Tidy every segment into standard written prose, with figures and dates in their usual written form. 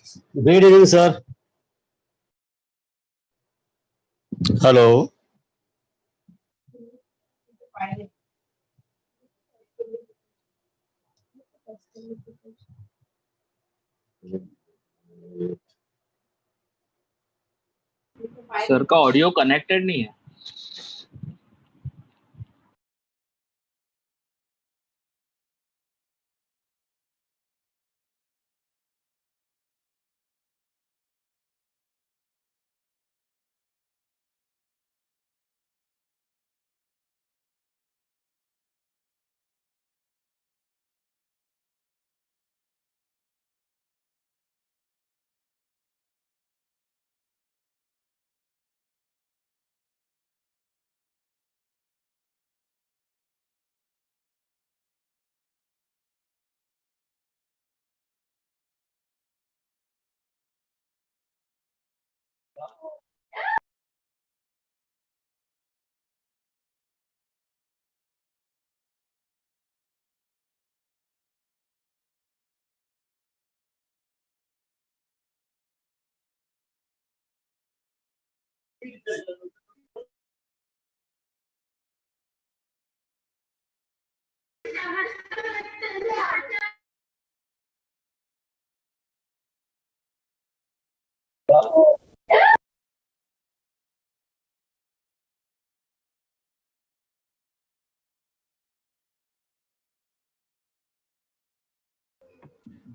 Good evening, sir. Hello. Sir का audio connected नहीं है।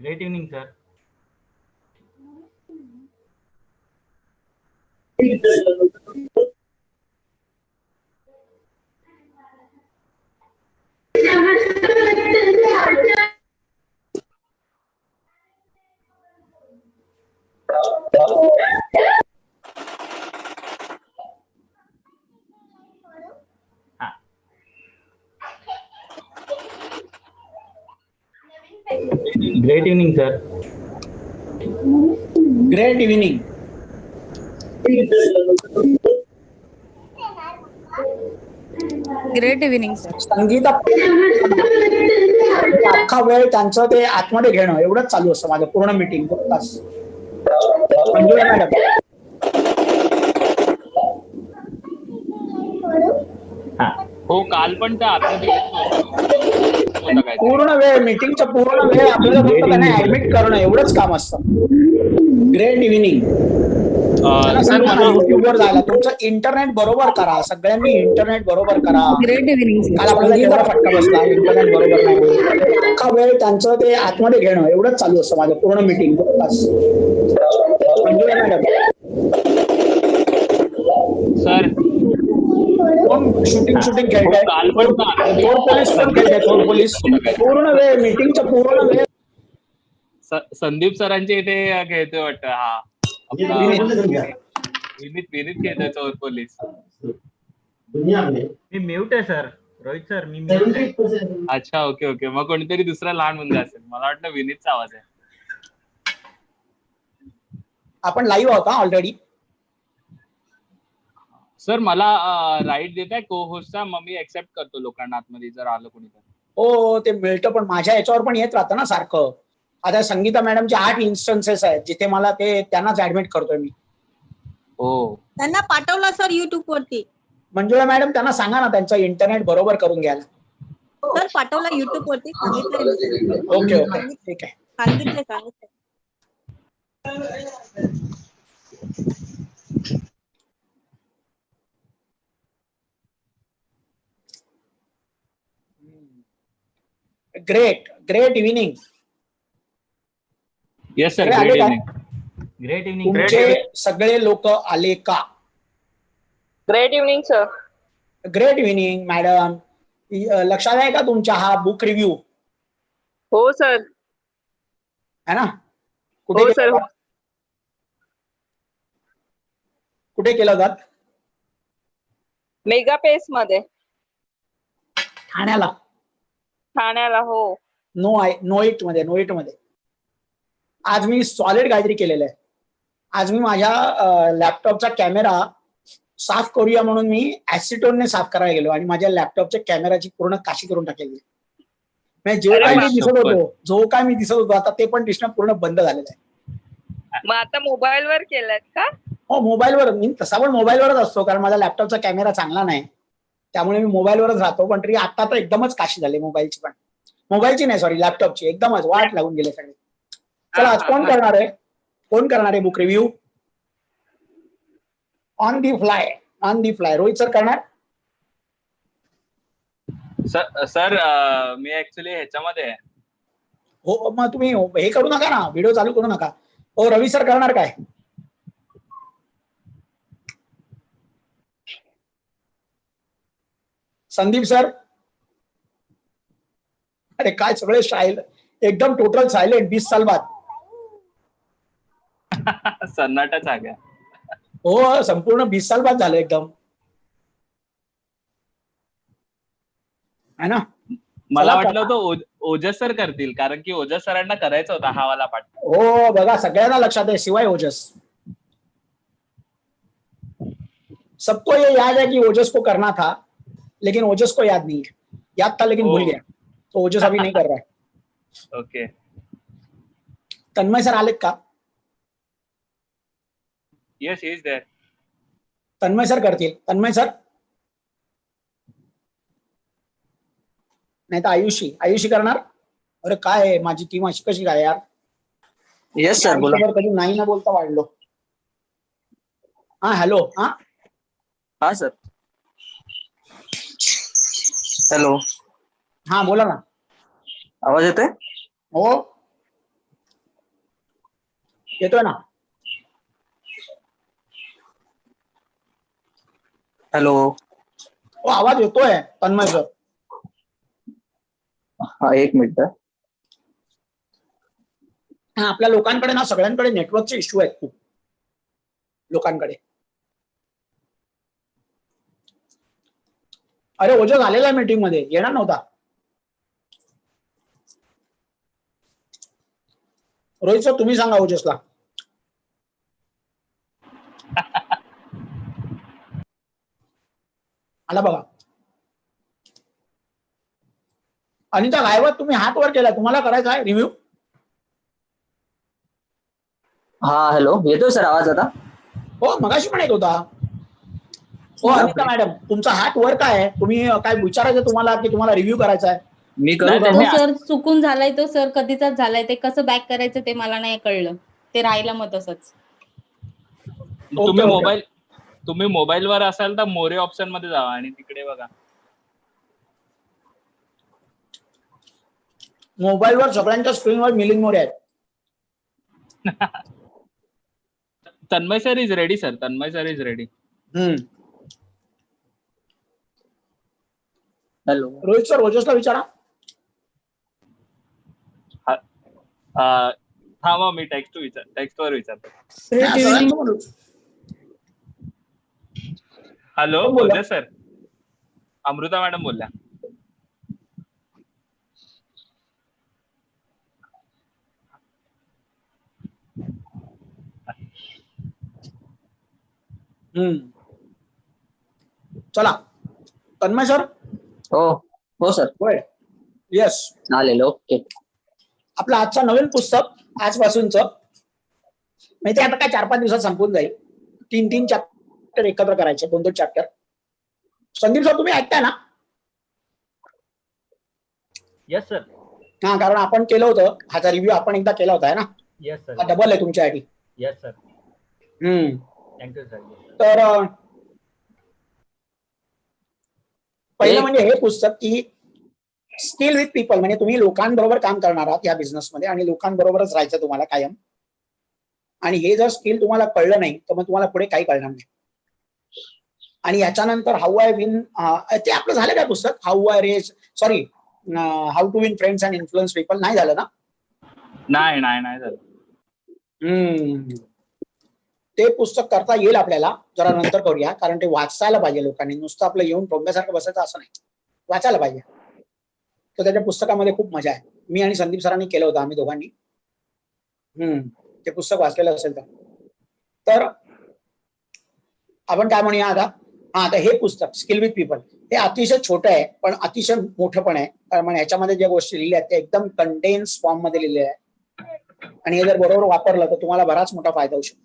Great evening, sir. Great evening, sir. Great evening. Great evening sir. Sangeeta अख्खा वेळ त्यांचं ते आतमध्ये घेणं एवढंच चालू असतं माझं पूर्ण मीटिंग 2 तास. मंजुळा मॅडम हो, काल पण त्या आतमध्ये होता काय पूर्ण वेळ मीटिंगचा पूर्ण वेळ आपल्याला फक्त त्यांना ऍडमिट करणं एवढंच काम असतं. Great evening. सर मला युट्यूबवर जायला तुमचं इंटरनेट बरोबर करा. सगळ्यांनी इंटरनेट बरोबर करा. ग्रेट इव्हिनिंग काल आपल्याला एवढा फटका बसला इंटरनेट बरोबर नाही. अख्खा वेळ त्यांचं ते आतमध्ये घेणं एवढंच चालू असतं माझं पूर्ण मीटिंग 2 तास. मंजुळा मॅडम सर कोण शूटिंग खेळताय? काल पण चोर पोलीस कोण खेळताय? चोर पोलीस पूर्ण वेळ मीटिंगचा पूर्ण वेळ. संदीप सरांच्या इथे खेळतोय वाटतं. हा विनीत खेळतोय चोर पोलीस. मी म्यूट आहे सर. रोहित सर मी म्यूट आहे. अच्छा, ओके. मग कोणीतरी दुसरा लहान मुलगा असेल. मला वाटलं विनीतचा आवाज आहे. आपण लाईव्ह आहोत ऑलरेडी. सर मला राईट देताय को होस्टचा. मग मी एक्सेप्ट करतो लोकांना आतमध्ये जर आलं कोणी तर. हो ते मिळतं पण माझ्या याच्यावर पण येत राहतं ना सारखं. आता संगीता मॅडमचे 8 इन्स्टन्सेस आहेत जिथे मला ते त्यांनाच ऍडमिट करतोय मी. हो त्यांना पाठवला सर युट्यूब वरती. मंजुळा मॅडम त्यांना सांगा ना त्यांचं इंटरनेट बरोबर करून घ्यायला. सर पाठवला युट्यूब वरती. ओके ठीक आहे. सांगितलं. Great evening. Yes sir. Great evening. Great evening. तुमचे सगळे लोक आले का? Great evening sir. Great evening madam. लक्षात आहे का तुमचा हा बुक रिव्ह्यू? हो सर. है ना? हो सर. कुठे केला होता? मेगा पेस मध्ये. ठाण्याला हो. नोईट मध्ये. आज मी सॉलिड काहीतरी केलेलं आहे. आज मी माझ्या लॅपटॉपचा कॅमेरा साफ करूया म्हणून मी ऍसिटोनने साफ करायला गेलो आणि माझ्या लॅपटॉपच्या कॅमेराची पूर्ण काशी करून टाकलेली. म्हणजे जो काय मी दिसत होतो आता ते पण दिसणं पूर्ण बंद झालेलं आहे. मग आता मोबाईल वर केलात का? हो, मोबाईलवर. मी तसा पण मोबाईलवरच असतो, कारण माझा लॅपटॉपचा कॅमेरा चांगला नाही, त्यामुळे मी मोबाईलवरच राहतो. पण तरी आता तर एकदमच काशी झाली मोबाईलची, पण मोबाईलची नाही, सॉरी, लॅपटॉपची एकदमच वाट लागून गेले सगळे. चला, आज कोण करणार आहे? कोण करणार आहे book review? On the fly. On the fly Rohit sir करणार? सर मी ऍक्च्युली ह्याच्यामध्ये आहे. हो, मग तुम्ही हे करू नका ना, व्हिडिओ चालू करू नका. हो, रवी सर करणार काय? संदीप सर? अरे काय सगळे एकदम टोटल सायलेंट 20 साल बाद. सन्नाटाच आ गया. हो, संपूर्ण 20 साल बाद झालं एकदम, है ना? मला चला, वाटलं होतं ओजस सर करतील, कारण की ओजस सरांना करायचा होता हा वाला पाठ. हो, बघा सगळ्यांना लक्षात आहे, सिवाय ओजस. सबको ये याद है कि ओजस को करना था, लेकिन ओजस को याद नहीं है. याद था लेकिन भूल गया, तो ओजस अभी नहीं कर रहा है. ओके. तन्मय सर आलेत का? Yes, is there. Tanmay sir करतील. तन्मय सर नाही तर आयुषी करणार. अरे काय आहे, माझी टीम अशी कशी काय यार? येस सर, बोला. कधी नाही ना बोलता वाढलो. हा, हॅलो. हा सर. हॅलो. हा, बोला ना. आवाज येतोय? हो, येतोय ना. हॅलो. हो, आवाज येतोय तन्मय सर. हा, एक मिनिट. हा, आपल्या लोकांकडे ना, सगळ्यांकडे नेटवर्कचे इश्यू आहेत खूप लोकांकडे. अरे ओजस आलेला मीटिंग मध्ये, येणार नव्हता. रोहित सर तुम्ही सांगा ओजसला. आला बघा. अनिता गायवत, तुम्ही हात वर केला, तुम्हाला करायचा आहे रिव्ह्यू? हा, हॅलो. येतोय सर आवाज आता? हो, मगाशी पण येत होता. हो, अनिता मॅडम, तुमचा हात वर काय आहे? तुम्ही काय विचारायचं तुम्हाला, की तुम्हाला रिव्ह्यू करायचा आहे? मी करू का? नाही, तो सर चुकून झालाय, तो सर कधीचाच झालाय. ते कसं बॅक करायचं ते मला नाही कळलं. ते राहिलं मग तसंच. तुम्ही मोबाईलवर असाल तर मोरे ऑप्शन मध्ये जावा आणि तिकडे बघा. मोबाईलवर सगळ्यांच्या स्क्रीनवर मिलिंद मोरे आहेत. Tanmay sir is ready sir. Tanmay sir is ready. Hello. Rohit sir ओजसला विचारा. थांबा, मी टेक्स्टवर विचारतो. Hello Ojas sir, Amruta madam बोलल्या. चला, तन्मय सर. हो सर. येस, आलेलो. ओके. आपलं आजचं नवीन पुस्तक आजपासूनचं, माहिती आता काय 4-5 दिवसात संपून जाईल. 3 चॅप्टर एकत्र करायचे, 2 चॅप्टर. संदीप सर तुम्ही ऐकताय ना? Yes sir. हा, कारण आपण केलं होतं, ह्याचा रिव्ह्यू आपण एकदा केला होता, है ना? Yes sir. हा डबल आहे तुमच्यासाठी. Yes sir. Thank you sir. तर पहिलं म्हणजे हे पुस्तक की स्किल विथ पीपल, म्हणजे तुम्ही लोकांबरोबर काम करणार आहात या बिझनेसमध्ये आणि लोकांबरोबरच राहायचं तुम्हाला कायम. आणि हे जर स्किल तुम्हाला कळलं नाही तर मग तुम्हाला पुढे काही कळणार नाही. आणि याच्यानंतर हाऊ आय विन, ते आपलं झालं काय पुस्तक? How to win friends and influence people. नाही झालं ना? नाही झालं. ते पुस्तक करता येईल आपल्याला, जरा नंतर करूया, कारण ते वाचायला पाहिजे लोकांनी. नुसतं आपलं येऊन टोंब्यासारखं बसायचं असं नाही, वाचायला पाहिजे. तर त्याच्या पुस्तकामध्ये खूप मजा आहे. मी आणि संदीप सरांनी केलं होतं, आम्ही दोघांनी. ते पुस्तक वाचलेलं असेल तर आपण काय म्हणूया आता? आता हे पुस्तक स्किल विथ पीपल हे अतिशय छोटं आहे, पण अतिशय मोठं पण आहे. कारण ह्याच्यामध्ये ज्या गोष्टी लिहिल्या आहेत त्या एकदम कंडेन्स फॉर्म मध्ये लिहिलेल्या आहेत. आणि हे जर बरोबर वापरलं तर तुम्हाला बराच मोठा फायदा होऊ शकतो.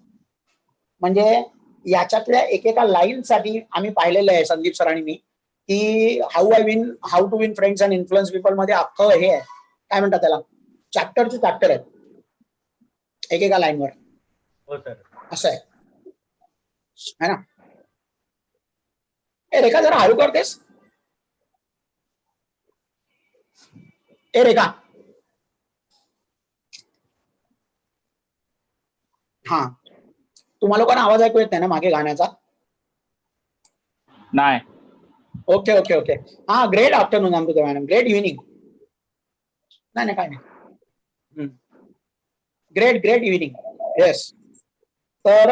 म्हणजे याच्यातल्या एकेका लाईनसाठी आम्ही पाहिलेलं आहे संदीप सरांनी मी की how to win friends and influence people मध्ये अख्खं हे आहे, काय म्हणतात त्याला, चॅप्टर आहेत एकेका लाईनवर. हो सर. असं आहे ना. ए रेखा जरा हळू करतेस. ए रेखा, हा तुम्हाला लोकांना आवाज ऐकू येत नाही ना मागे गाण्याचा? नाही. Okay okay okay. हा, great afternoon Amruta madam, great evening. नाही काय नाही, ग्रेट इव्हिनिंग. येस. तर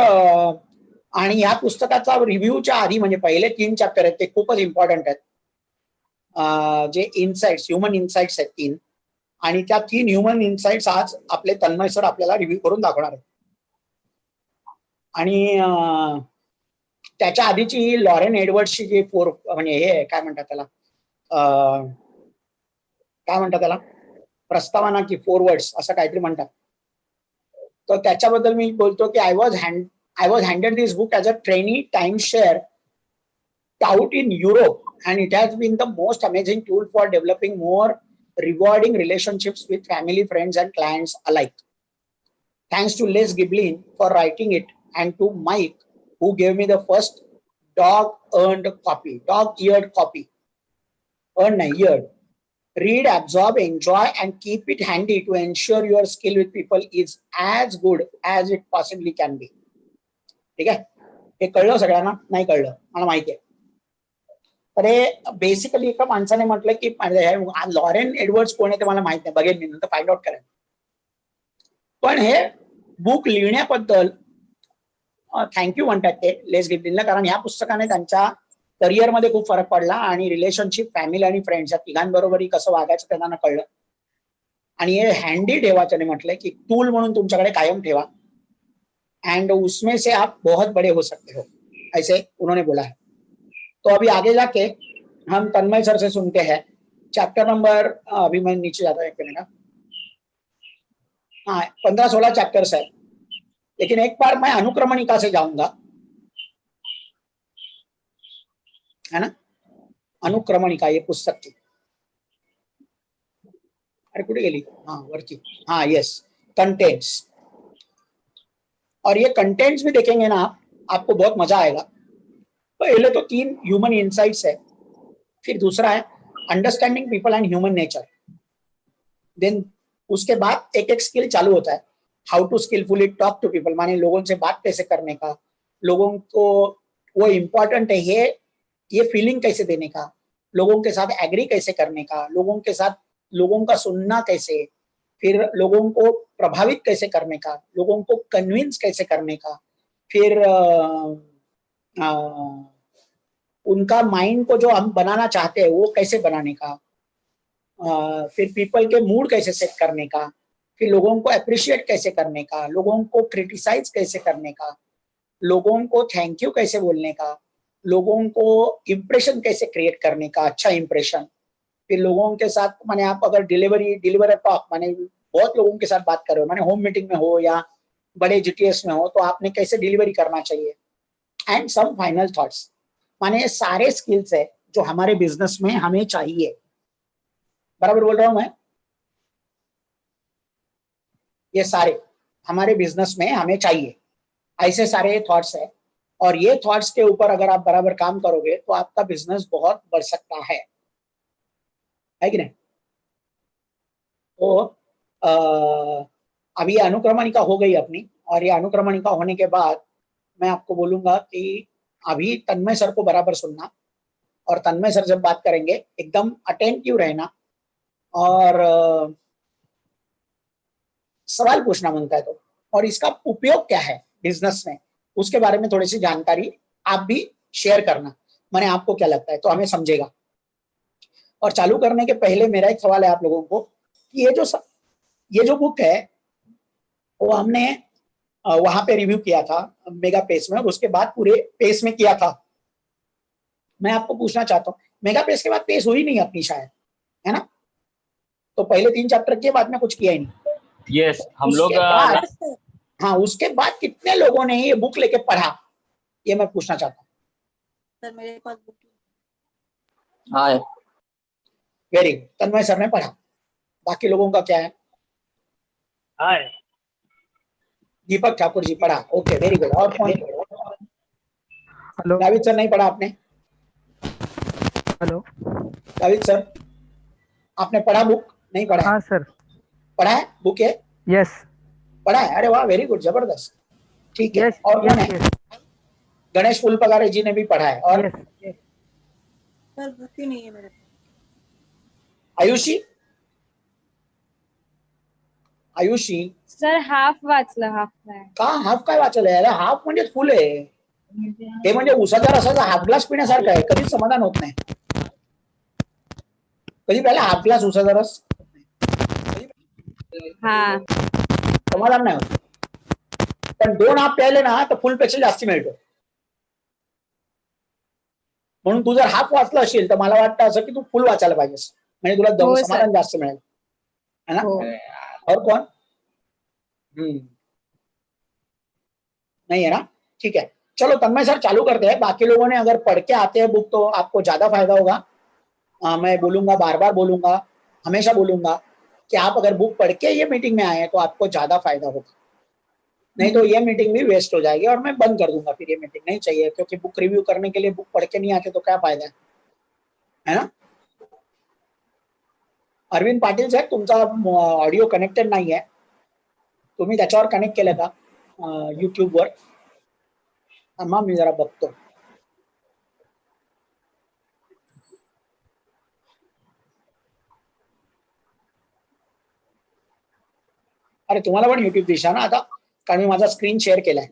आणि या पुस्तकाचा रिव्ह्यूच्या आधी म्हणजे पहिले 3 चॅप्टर आहेत ते खूपच इम्पॉर्टंट आहेत. जे इन्साइट्स, ह्युमन इन्साइट्स आहेत 3, आणि त्या 3 ह्युमन इन्साइट्स आज आपले तन्मय सर आपल्याला रिव्ह्यू करून दाखवणार आहेत. आणि त्याच्या आधीची लॉरेन एडवर्ड्सची जी म्हणजे हे काय म्हणतात त्याला प्रस्तावना की 4 वर्ड्स असं काहीतरी म्हणतात. तर त्याच्याबद्दल मी बोलतो की I was handed this book as a trainee time share out in Europe and it has been the most amazing tool for developing more rewarding relationships with family, friends and clients alike. Thanks to Les Giblin for writing it and to Mike who gave me the first dog-eared copy. Earned, eared. Read, absorb, enjoy and keep it handy to ensure your skill with people is as good as it possibly can be. ठीक आहे? हे कळलं सगळ्यांना? नाही कळलं मला माहिती आहे. तर हे बेसिकली एका माणसाने म्हटलं की लॉरेन एडवर्ड्स कोण आहे ते मला माहित नाही, बघेन मी नंतर फाइंड आउट करेन. पण हे बुक लिहिण्याबद्दल थँक्यू म्हणतात ते लेस गिब्लिनला, कारण ह्या पुस्तकाने त्यांच्या करिअरमध्ये खूप फरक पडला आणि रिलेशनशिप, फॅमिली आणि फ्रेंड्स या तिघांबरोबरही कसं वागायचं त्यांना कळलं. आणि हे हँडी ठेवा, त्याने म्हटलंय की टूल म्हणून तुमच्याकडे कायम ठेवा, एंड उसमें से आप बहुत बड़े हो सकते हो, ऐसे उन्होंने बोला है. तो अभी आगे जाके हम तन्मय सर से सुनते हैं चैप्टर नंबर, अभी मैं नीचे जाता है, हाँ 15-16 चैप्टर्स है, लेकिन एक बार मैं अनुक्रमणिका से जाऊंगा, है ना. अनुक्रमणिका ये पुस्तक की, अरे कुठे गेली, हाँ वरती, हाँ यस, कंटेंट्स. और ये कंटेंट्स भी देखेंगे ना आपको बहुत मजा आएगा. पहले तो 3 ह्यूमन इनसाइट्स है, फिर दूसरा है understanding people and human nature, then उसके बाद एक स्किल चालू होता है, how to skillfully talk to people, माने लोगों से बात कैसे करने का, लोगों को वो इम्पोर्टेंट है ये फीलिंग कैसे देने का, लोगों के साथ एग्री कैसे करने का, लोगों का सुनना कैसे, फिर लोगों को प्रभावित कैसे करने का, लोगों को कन्विंस कैसे करने का, फिर उनका माइंड को जो हम बनाना चाहते हैं वो कैसे बनाने का, फिर पीपल के मूड कैसे सेट करने का, फिर लोगों को अप्रिशिएट कैसे करने का, लोगों को क्रिटिसाइज कैसे करने का, लोगों को थैंक यू कैसे बोलने का, लोगों को इम्प्रेशन कैसे क्रिएट करने का, अच्छा इम्प्रेशन, फिर लोगों के साथ माने आप अगर डिलीवर टॉक माने बहुत लोगों के साथ बात कर रहे हो, माने होम मीटिंग में हो या बड़े जीटीएस में हो, तो आपने कैसे डिलीवरी करना चाहिए, एंड सम फाइनल थॉट्स. माने सारे स्किल्स है जो हमारे बिजनेस में हमें चाहिए. बराबर बोल रहा हूं मैं? ये सारे हमारे बिजनेस में हमें चाहिए, ऐसे सारे थॉट्स है, और ये थॉट्स के ऊपर अगर आप बराबर काम करोगे तो आपका बिजनेस बहुत बढ़ सकता है कि नहीं. तो अभी अनुक्रमणिका हो गई अपनी, और ये अनुक्रमणिका होने के बाद मैं आपको बोलूंगा कि अभी तन्मय सर को बराबर सुनना, और तन्मय सर जब बात करेंगे एकदम अटेंटिव रहना, और सवाल पूछना बनता है तो, और इसका उपयोग क्या है बिजनेस में उसके बारे में थोड़ी सी जानकारी आप भी शेयर करना, माने आपको क्या लगता है तो हमें समझेगा. और चालू करने के पहले मेरा एक सवाल है आप लोगों को कि ये जो बुक है वो हमने वहां पे रिव्यू किया था मेगा पेस में, और उसके बाद पूरे पेस में किया था. मैं आपको पूछना चाहता हूँ, मेगा पेस के बाद पेस हुई नहीं अपनी शायद, है ना. तो पहले 3 चैप्टर के बाद में कुछ किया ही नहीं. यस हम उसके लोग बाद- Yes, sir. हाँ, उसके बाद कितने लोगों ने ये बुक लेके पढ़ा, ये मैं पूछना चाहता हूँ। सर मेरे पास book है। हाँ है। वेरी गुड, तन्मय सर ने पढ़ा। बाकी लोगों का क्या है? हाय दीपक ठाकुर जी पढ़ा, ओके वेरी गुड। और कौन? हेलो दाविद सर नहीं पढ़ा आपने? हेलो दाविद सर आपने पढ़ा बुक? नहीं पढ़ा है? हाँ सर पढ़ा है बुक है? यस पढ़ा है, अरे वाह वेरी गुड, जबरदस्त, ठीक है। यस और कौन है? यस गणेश फुलपगारे जी ने भी पढ़ा है। और यस सर बुक ही नहीं है मेरे pass. Ayushi? Ayushi sir half वाचलं हाफ नाही का हाफ काय वाचलंय? अरे हाफ म्हणजे फुल आहे, ते म्हणजे उसाचा रसाचा हाफ ग्लास पिण्यासारखं आहे, कधीच समाधान होत नाही। कधी प्यायला हाफ ग्लास उसाचा रस? हा समाधान नाही होत। पण 2 हाफ प्यायले ना तर फुल पेक्षा जास्ती मिळतो। म्हणून तू जर हाफ वाचला असेल तर मला वाटतं असं की तू फुल वाचायला पाहिजेस, म्हणजे तुला हो, सर. समाधान जास्त मिळेल, है ना? हो और कौन? नहीं है ना, ठीक है। चलो तन्मय सर चालू करते हैं। बाकी लोगों ने अगर पढ़ के आते हैं बुक तो आपको ज्यादा फायदा होगा। मैं बोलूंगा, बार बार बोलूंगा, हमेशा बोलूंगा कि आप अगर बुक पढ़ के ये मीटिंग में आए हैं तो आपको ज्यादा फायदा होगा, नहीं तो ये मीटिंग भी वेस्ट हो जाएगी और मैं बंद कर दूंगा, फिर ये मीटिंग नहीं चाहिए। क्योंकि बुक रिव्यू करने के लिए बुक पढ़ के नहीं आते तो क्या फायदा है ना? अरविंद पाटील साहेब तुमचा ऑडिओ कनेक्टेड नाही आहे, तुम्ही त्याच्यावर कनेक्ट केलं का युट्यूबवर? थांबा मी जरा बघतो। अरे तुम्हाला पण युट्यूब दिशा ना आता, कारण मी माझा स्क्रीन शेअर केलाय।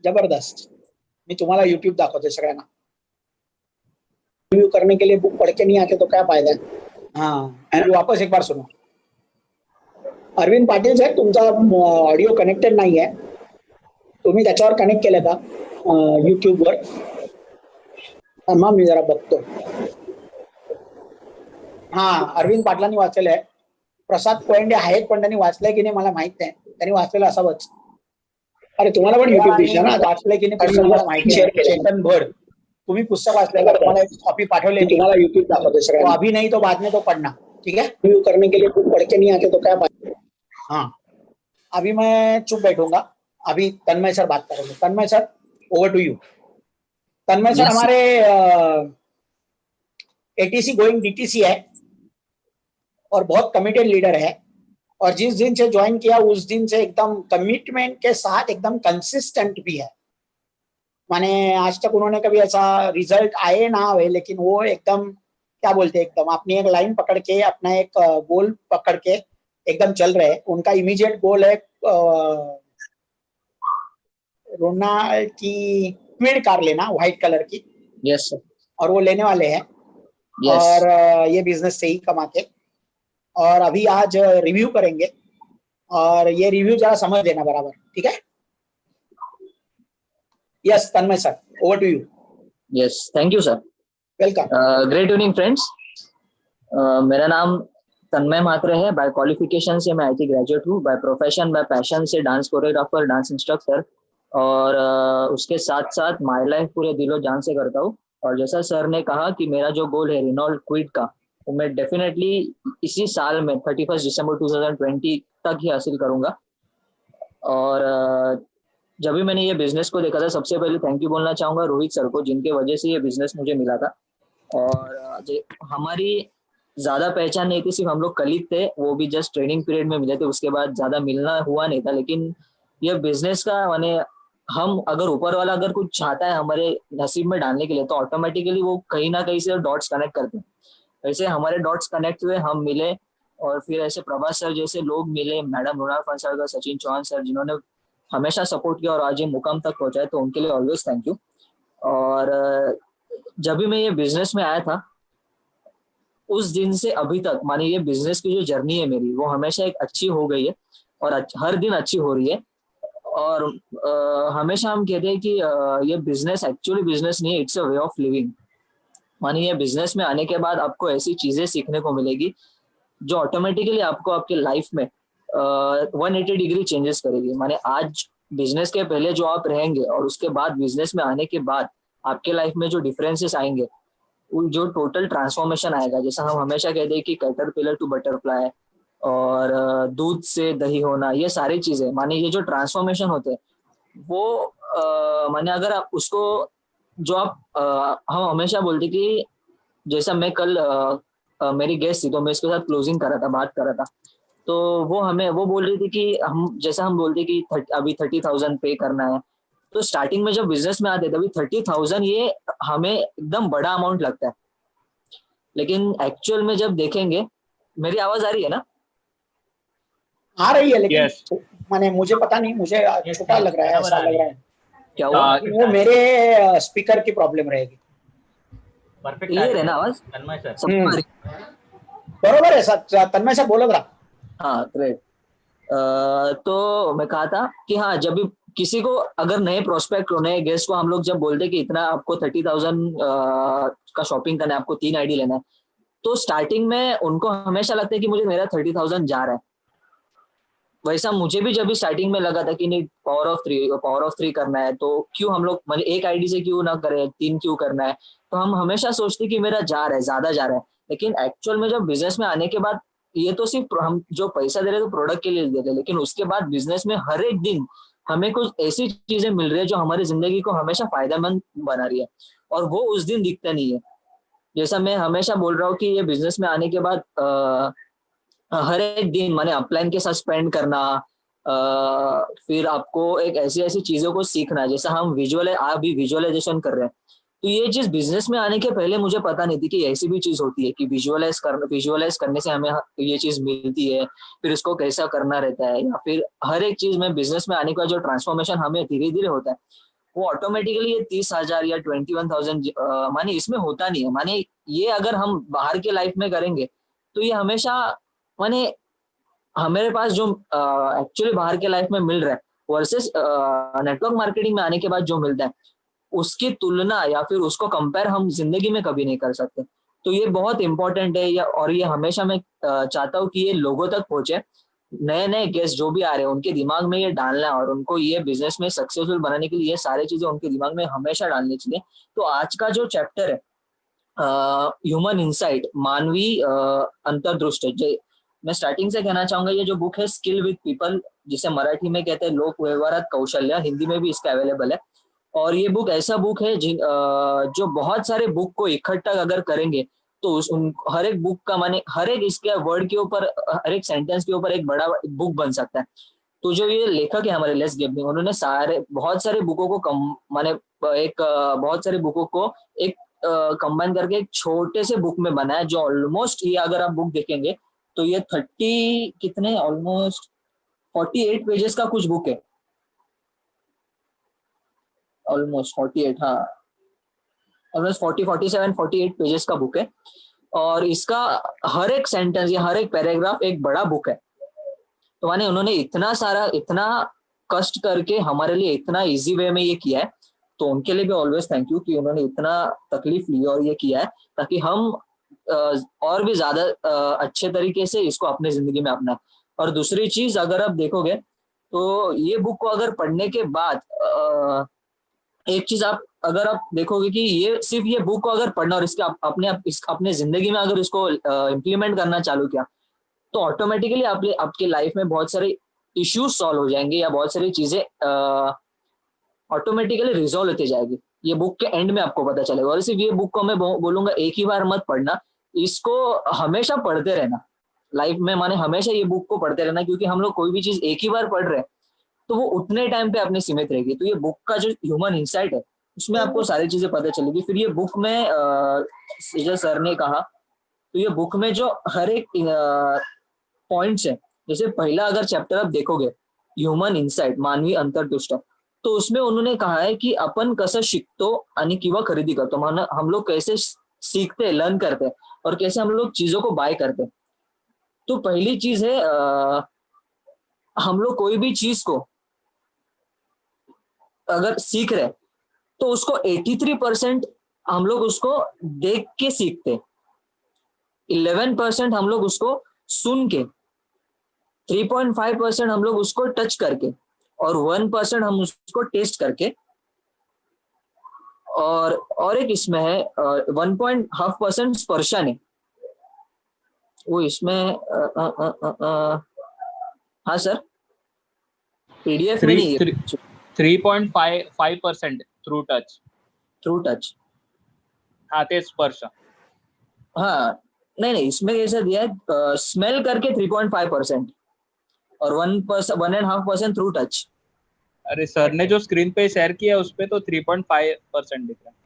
जबरदस्त, मी तुम्हाला युट्यूब दाखवतोय सगळ्यांना। रिव्यू करने के लिए बुक पढ़ के नहीं आते तो क्या फायदा है? हाँ, वापस एक बार सुनो। अरविंद पाटील साहेब तुमचा ऑडिओ कनेक्टेड नाही आहे, तुम्ही त्याच्यावर कनेक्ट केलं का युट्यूबवर? थांबा मी जरा बघतो। हा, अरविंद पाटलांनी वाचलेलं आहे। प्रसाद कोयंडे आहेत पण त्यांनी वाचलंय की नाही मला माहित नाही, त्यांनी वाचलेलं असावंच। अरे तुम्हाला पण युट्यूब दिसला ना, वाचलंय की नाही मला माहिती शेअर केलं। चेतन भड तुम्ही पुस्तक वाचलंय का? तुम्हाला एक कॉपी पाठवली, तुम्हाला युट्यूब दाखवतोय सगळ्यांना। अभी नहीं तो बाद में तो पढ़ना, ठीक है? रिव्यू करने के लिए बुक पढ़ के नहीं आते तो क्या फायदा? हाँ, अभी मैं चुप बैठूंगा, अभी तन्मय सर बात करेंगे। Tanmay sir over to you. Tanmay sir Yes. हमारे एटीसी गोइंग डीटीसी है और बहुत कमिटेड लीडर है, और जिस दिन से ज्वाइन किया उस दिन से एकदम कमिटमेंट के साथ एकदम कंसिस्टेंट भी है। माने आज तक उन्होंने कभी ऐसा रिजल्ट आए ना आए, लेकिन वो एकदम क्या बोलते हैं, एकदम अपनी एक लाइन पकड़ के, अपना एक गोल पकड़ के एकदम चल रहे हैं। उनका इमीडिएट गोल है रोनाल्ड की क्विड कार लेना, व्हाइट कलर की, यस सर। और वो लेने वाले हैं। यस और ये बिजनेस से ही कमाते, और अभी आज रिव्यू करेंगे, और ये रिव्यू जरा समझ लेना बराबर, ठीक है? Yes Tanmay sir over to you. Yes, thank you sir. Welcome. Great evening friends. मेरा नाम तन्मय म्हात्रे है। बाय क्वालिफिकेशन से मैं आईटी ग्रेजुएट हूँ, बाय प्रोफेशन बाय पैशन से डांस कोरियोग्राफर, डांस इंस्ट्रक्टर, और उसके साथ साथ माई लाइफ पूरे दिलो जान से करता हूँ। और जैसा सर ने कहा कि मेरा जो गोल है रेनॉल्ड क्विड का, वो मैं डेफिनेटली इसी साल में 31 दिसंबर 2020 तक ही हासिल करूंगा। और जब भी मैंने ये बिजनेस को देखा था, सबसे पहले थैंक यू बोलना चाहूंगा रोहित सर को, जिनके वजह से ये बिजनेस मुझे मिला था। और हमारी ज्यादा पहचान नहीं थी, सिर्फ हम लोग कलीग थे, वो भी जस्ट ट्रेनिंग पीरियड में मिले थे, उसके बाद ज्यादा मिलना हुआ नहीं था। लेकिन ये बिजनेस का माने, हम अगर ऊपर वाला अगर कुछ चाहता है हमारे नसीब में डालने के लिए, तो ऑटोमेटिकली वो कहीं ना कहीं से डॉट्स कनेक्ट करते हैं। वैसे हमारे डॉट्स कनेक्ट हुए, हम मिले, और फिर ऐसे प्रभास सर जैसे लोग मिले, मैडम मृणाल फंसागर, सचिन चौहान सर, जिन्होंने हमेशा सपोर्ट किया और आज ये मुकाम तक पहुंचाए, तो उनके लिए ऑलवेज थैंक यू। और जब भी मैं ये बिजनेस में आया था, उस दिन से अभी तक माने ये बिजनेस की जो जर्नी है मेरी, वो हमेशा एक अच्छी हो गई है, और हर दिन अच्छी हो रही है। और हमेशा हम कहते हैं कि ये बिजनेस एक्चुअली बिजनेस नहीं है, it's a way of living. Mane ये बिजनेस में आने के बाद आपको ऐसी चीजें सीखने को मिलेगी जो ऑटोमेटिकली आपको आपके लाइफ में 180 डिग्री चेंजेस करेगी। माने आज बिजनेस के पहले जो आप रहेंगे और उसके बाद बिजनेस में आने के बाद आपके लाइफ में जो डिफरेंसेस आएंगे, जो टोटल ट्रांसफॉर्मेशन आएगा, जैसा हम हमेशा कहते हैं कि कैटरपिलर टू बटरफ्लाई और दूध से दही होना, ये सारी चीजें माने ये जो ट्रांसफॉर्मेशन होते हैं वो माने अगर आप उसको जो आप हम हमेशा बोलते कि जैसा मैं कल मेरी गेस्ट थी तो मैं इसके साथ क्लोजिंग कर रहा था, बात कर रहा था, तो वो बोल रही थी कि हम बोलते कि अभी 30,000 पे करना है। तो स्टार्टिंग में जब बिजनेस में आते तभी 30,000 ये हमें एकदम बड़ा अमाउंट लगता है, लेकिन एक्चुअल में जब देखेंगे, मेरी आवाज आ रही है ना? आ रही है, लेकिन Yes. माने मुझे पता नहीं, मुझे छोटा लग रहा है, ऐसा लग रहा है क्या हुआ? वो मेरे स्पीकर की प्रॉब्लम रहेगी। परफेक्ट क्लियर है ना आवाज? तन्मय सर सबको आ रही है? बरोबर है सर, तन्मय से बोलत रहा। हाँ ग्रेट। तो मैं कहा था कि हाँ, जब भी किसी को अगर नए प्रोस्पेक्ट नए गेस्ट को हम लोग जब बोलते कि इतना आपको 30,000 का शॉपिंग करना है, आपको 3 आईडी लेना है, तो स्टार्टिंग में उनको हमेशा लगता है कि मुझे मेरा 30,000 जा रहा है। वैसा मुझे भी जब भी स्टार्टिंग में लगा था कि नहीं, पावर ऑफ थ्री करना है, तो क्यों हम लोग मतलब एक आईडी से क्यों ना करें, 3 क्यों करना है। तो हम हमेशा सोचते कि मेरा जा रहा है, ज्यादा जा रहा है, लेकिन एक्चुअल में जब बिजनेस में आने के बाद ये तो सिर्फ हम जो पैसा दे रहे हैं तो प्रोडक्ट के लिए दे रहे हैं, लेकिन उसके बाद बिजनेस में हर एक दिन हमें कुछ ऐसी चीजें मिल रही है जो हमारी जिंदगी को हमेशा फायदेमंद बना रही है, और वो उस दिन दिखता नहीं है। जैसा मैं हमेशा बोल रहा हूँ कि ये बिजनेस में आने के बाद हर एक दिन माने अपलाइन के साथ स्पेंड करना, फिर आपको एक ऐसी ऐसी चीजों को सीखना, जैसा हम अभी विजुअलाइजेशन कर रहे हैं, तो ये चीज बिजनेस में आने के पहले मुझे पता नहीं थी कि ऐसी भी चीज होती है कि विजुअलाइज करने से हमें ये चीज मिलती है, फिर इसको कैसा करना रहता है, या फिर हर एक चीज में बिजनेस में आने का जो ट्रांसफॉर्मेशन हमें धीरे धीरे होता है वो ऑटोमेटिकली ये 30,000 या 21,000 माने इसमें होता नहीं है। माने ये अगर हम बाहर के लाइफ में करेंगे तो ये हमेशा माने हमारे पास जो एक्चुअली बाहर के लाइफ में मिल रहा है वर्सेस नेटवर्क मार्केटिंग में आने के बाद जो मिलता है, उसकी तुलना या फिर उसको कंपेयर हम जिंदगी में कभी नहीं कर सकते। तो ये बहुत इंपॉर्टेंट है, और ये हमेशा मैं चाहता हूँ कि ये लोगों तक पहुंचे, नए नए गेस्ट जो भी आ रहे हैं उनके दिमाग में ये डालना है, और उनको ये बिजनेस में सक्सेसफुल बनाने के लिए ये सारी चीजें उनके दिमाग में हमेशा डालनी चाहिए। तो आज का जो चैप्टर है ह्यूमन इंसाइट, मानवी अंतर्दृष्टि, मैं स्टार्टिंग से कहना चाहूंगा ये जो बुक है स्किल विद पीपल, जिसे मराठी में कहते हैं लोक व्यवहारात कौशल्य, हिंदी में भी इसका अवेलेबल है। और ये बुक ऐसा बुक है जो बहुत सारे बुक को इकट्ठा अगर करेंगे तो हर एक बुक का माने हर एक इसके वर्ड के ऊपर, हर एक सेंटेंस के ऊपर एक बड़ा बुक बन सकता है। तो जो ये लेखक है हमारे लेस गिब्स, उन्होंने बहुत सारे बुकों को बहुत सारे बुकों को एक कंबाइन करके एक छोटे से बुक में बनाया, जो ऑलमोस्ट ये अगर आप बुक देखेंगे तो ये 48 पेजेस का कुछ बुक है, ऑलमोस्ट 48, हाँ ऑलमोस्ट 48 पेजेस का बुक है। और इसका हर एक सेंटेंस या हर एक पैराग्राफ एक बड़ा बुक है। तो माने उन्होंने इतना कष्ट करके हमारे लिए इतना इजी वे में ये किया है, तो उनके लिए भी ऑलवेज थैंक यू कि उन्होंने इतना तकलीफ ली और ये किया है, ताकि हम और भी ज्यादा अच्छे तरीके से इसको अपने जिंदगी में अपना। और दूसरी चीज अगर आप देखोगे तो ये बुक को अगर पढ़ने के बाद एक चीज अगर आप देखोगे कि ये सिर्फ ये बुक को अगर पढ़ना और इसके अपने जिंदगी में अगर इसको इम्प्लीमेंट करना चालू किया तो ऑटोमेटिकली आपके लाइफ में बहुत सारे इश्यूज सॉल्व हो जाएंगे, या बहुत सारी चीजें ऑटोमेटिकली रिजॉल्व होती जाएगी। ये बुक के एंड में आपको पता चलेगा। और सिर्फ ये बुक को मैं बोलूंगा एक ही बार मत पढ़ना, इसको हमेशा पढ़ते रहना लाइफ में, माने हमेशा ये बुक को पढ़ते रहना, क्योंकि हम लोग कोई भी चीज एक ही बार पढ़ रहे हैं तो वो उतने टाइम पे अपने सीमित रहेगी। तो ये बुक का जो ह्यूमन इंसाइट है उसमें आपको सारी चीजें पता चलेगी। फिर ये बुक में जो सर ने कहा, तो ये बुक में जो हर एक पॉइंट्स है, जैसे पहला अगर चैप्टर आप देखोगे ह्यूमन इंसाइट, मानवी अंतर्दृष्टी, तो उसमें उन्होंने कहा है कि अपन कसं शिकतो आणि किंवा खरीदी करतो, माना हम लोग कैसे सीखते हैं, लर्न करते हैं, और कैसे हम लोग चीजों को बाय करते हैं। तो पहली चीज है हम लोग कोई भी चीज को अगर सीख रहे तो उसको 83% हम लोग उसको देख के सीखते, 11% हम लोग उसको सुन के, 3.5% हम लोग उसको टच करके, और 1% हम उसको टेस्ट करके, और एक इसमें है 1.5% स्पर्शाने, वो इसमें हाँ सर, पीडीएफ में नहीं है, 3.5% थ्रू टच. Through touch. हा ते स्पर्श. हाँ नहीं, इसमें कैसा दिया है, स्मेल करके 3.5% और 1.5% थ्रू टच. अरे सर ने जो स्क्रीन पे शेयर किया उस पे तो 3.5% दिख रहा है.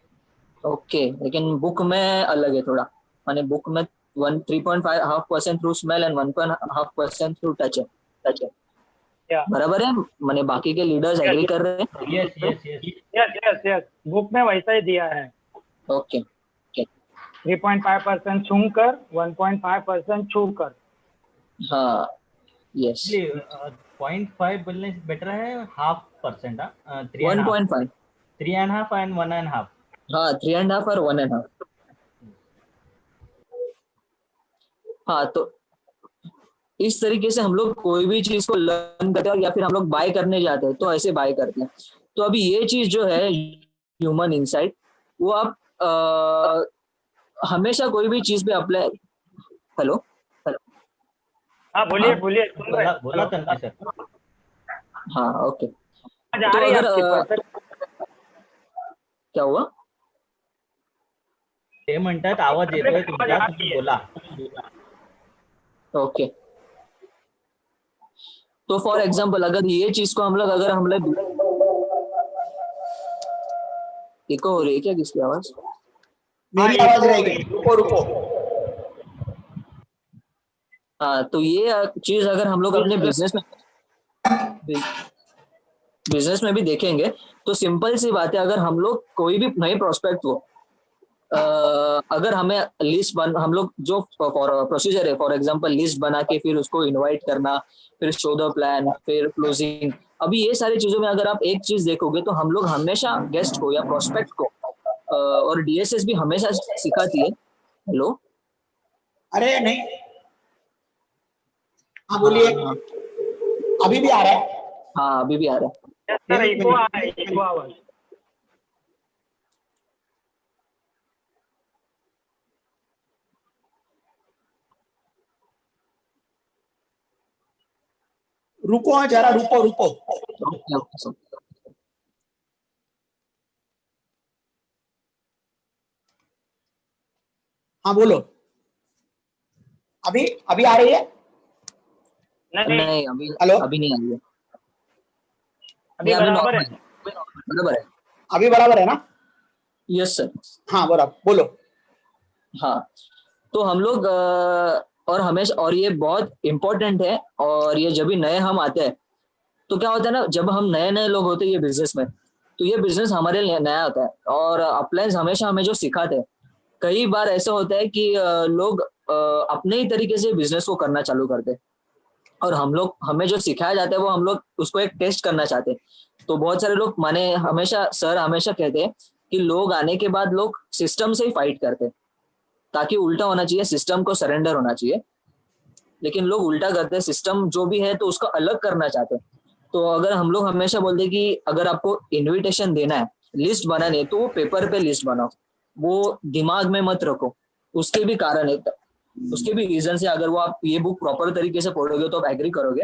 ओके, लेकिन बुक में अलग है थोड़ा, माने बुक में 3.5% through smell end 1.5% through touch है. बराबर है, माने बाकी के लीडर्स एग्री कर रहे हैं. यस बुक में वैसा ही दिया है. ओके 3.5% छू कर, 1.5% छू कर. हाँ यस. 0.5 बोलने से बेटर है 0.5%. 1.5, 3.5 and 1.5. हाँ 3.5 और 1.5. हाँ, तो इस तरीके से हम लोग कोई भी चीज को लर्न करते हैं या फिर हम लोग बाय करने जाते हैं तो ऐसे बाय करते हैं. तो अभी ये चीज जो है ह्यूमन इनसाइट, वो आप हमेशा कोई भी चीज पे अप्लाई. हेलो. हाँ बोलिए. बोला करना सर. हाँ ओके. जा तो रही है अगर आपकी क्या हुआ, ते म्हणतात आवाज येतोय तुमचा, तुम्ही बोला. ओके. तो फॉर एग्जांपल अगर ये चीज को हम लोग इको हो रही है क्या, किसकी आवाज? मेरी आवाज रहेगी, रुको. हाँ, तो ये चीज अगर हम लोग अपने बिजनेस में भी देखेंगे तो सिंपल सी बात है, अगर हम लोग कोई भी नए प्रोस्पेक्ट को अगर हमें हम लोग जो प्रोसीजर है, फॉर एग्जांपल लिस्ट बना के फिर उसको इनवाइट करना, फिर शो द प्लान, फिर क्लोजिंग, अभी ये सारी चीजों में अगर आप एक चीज देखोगे तो हम लोग हमेशा गेस्ट को या प्रोस्पेक्ट को और डीएसएस भी हमेशा सिखाती है. हेलो. अरे नहीं, हाँ बोलिए. अभी भी आ रहा है? हाँ अभी भी आ रहा है. सर इको आवाज. रुको जरा, रुको. ओके. हाँ बोलो. अभी आ रही है? नहीं अभी हेलो? अभी नहीं आई है. अभी बराबर है. बराबर है. अभी बराबर है ना? Yes sir. हाँ बराबर, बोलो. हाँ, तो हम लोग और हमेशा, और ये बहुत इम्पोर्टेंट है, और ये जब भी नए हम आते हैं तो क्या होता है ना, जब हम नए लोग होते हैं ये बिजनेस में, तो ये बिजनेस हमारे लिए नया होता है, और अपलायंस हमेशा हमें जो सिखाते हैं, कई बार ऐसा होता है कि लोग अपने ही तरीके से बिजनेस को करना चालू करते हैं, और हमें जो सिखाया जाता है वो हम लोग उसको एक टेस्ट करना चाहते हैं. तो बहुत सारे लोग सर हमेशा कहते हैं कि लोग आने के बाद लोग सिस्टम से ही फाइट करते हैं, ताकि उल्टा होना चाहिए, सिस्टम को सरेंडर होना चाहिए, लेकिन लोग उल्टा करते हैं, सिस्टम जो भी है तो उसको अलग करना चाहते हैं. तो अगर हम लोग हमेशा बोलते हैं कि अगर आपको इनविटेशन देना है, लिस्ट बनानी है, तो वो पेपर पे लिस्ट बनाओ, वो दिमाग में मत रखो. उसके भी कारण है, उसके भी रीजन से, अगर वो आप ये बुक प्रॉपर तरीके से पढ़ोगे तो आप एग्री करोगे.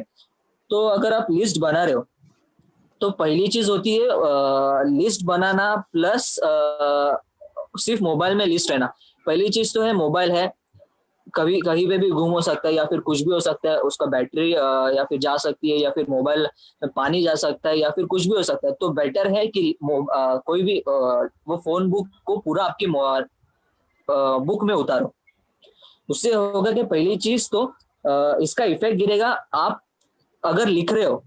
तो अगर आप लिस्ट बना रहे हो तो पहली चीज होती है लिस्ट बनाना, प्लस सिर्फ मोबाइल में लिस्ट रहना. पहली चीज तो है मोबाइल है, कभी कहीं पे भी गुम हो सकता है या फिर कुछ भी हो सकता है, उसका बैटरी या फिर जा सकती है, या फिर मोबाइल में पानी जा सकता है, या फिर कुछ भी हो सकता है. तो बेटर है कि कोई भी वो फोन बुक को पूरा आपकी बुक में उतारो. उससे होगा कि पहली चीज तो इसका इफेक्ट गिरेगा. आप अगर लिख रहे हो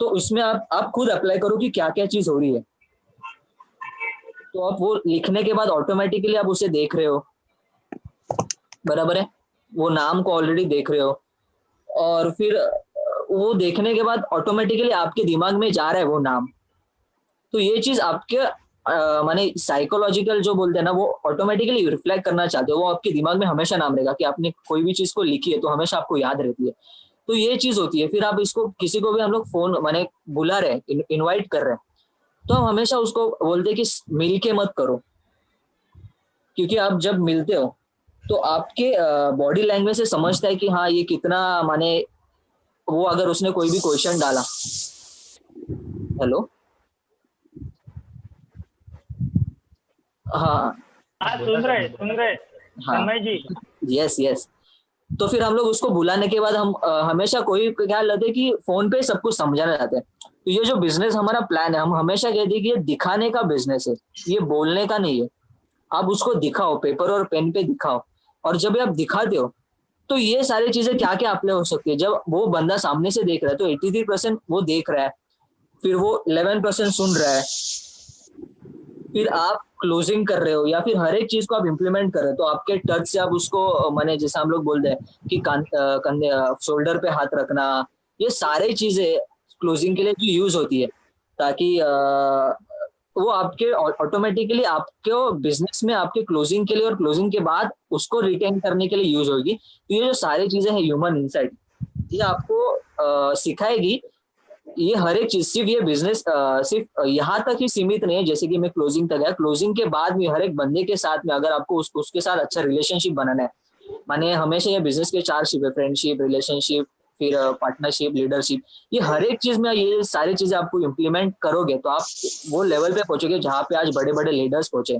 तो उसमें आप खुद अप्लाई करो कि क्या क्या चीज हो रही है. तो आप वो लिखने के बाद ऑटोमेटिकली आप उसे देख रहे हो, बराबर है, वो नाम को ऑलरेडी देख रहे हो, और फिर वो देखने के बाद ऑटोमेटिकली आपके दिमाग में जा रहा है वो नाम. तो ये चीज आपके माने साइकोलॉजिकल जो बोलते हैं ना, वो ऑटोमेटिकली रिफ्लेक्ट करना चाहते हो, वो आपके दिमाग में हमेशा नाम रहेगा कि आपने कोई भी चीज को लिखी है तो हमेशा आपको याद रहती है। तो ये चीज होती है। फिर आप इसको किसी को भी हम लोग फोन माने बुला रहे हैं, इनवाइट कर रहे हैं, तो हम हमेशा उसको बोलते हैं कि मिल के मत करो, क्योंकि आप जब मिलते हो तो आपके बॉडी लैंग्वेज से समझता है कि हाँ ये कितना माने, वो अगर उसने कोई भी क्वेश्चन डाला, हेलो, हाँ हाँ सुन रहे हाँ, तन्मय जी। Yes yes. तो फिर हम लोग उसको बुलाने के बाद हम हमेशा कोई क्या लेते हैं कि फोन पे सब कुछ समझाना चाहते हैं। तो ये जो बिजनेस हमारा प्लान है, हम हमेशा कहते हैं कि ये दिखाने का बिजनेस है, ये बोलने का नहीं है। आप उसको दिखाओ, पेपर और पेन पे दिखाओ, और जब आप दिखाते हो तो ये सारी चीजें क्या क्या अप्लाई हो सकती है। जब वो बंदा सामने से देख रहा है तो 83% वो देख रहा है, फिर वो 11% सुन रहा है, फिर आप क्लोजिंग कर रहे हो या फिर हर एक चीज को आप इम्प्लीमेंट कर रहे हो, तो आपके टच से आप उसको माने जैसे हम लोग बोलते हैं कि कंधे शोल्डर पे हाथ रखना, ये सारे चीजें क्लोजिंग के लिए जो यूज होती है, ताकि वो आपके ऑटोमेटिकली आपके बिजनेस में आपके क्लोजिंग के लिए और क्लोजिंग के बाद उसको रिटेन करने के लिए यूज होगी। तो ये जो सारी चीजें हैं ह्यूमन इनसाइट, ये आपको सिखाएगी। ये हर एक चीज, सिर्फ ये बिजनेस सिर्फ यहाँ तक ही सीमित नहीं है, जैसे कि मैं क्लोजिंग तक गया, क्लोजिंग के बाद भी हर एक बंदे के साथ में अगर आपको उसके साथ अच्छा रिलेशनशिप बनाना है, माने हमेशा ये बिजनेस के 4 शिप है, फ्रेंडशिप, रिलेशनशिप, फिर पार्टनरशिप, लीडरशिप, ये हर एक चीज में ये सारी चीजें आपको इम्प्लीमेंट करोगे तो आप वो लेवल पे पहुंचोगे जहाँ पे आज बड़े बड़े लीडर्स पहुंचे।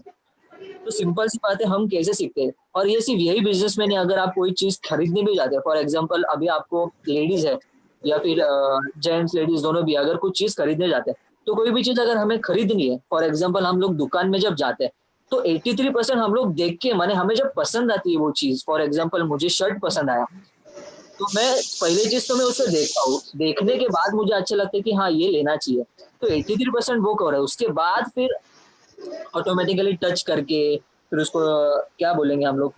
तो सिंपल सी बात है, हम कैसे सीखते हैं। और ये सिर्फ यही बिजनेस में नहीं, अगर आप कोई चीज खरीदने भी जाते हैं, फॉर एग्जाम्पल अभी आपको लेडीज है या फिर जेंट्स लेडीज दोनों भी अगर कुछ चीज खरीदने जाते हैं, तो कोई भी चीज अगर हमें खरीदनी है, फॉर एग्जाम्पल हम लोग दुकान में जब जाते हैं तो 83% हम लोग देख के, माने हमें जब पसंद आती है वो चीज, फॉर एग्जाम्पल मुझे शर्ट पसंद आया तो मैं पहली चीज तो मैं उसे देखता हूँ, देखने के बाद मुझे अच्छा लगता है कि हाँ ये लेना चाहिए, तो 83% वो कर रहा है। उसके बाद फिर ऑटोमेटिकली टच करके फिर उसको क्या बोलेंगे हम लोग,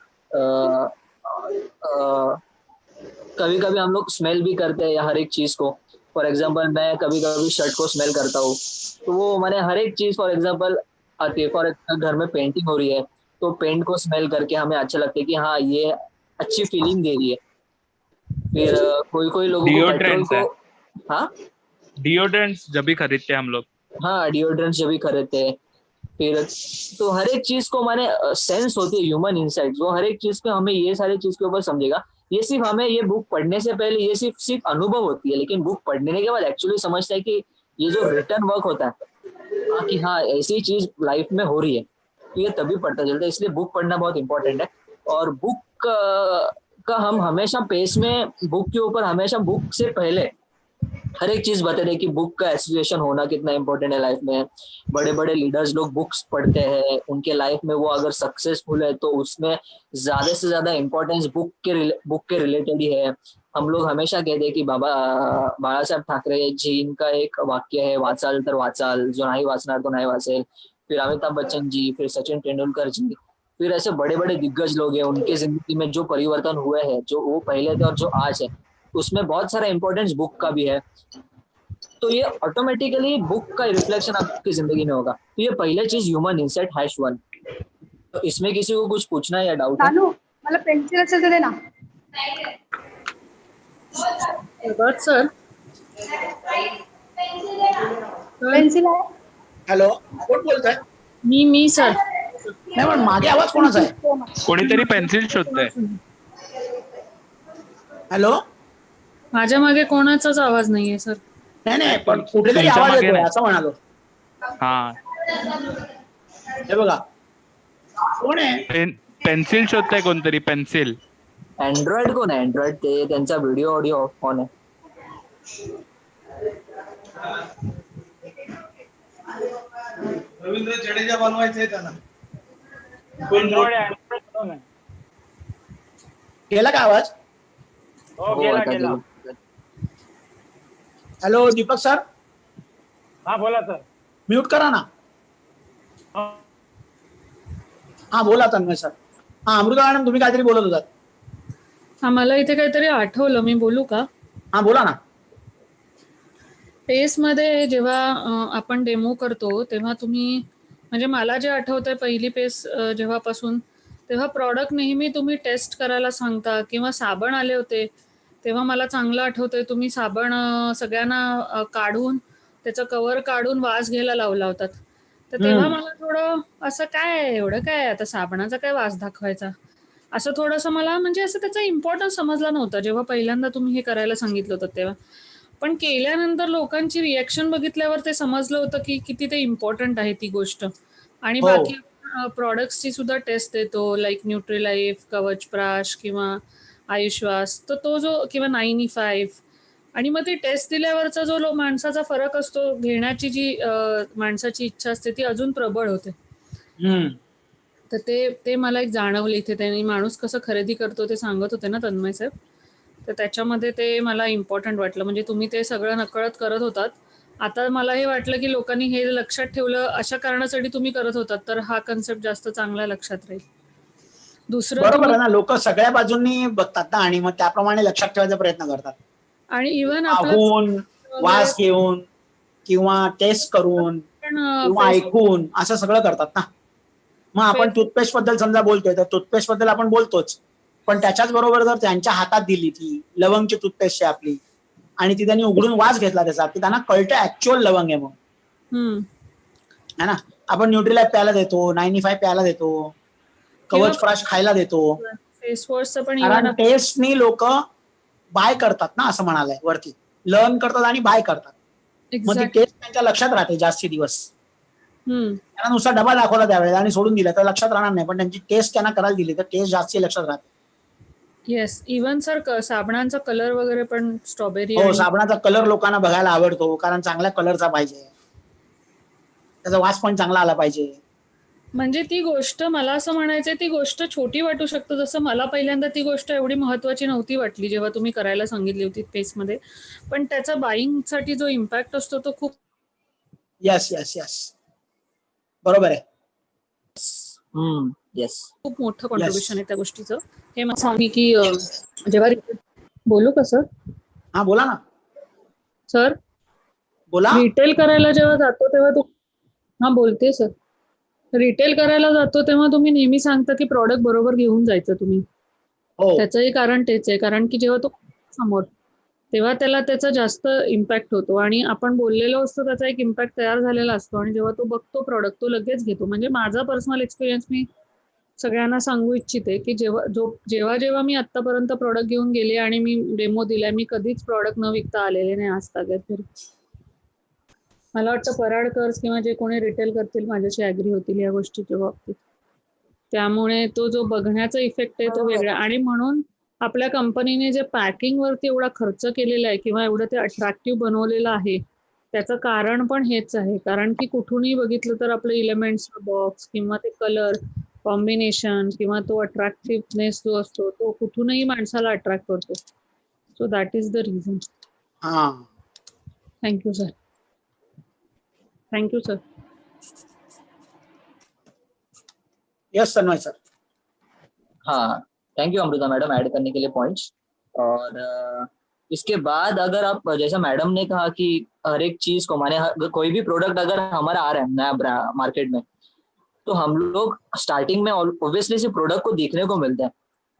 कभी कभी हम लोग स्मेल भी करते हैं या हर एक चीज को। फॉर एग्जांपल मैं कभी कभी शर्ट को स्मेल करता हूँ, तो वो मैंने हर एक चीज फॉर एग्जांपल आती है। फॉर एग्जांपल घर में पेंटिंग हो रही है तो पेंट को स्मेल करके हमें अच्छा लगता है कि हाँ ये अच्छी फीलिंग दे रही है। फिर कोई कोई लोगों को पेट्रोल डिओड्रेंट्स है, को, हाँ डिओड्रेंट्स जब भी खरीदते हैं हम लोग। हाँ डिओड्रेंट्स जब भी खरीदते हैं, फिर तो हर एक चीज को माने सेंस होती है, ह्यूमन इनसाइट्स, वो हर एक चीज पे हमें ये सारी चीज के ऊपर समझेगा। ये सिर्फ हमें ये बुक पढ़ने से पहले ये सिर्फ अनुभव होती है, लेकिन बुक पढ़ने के बाद एक्चुअली समझता है कि ये जो रिटर्न वर्क होता है कि हाँ ऐसी चीज लाइफ में हो रही है, तो ये तभी पढ़ता चलता है। इसलिए बुक पढ़ना बहुत इंपॉर्टेंट है। और बुक का हम हमेशा पेस में बुक के ऊपर हमेशा बुक से पहले हर एक चीज बता दें कि बुक का एसोसिएशन होना कितना इंपॉर्टेंट है लाइफ में। बड़े बड़े लीडर्स लोग बुक्स पढ़ते हैं, उनके लाइफ में वो अगर सक्सेसफुल है तो उसमें ज्यादा से ज्यादा इंपॉर्टेंस बुक के रिलेटेड ही है। हम लोग हमेशा कहते हैं कि बाळा साहेब ठाकरे जी, इनका एक वाक्य है, वाचाल तर वाचाल, जो नाही वाचणार तो नाही वाचेल। फिर अमिताभ बच्चन जी, फिर सचिन तेंदुलकर जी, फिर ऐसे बड़े बड़े दिग्गज लोग हैं, उनके जिंदगी में जो परिवर्तन हुए हैं, जो वो पहले थे और जो आज है, उसमें बहुत सारा इंपॉर्टेंस बुक का भी है। तो ये ऑटोमेटिकली बुक का रिफ्लेक्शन आपकी जिंदगी में होगा। तो ये पहले चीज ह्यूमन इनसाइट #1। तो इसमें किसी को कुछ पूछना या डाउट है? चालू मला पेन्सिल असेल तर दे ना. बट सर पेन्सिल आहे. हॅलो, कोण बोलतोय? मी सर नाही पण मागे आवाज कोणाचा आहे? कोणीतरी पेन्सिल शोधतंय. हॅलो, माझ्या मागे कोणाचाच आवाज नाहीये सर. नाही नाही, पण कुठेतरी तुमच्या आवाज मागे येतोय नाही. असं म्हणालो. हा, हे बघा कोण आहे? पेन्सिल शोधताय कोणतरी, पेन्सिल. अँड्रॉइड कोण आहे? अँड्रॉइड ते त्यांचा व्हिडिओ ऑडिओ ऑन आहे. रवींद्र जडेजा बनवायचे त्यांना. गेला का आवाज? हो हो, गेला आता गेला. गेलो. हॅलो दीपक सर, हा बोला सर. म्यूट करा ना. हा बोला तन्मय सर. हा अमृता मॅडम, तुम्ही काहीतरी बोलत होतात. हा मला इथे काहीतरी आठवलं, मी बोलू का? हा बोला ना. पेस मध्ये जेव्हा आपण डेमो करतो तेव्हा तुम्ही म्हणजे मला जे आठवतंय पहिली पेस जेव्हापासून, तेव्हा प्रॉडक्ट नेहमी तुम्ही टेस्ट करायला सांगता, किंवा साबण आले होते तेव्हा मला चांगलं आठवतंय तुम्ही साबण सगळ्यांना काढून त्याचं कव्हर काढून वास घ्यायला लावला होतात. तर तेव्हा मला थोडं असं काय आहे, एवढं काय आहे, आता साबणाचा काय वास दाखवायचा, असं थोडंसं मला म्हणजे असं त्याचा इम्पॉर्टन्स समजला नव्हता जेव्हा पहिल्यांदा तुम्ही हे करायला सांगितलं होतं तेव्हा. पण केल्यानंतर लोकांची रिएक्शन बघितल्यावर ते समजलं होतं की किती ते इम्पॉर्टंट आहे ती गोष्ट. आणि हो. बाकी प्रॉडक्ट्सची सुद्धा टेस्ट देतो, लाईक न्यूट्रीलाईफ, कवच प्राश किंवा आयुश्वास, तर तो जो किंवा 95, आणि मग ती टेस्ट दिल्यावरचा जो माणसाचा फरक असतो, घेण्याची जी माणसाची इच्छा असते ती अजून प्रबळ होते. हम्म. तर ते मला एक जाणवलं इथे, त्यांनी माणूस कसं खरेदी करतो ते सांगत होते ना तन्मय साहेब, तर त्याच्यामध्ये ते मला इम्पॉर्टंट वाटलं. म्हणजे तुम्ही ते सगळं नकळत करत होतात, आता मला हे वाटलं की लोकांनी हे लक्षात ठेवलं, अशा कारणासाठी तुम्ही करत होतात, तर हा कन्सेप्ट जास्त चांगला लक्षात राहील. दुसरं बरोबर तुम्ही आहे ना, लोक सगळ्या बाजूंनी बघतात ना आणि मग त्याप्रमाणे लक्षात ठेवायचा प्रयत्न करतात. आणि इव्हन आपलं पाहून, वास घेऊन किंवा टेस्ट करून किंवा ऐकून असं सगळं करतात ना. मग आपण टूथपेस्ट बद्दल समजा बोलतोय, तर टूथपेस्ट बद्दल आपण बोलतोच, पण त्याच्याच बरोबर जर त्यांच्या हातात दिली ती लवंगची टूथपेस्ट आहे आपली आणि ती त्यांनी उघडून वास घेतला त्याचा, की त्यांना कळतं ऍक्च्युअल लवंग आहे मग, है ना. आपण न्यूट्रीलाईफ प्यायला देतो, 95 प्यायला देतो, कवच प्राश खायला देतो, फेस वॉशचं पण कारण इव्हन टेस्टनी लोक बाय करतात ना, असं म्हणालंय वरती, लर्न करतात आणि बाय करतात. मग ती टेस्ट त्यांच्या लक्षात राहते जास्ती दिवस. त्यांना नुसता डबा दाखवला त्यावेळेला आणि सोडून दिला तर लक्षात राहणार नाही, पण त्यांची टेस्ट त्यांना करायला दिली तर टेस्ट जास्ती लक्षात राहते. येस, इव्हन सर साबणांचा कलर वगैरे पण स्ट्रॉबेरी, हो, साबणाचा कलर लोकांना बघायला आवडतो, कारण चांगल्या कलरचा पाहिजे, त्याचा वास पण चांगला आला पाहिजे. म्हणजे ती गोष्ट, मला असं म्हणायचंय, ती गोष्ट छोटी वाटू शकतं, जसं मला पहिल्यांदा ती गोष्ट एवढी महत्वाची नव्हती वाटली जेव्हा तुम्ही करायला सांगितली होती पेसमध्ये, पण त्याचा बाईंगसाठी जो इम्पॅक्ट असतो तो खूप. यस यस यस, बरोबर आहे. येस, खूप मोठं कॉन्ट्रीब्युशन आहे त्या गोष्टीचं. हे मला सांगी की जेव्हा बोलू का सर? हा बोला ना सर. बोला. रिटेल करायला जेव्हा जातो तेव्हा हा बोलते सर, रिटेल करायला जातो तेव्हा तुम्ही नेहमी सांगता की प्रॉडक्ट बरोबर घेऊन जायचं तुम्ही. हो. त्याचंही कारण तेच आहे, कारण की जेव्हा तो समोर तेव्हा त्याला त्याचा जास्त इम्पॅक्ट होतो, आणि आपण बोललेलो असतो त्याचा एक इम्पॅक्ट तयार झालेला असतो, आणि जेव्हा तो बघतो प्रॉडक्ट तो लगेच घेतो. म्हणजे माझा पर्सनल एक्सपिरियन्स मी सगळ्यांना सांगू इच्छिते की जेव्हा जेव्हा मी आतापर्यंत प्रॉडक्ट घेऊन गेले आणि मी डेमो दिलाय, मी कधीच प्रॉडक्ट न विकता आलेले नाही आज तागात घरी. मला वाटतं पराडकर्स किंवा जे कोणी रिटेल करतील माझ्याशी ऍग्री होतील या गोष्टीच्या बाबतीत. त्यामुळे तो जो बघण्याचा इफेक्ट आहे तो वेगळा, आणि म्हणून आपल्या कंपनीने जे पॅकिंग वरती एवढा खर्च केलेला आहे किंवा एवढं ते अट्रॅक्टिव्ह बनवलेलं आहे, त्याचं कारण पण हेच आहे. कारण की कुठूनही बघितलं तर आपलं इलेमेंट्स बॉक्स किंवा ते कलर कॉम्बिनेशन किंवा तो अट्रॅक्टिव्हनेस जो असतो तो कुठूनही माणसाला अट्रॅक्ट करतो. So that is the reason. हा, thank you sir. Thank you sir. Yes Tanmay sir. हाँ, thank you Amruta madam add करने के लिए पॉइंट्स. और इसके बाद अगर आप, जैसा मैडम ने कहा कि हर एक चीज को माने कोई भी प्रोडक्ट अगर हमारा आ रहा है नया मार्केट में, तो हम लोग स्टार्टिंग में ऑब्वियसली से प्रोडक्ट को देखने को मिलता है,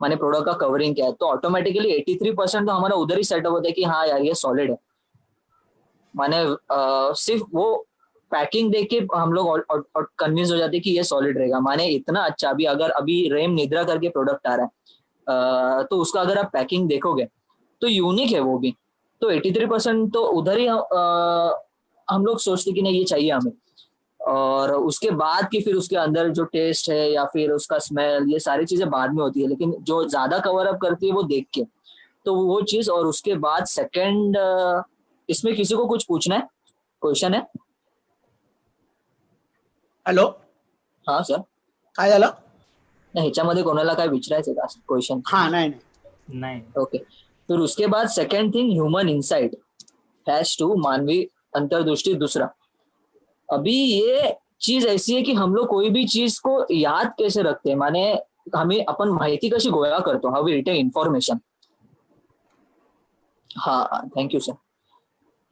माने प्रोडक्ट का कवरिंग क्या है, तो ऑटोमेटिकली 83% तो हमारा उधर ही सेटअप होता है कि हाँ यार ये सॉलिड है. माने सिर्फ वो पैकिंग देख के हम लोग कन्विंस हो जाते हैं कि ये सॉलिड रहेगा. माने इतना अच्छा, अभी रेम निद्रा करके प्रोडक्ट आ रहा है, तो उसका अगर आप पैकिंग देखोगे तो यूनिक है वो भी. तो 83% तो उधर ही हम लोग सोचते कि नहीं ये चाहिए हमें. और उसके बाद की फिर उसके अंदर जो टेस्ट है या फिर उसका स्मेल, ये सारी चीजें बाद में होती है, लेकिन जो ज्यादा कवर अप करती है वो देख के, तो वो चीज. और उसके बाद सेकंड, इसमें किसी को कुछ पूछना है, क्वेश्चन है? हॅलो. हा सर. काय झालं? नाही, ह्याच्यामध्ये कोणाला काय विचारायचं का क्वेश्चन? हा, नाही नहीं. ओके. फिर उसके बाद second thing, human insight has to, मानवी अंतर्दृष्टि दूसरा. अभी ये चीज ऐसी है की हम लोग कोई भी चीज को याद कैसे रखते हैं, माने हमें अपन माहिती कशी गोळा करतो, हाउ वी रिटेन इन्फॉर्मेशन. हाँ, थैंक यू सर.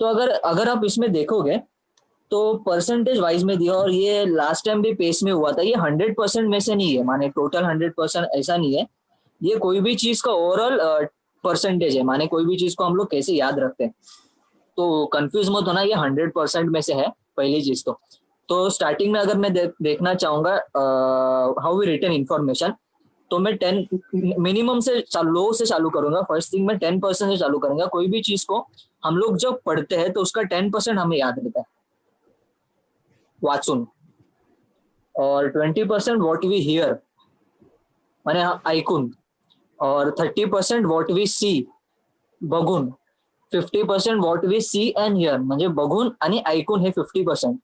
तो अगर आप इसमें देखोगे तो परसेंटेज वाइज में दिया, और ये लास्ट टाइम भी पेस में हुआ था। ये 100% में से नहीं है, माने टोटल 100% ऐसा नहीं है। ये कोई भी चीज का ओवरऑल परसेंटेज है, माने कोई भी चीज को हम लोग कैसे याद रखते हैं। तो कंफ्यूज मत होना, ये 100% में से है पहली चीज। तो स्टार्टिंग में अगर मैं देखना चाहूंगा हाउ वी रिटेन इंफॉर्मेशन, तो मैं 10 मिनिमम से लो से चालू करूंगा। फर्स्ट थिंग मैं 10% से चालू करूंगा। कोई भी चीज को हम लोग जब पढ़ते हैं तो उसका 10% हमें याद रहता है वाचून, और 20% व्हाट वी हियर माने ऐकून, और 30% व्हाट वी सी बघून, 50% what we see and hear म्हणजे बघून आणि ऐकून हे 50%,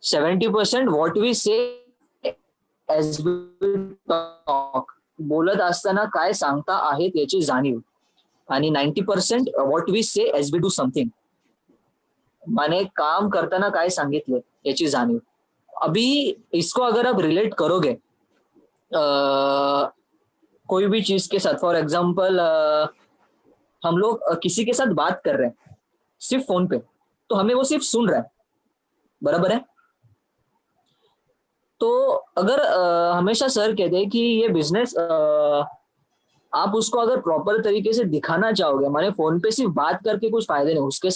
70% what we say as we talk बोलत असताना काय सांगता आहेत याची जाणीव, आणि 90% what we say as we do something माने काम करताना काय सांगितलं याची जाणीव। अभी इसको अगर आप रिलेट करोगे कोई भी चीज के साथ, फॉर एग्जाम्पल हम लोग किसी के साथ बात कर रहे हैं सिर्फ फोन पे, तो हमें वो सिर्फ सुन रहा है, बराबर है। तो अगर हमेशा सर कहते हैं कि ये बिजनेस आप उसको अगर प्रॉपर तरीके से दिखाना चाहोगे, माने फोन पे सिर्फ बात करके कुछ फायदे नहीं, उसके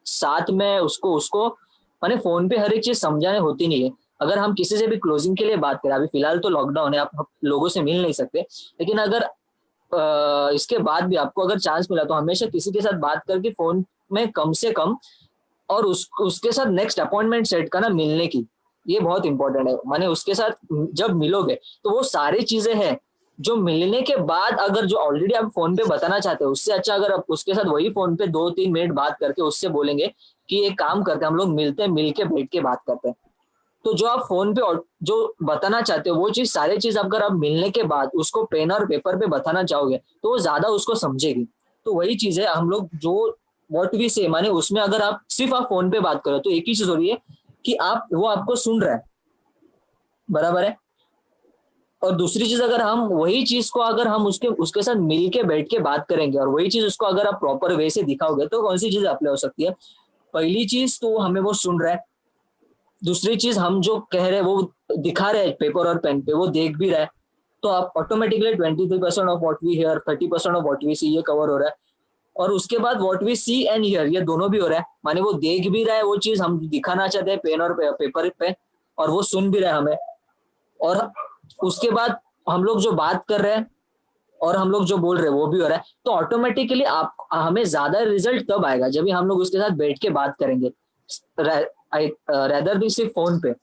साथ में उसको माने फोन पे हर एक चीज समझाने होती नहीं है। अगर हम किसी से भी क्लोजिंग के लिए बात करें, अभी फिलहाल तो लॉकडाउन है, आप लोगों से मिल नहीं सकते, लेकिन अगर इसके बाद भी आपको अगर चांस मिला तो हमेशा किसी के साथ बात करके फोन में कम से कम, और उसके साथ नेक्स्ट अपॉइंटमेंट सेट करना मिलने की, ये बहुत इंपॉर्टेंट है। माने उसके साथ जब मिलोगे तो वो सारी चीजें हैं जो मिलने के बाद अगर जो ऑलरेडी आप फोन पे बताना चाहते हो, उससे अच्छा अगर आप उसके साथ वही फोन पे 2-3 मिनट बात करके उससे बोलेंगे कि एक काम करते हैं, हम लोग मिलते हैं, मिलके बैठ के बात करते हैं। तो जो आप फोन पे जो बताना चाहते हो वो चीज सारी चीज अगर आप मिलने के बाद उसको पेन और पेपर पे बताना चाहोगे तो वो ज्यादा उसको समझेगी। तो वही चीज है, हम लोग जो व्हाट वी से माने उसमें अगर आप सिर्फ आप फोन पे बात करो तो एक ही चीज हो रही है कि वो आपको सुन रहा है, बराबर है। और दूसरी चीज अगर हम वही चीज को अगर हम उसके साथ मिलके बैठ के बात करेंगे और वही चीज उसको अगर आप प्रॉपर वे से दिखाओगे तो कौन सी चीज अप्लाई हो सकती है। पहली चीज तो हमें वो सुन रहा है, दूसरी चीज हम जो कह रहे हैं वो दिखा रहे हैं पेपर और पेन पे, वो देख भी रहा है। तो आप automatically 23% of what we hear, 30% of what we see ये कवर हो रहा है। और उसके बाद what we see and hear ये दोनों भी हो रहा है, माने वो देख भी रहा है वो चीज हम दिखाना चाहते हैं पेन और पेपर पे, और वो सुन भी रहा है हमें। और उसके बाद हम लोग जो बात कर रहे हैं और हम लोग जो बोल रहे हैं वो भी हो रहा है। तो ऑटोमेटिकली हमें ज्यादा रिजल्ट तब आएगा जब भी हम लोग उसके साथ बैठ के बात करेंगे रेदर भी सिर्फ फोन पे।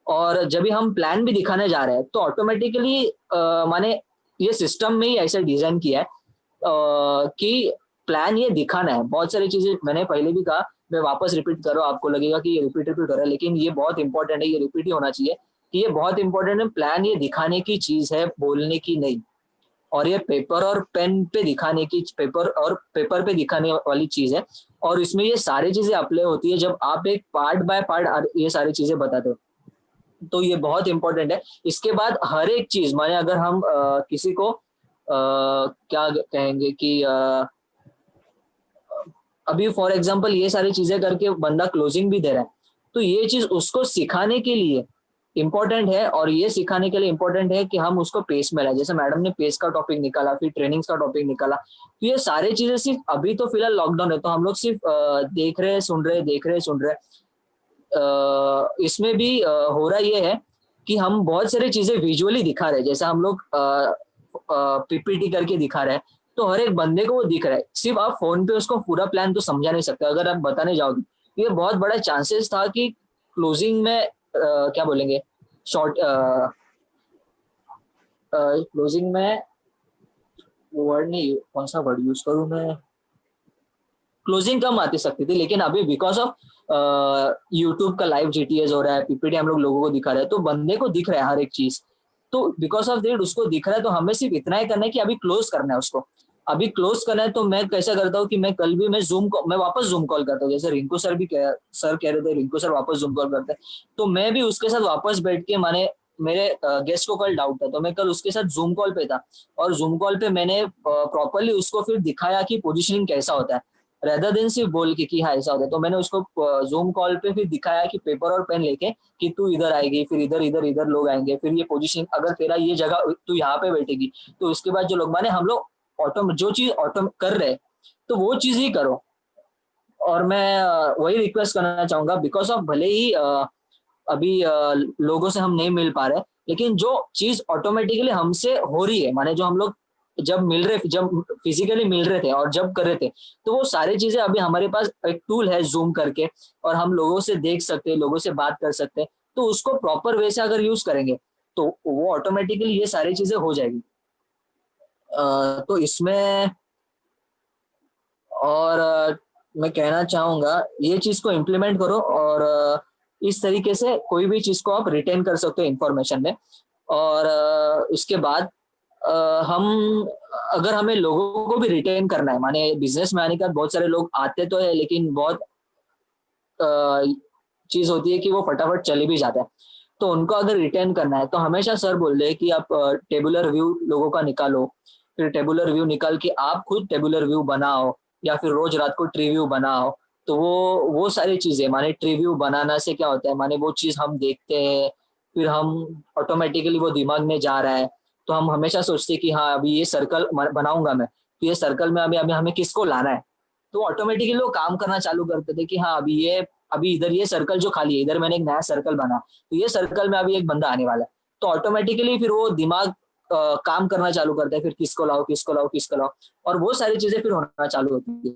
और जब भी हम प्लान भी दिखाने जा रहे हैं तो ऑटोमेटिकली माने ये सिस्टम में ही ऐसा डिजाइन किया है कि प्लान ये दिखाना है। बहुत सारी चीजें मैंने पहले भी कहा, मैं वापस रिपीट कर रहा हूँ, आपको लगेगा कि ये रिपीट हो रहा है, लेकिन ये बहुत इंपॉर्टेंट है, ये रिपीट ही होना चाहिए कि ये बहुत इंपॉर्टेंट है। प्लान ये दिखाने की चीज है, बोलने की नहीं। और ये पेपर और पेन पे दिखाने की, पेपर पे दिखाने वाली चीज है। और इसमें ये सारी चीजें अप्लाई होती है जब आप एक पार्ट बाय पार्ट ये सारी चीजें बताते हो, तो ये बहुत इंपॉर्टेंट है। इसके बाद हर एक चीज माने अगर हम किसी को क्या कहेंगे कि अभी फॉर एग्जांपल ये सारी चीजें करके बंदा क्लोजिंग भी दे रहा है, तो ये चीज उसको सिखाने के लिए इंपॉर्टेंट है। और ये सिखाने के लिए इंपॉर्टेंट है कि हम उसको पेस में लाए। जैसे मैडम ने पेस का टॉपिक निकाला, फिर ट्रेनिंग्स का टॉपिक निकाला, तो ये सारी चीजें सिर्फ अभी तो फिलहाल लॉकडाउन है तो हम लोग सिर्फ देख रहे हैं, सुन रहे हैं। इसमें भी हो रहा ये है कि हम बहुत सारी चीजें विजुअली दिखा रहे हैं, जैसे हम लोग पीपीटी करके दिखा रहे हैं, तो हर एक बंदे को वो दिख रहा है। सिर्फ आप फोन पे उसको पूरा प्लान तो समझा नहीं सकते, अगर आप बताने जाओगे ये बहुत बड़ा चांसेस था कि क्लोजिंग में क्या बोलेंगे शॉर्ट क्लोजिंग में वर्ड नहीं, कौन सा वर्ड यूज करूं मैं, क्लोजिंग कम आती सकती थी। लेकिन अभी बिकॉज ऑफ यूट्यूब का लाइव जीटीएस हो रहा है, पीपीटी हम लोगों को दिखा रहे हैं, तो बंदे को दिख रहा है हर एक चीज। तो बिकॉज ऑफ दैट उसको दिख रहा है, तो हमें सिर्फ इतना ही करना है कि अभी क्लोज करना है उसको। अभी क्लोज करना है तो मैं कैसा करता हूँ कि मैं कल भी मैं वापस जूम कॉल करता हूँ। जैसे रिंकू सर भी सर कह रहे थे, रिंकू सर वापस जूम कॉल करते हैं, तो मैं भी उसके साथ वापस बैठ के, माने मेरे गेस्ट को कल डाउट था तो मैं कल उसके साथ जूम कॉल पे था, और जूम कॉल पे मैंने प्रॉपरली उसको फिर दिखाया कि पोजीशनिंग कैसा होता है। रेदर देन सिर्फ बोल के कि हाँ ऐसा होता है। तो मैंने उसको जूम कॉल पे फिर दिखाया कि पेपर और पेन लेके कि तू इधर आएगी, फिर इधर इधर इधर लोग आएंगे, फिर ये पोजीशन अगर तेरा ये जगह तू यहाँ पे बैठेगी तो इसके बाद जो लोग माने हम लोग ऑटो जो चीज ऑटो कर रहे तो वो चीज ही करो। और मैं वही रिक्वेस्ट करना चाहूंगा बिकॉज ऑफ भले ही अभी लोगों से हम नहीं मिल पा रहे, लेकिन जो चीज ऑटोमेटिकली हमसे हो रही है, माने जो हम लोग जब फिजिकली मिल रहे थे और जब कर रहे थे तो वो सारी चीजें अभी हमारे पास एक टूल है जूम करके और हम लोगों से देख सकते हैं, लोगों से बात कर सकते हैं। तो उसको प्रॉपर वे से अगर यूज करेंगे तो वो ऑटोमेटिकली ये सारी चीजें हो जाएगी। तो इसमें और मैं कहना चाहूंगा ये चीज को इम्प्लीमेंट करो और इस तरीके से कोई भी चीज को आप रिटेन कर सकते हो इंफॉर्मेशन में। और इसके बाद हम अगर हमें लोगों को भी रिटेन करना है, माने बिजनेस में आने के बाद बहुत सारे लोग आते तो है लेकिन बहुत चीज होती है कि वो फटाफट चले भी जाते हैं। तो उनको अगर रिटेन करना है तो हमेशा सर बोल रहे हैं कि आप टेबुलर व्यू लोगों का निकालो, फिर टेबुलर व्यू निकाल के आप खुद टेबुलर व्यू बनाओ या फिर रोज रात को ट्री व्यू बनाओ। तो वो सारी चीजें, माने ट्री व्यू बनाना से क्या होता है, माने वो चीज हम देखते हैं फिर हम ऑटोमेटिकली वो दिमाग में जा रहा है तो हम हमेशा सोचते हैं कि हाँ अभी ये सर्कल बनाऊंगा मैं, तो ये सर्कल में अभी अभी हमें किसको लाना है। तो ऑटोमेटिकली वो काम करना चालू करते थे कि हाँ अभी इधर ये सर्कल जो खाली है, इधर मैंने एक नया सर्कल बना तो ये सर्कल में अभी एक बंदा आने वाला है। तो ऑटोमेटिकली फिर वो दिमाग काम करना चालू करता है, फिर किसको लाओ किसको लाओ किसको लाओ, और वो सारी चीजें फिर होना चालू होती है।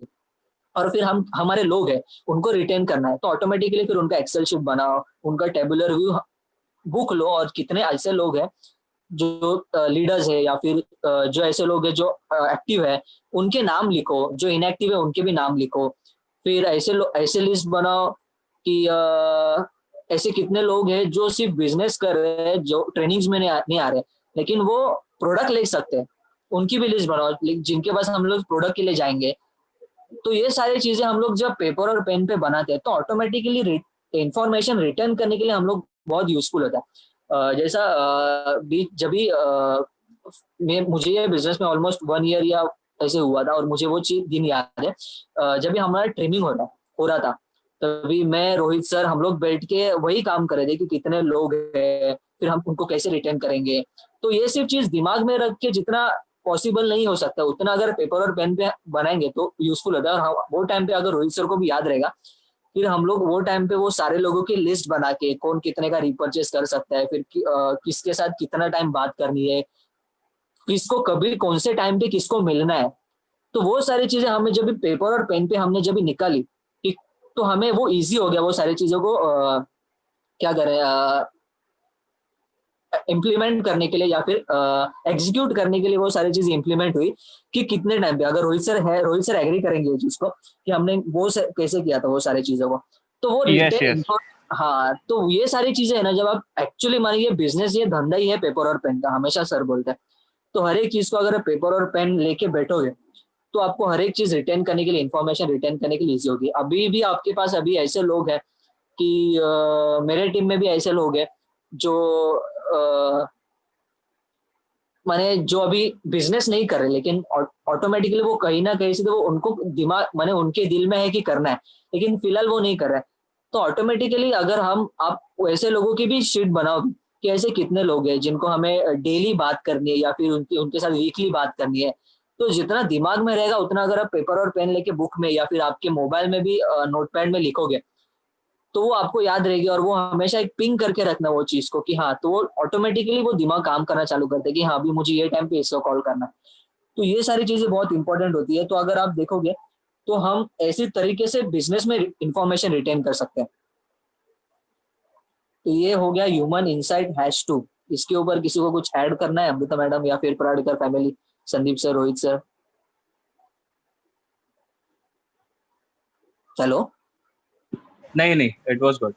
और फिर हम हमारे लोग हैं उनको रिटेन करना है तो ऑटोमेटिकली फिर उनका एक्सेल शीट बनाओ, उनका टेबुलर व्यू बुक लो और कितने ऐसे लोग हैं जो लीडर्स है या फिर जो ऐसे लोग हैं जो एक्टिव है उनके नाम लिखो, जो इनएक्टिव है उनके भी नाम लिखो। फिर ऐसे लिस्ट बनाओ कि ऐसे कितने लोग हैं जो सिर्फ बिजनेस कर रहे हैं, जो ट्रेनिंग्स में नहीं आ रहे लेकिन वो प्रोडक्ट ले सकते हैं, उनकी भी लिस्ट बनाओ जिनके पास हम लोग प्रोडक्ट के लिए जाएंगे। तो ये सारी चीजें हम लोग जब पेपर और पेन पे बनाते हैं तो ऑटोमेटिकली इंफॉर्मेशन रिटर्न करने के लिए हम लोग बहुत यूजफुल होता है। जैसा जब भी मुझे ये बिजनेस में ऑलमोस्ट 1 ईयर या ऐसे हुआ था और मुझे वो चीज दिन याद है। जब भी हमारा ट्रेनिंग हो रहा था तभी मैं रोहित सर हम लोग बैठ के वही काम कर रहे थे कि कितने लोग हैं फिर हम उनको कैसे रिटेन करेंगे। तो ये सिर्फ चीज दिमाग में रख के जितना पॉसिबल नहीं हो सकता उतना अगर पेपर और पेन पे बनाएंगे तो यूजफुल होता है। और वो टाइम पे अगर रोहित सर को भी याद रहेगा फिर हम लोग वो टाइम पे वो सारे लोगों की लिस्ट बना के कौन कितने का रिपर्चेस कर सकता है, फिर किसके साथ कितना टाइम बात करनी है, किसको कभी कौन से टाइम पे किसको मिलना है। तो वो सारी चीजें हमें जब भी पेपर और पेन पे हमने जब भी निकाली तो हमें वो इजी हो गया वो सारी चीजों को क्या करें इम्प्लीमेंट करने के लिए या फिर एग्जीक्यूट करने के लिए। वो सारी चीज इम्प्लीमेंट हुई कि कितने टाइम पे अगर रोहित सर एग्री करेंगे उस चीज को कि हमने वो कैसे किया था वो सारी चीजों को। तो वो हाँ तो ये सारी चीजें है ना, जब आप एक्चुअली मानिए बिजनेस ये धंधा ही है पेपर और पेन का, हमेशा सर बोलते हैं। तो हर एक चीज को अगर पेपर और पेन लेके बैठोगे तो आपको हर एक चीज रिटेन करने के लिए, इंफॉर्मेशन रिटेन करने के लिए इजी होगी। अभी भी आपके पास अभी ऐसे लोग हैं कि मेरे टीम में भी ऐसे लोग हैं जो माने जो अभी बिजनेस नहीं कर रहे लेकिन ऑटोमेटिकली वो कहीं ना कहीं से तो वो उनको दिमाग माने उनके दिल में है कि करना है लेकिन फिलहाल वो नहीं कर रहे। तो ऑटोमेटिकली अगर आप ऐसे लोगों की भी शीट बनाओगे कि ऐसे कितने लोग हैं जिनको हमें डेली बात करनी है या फिर उनके साथ वीकली बात करनी है, तो जितना दिमाग में रहेगा उतना अगर आप पेपर और पेन लेके बुक में या फिर आपके मोबाइल में भी नोटपैड में लिखोगे तो वो आपको याद रहेगी और वो हमेशा एक पिंग करके रखना वो चीज को कि हाँ, तो वो ऑटोमेटिकली वो दिमाग काम करना चालू करते हैं कि हाँ अभी मुझे ये टाइम पे इसको कॉल करना। तो ये सारी चीजें बहुत इंपॉर्टेंट होती है। तो अगर आप देखोगे तो हम ऐसी तरीके से बिजनेस में इंफॉर्मेशन रिटेन कर सकते हैं। तो ये हो गया ह्यूमन इनसाइट #2। इसके ऊपर किसी को कुछ ऐड करना है अमृता मैडम या फिर Paradkar family, Sandeep sir, Rohit sir? चलो नहीं इट वाज गुड।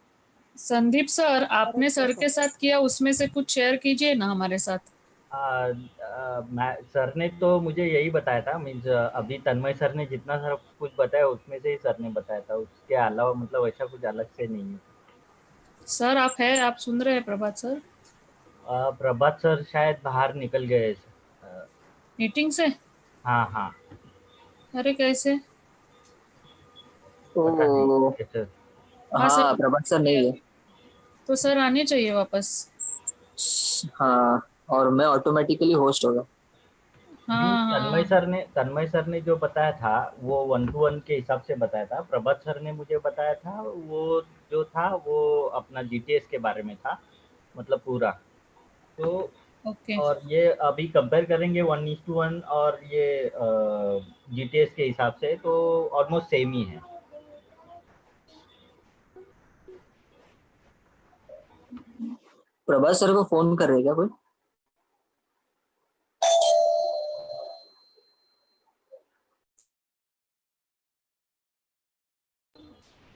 संदीप सर, आपने सर के साथ किया उसमें से कुछ शेयर कीजिए ना हमारे साथ। सर ने तो मुझे यही बताया था, मीन्स अभी तन्मय सर ने जितना सर कुछ बताया उसमें से ही सर ने बताया था, उसके अलावा मतलब ऐसा कुछ अलग से नहीं है। सर आप सुन रहे हैं प्रभात सर? प्रभात सर शायद बाहर निकल गए मीटिंग से। हाँ। अरे कैसे? पता नहीं तो कैसे। हाँ सर, हाँ प्रभात सर नहीं है। तो सर आने चाहिए वापस। हाँ, और मैं ऑटोमेटिकली होस्ट होगा। अभी हाँ हाँ तन्मय सर ने जो बताया था वो 1-to-1 के हिसाब से बताया था। प्रभात सर ने मुझे बताया था वो जो था वो अपना जीटीएस के बारे में था, मतलब पूरा। तो ओके। और ये अभी कंपेयर करेंगे 1:1 और ये जीटीएस के हिसाब से तो ऑलमोस्ट सेम ही है। प्रभात सर को फोन कर रहे हैं क्या कोई?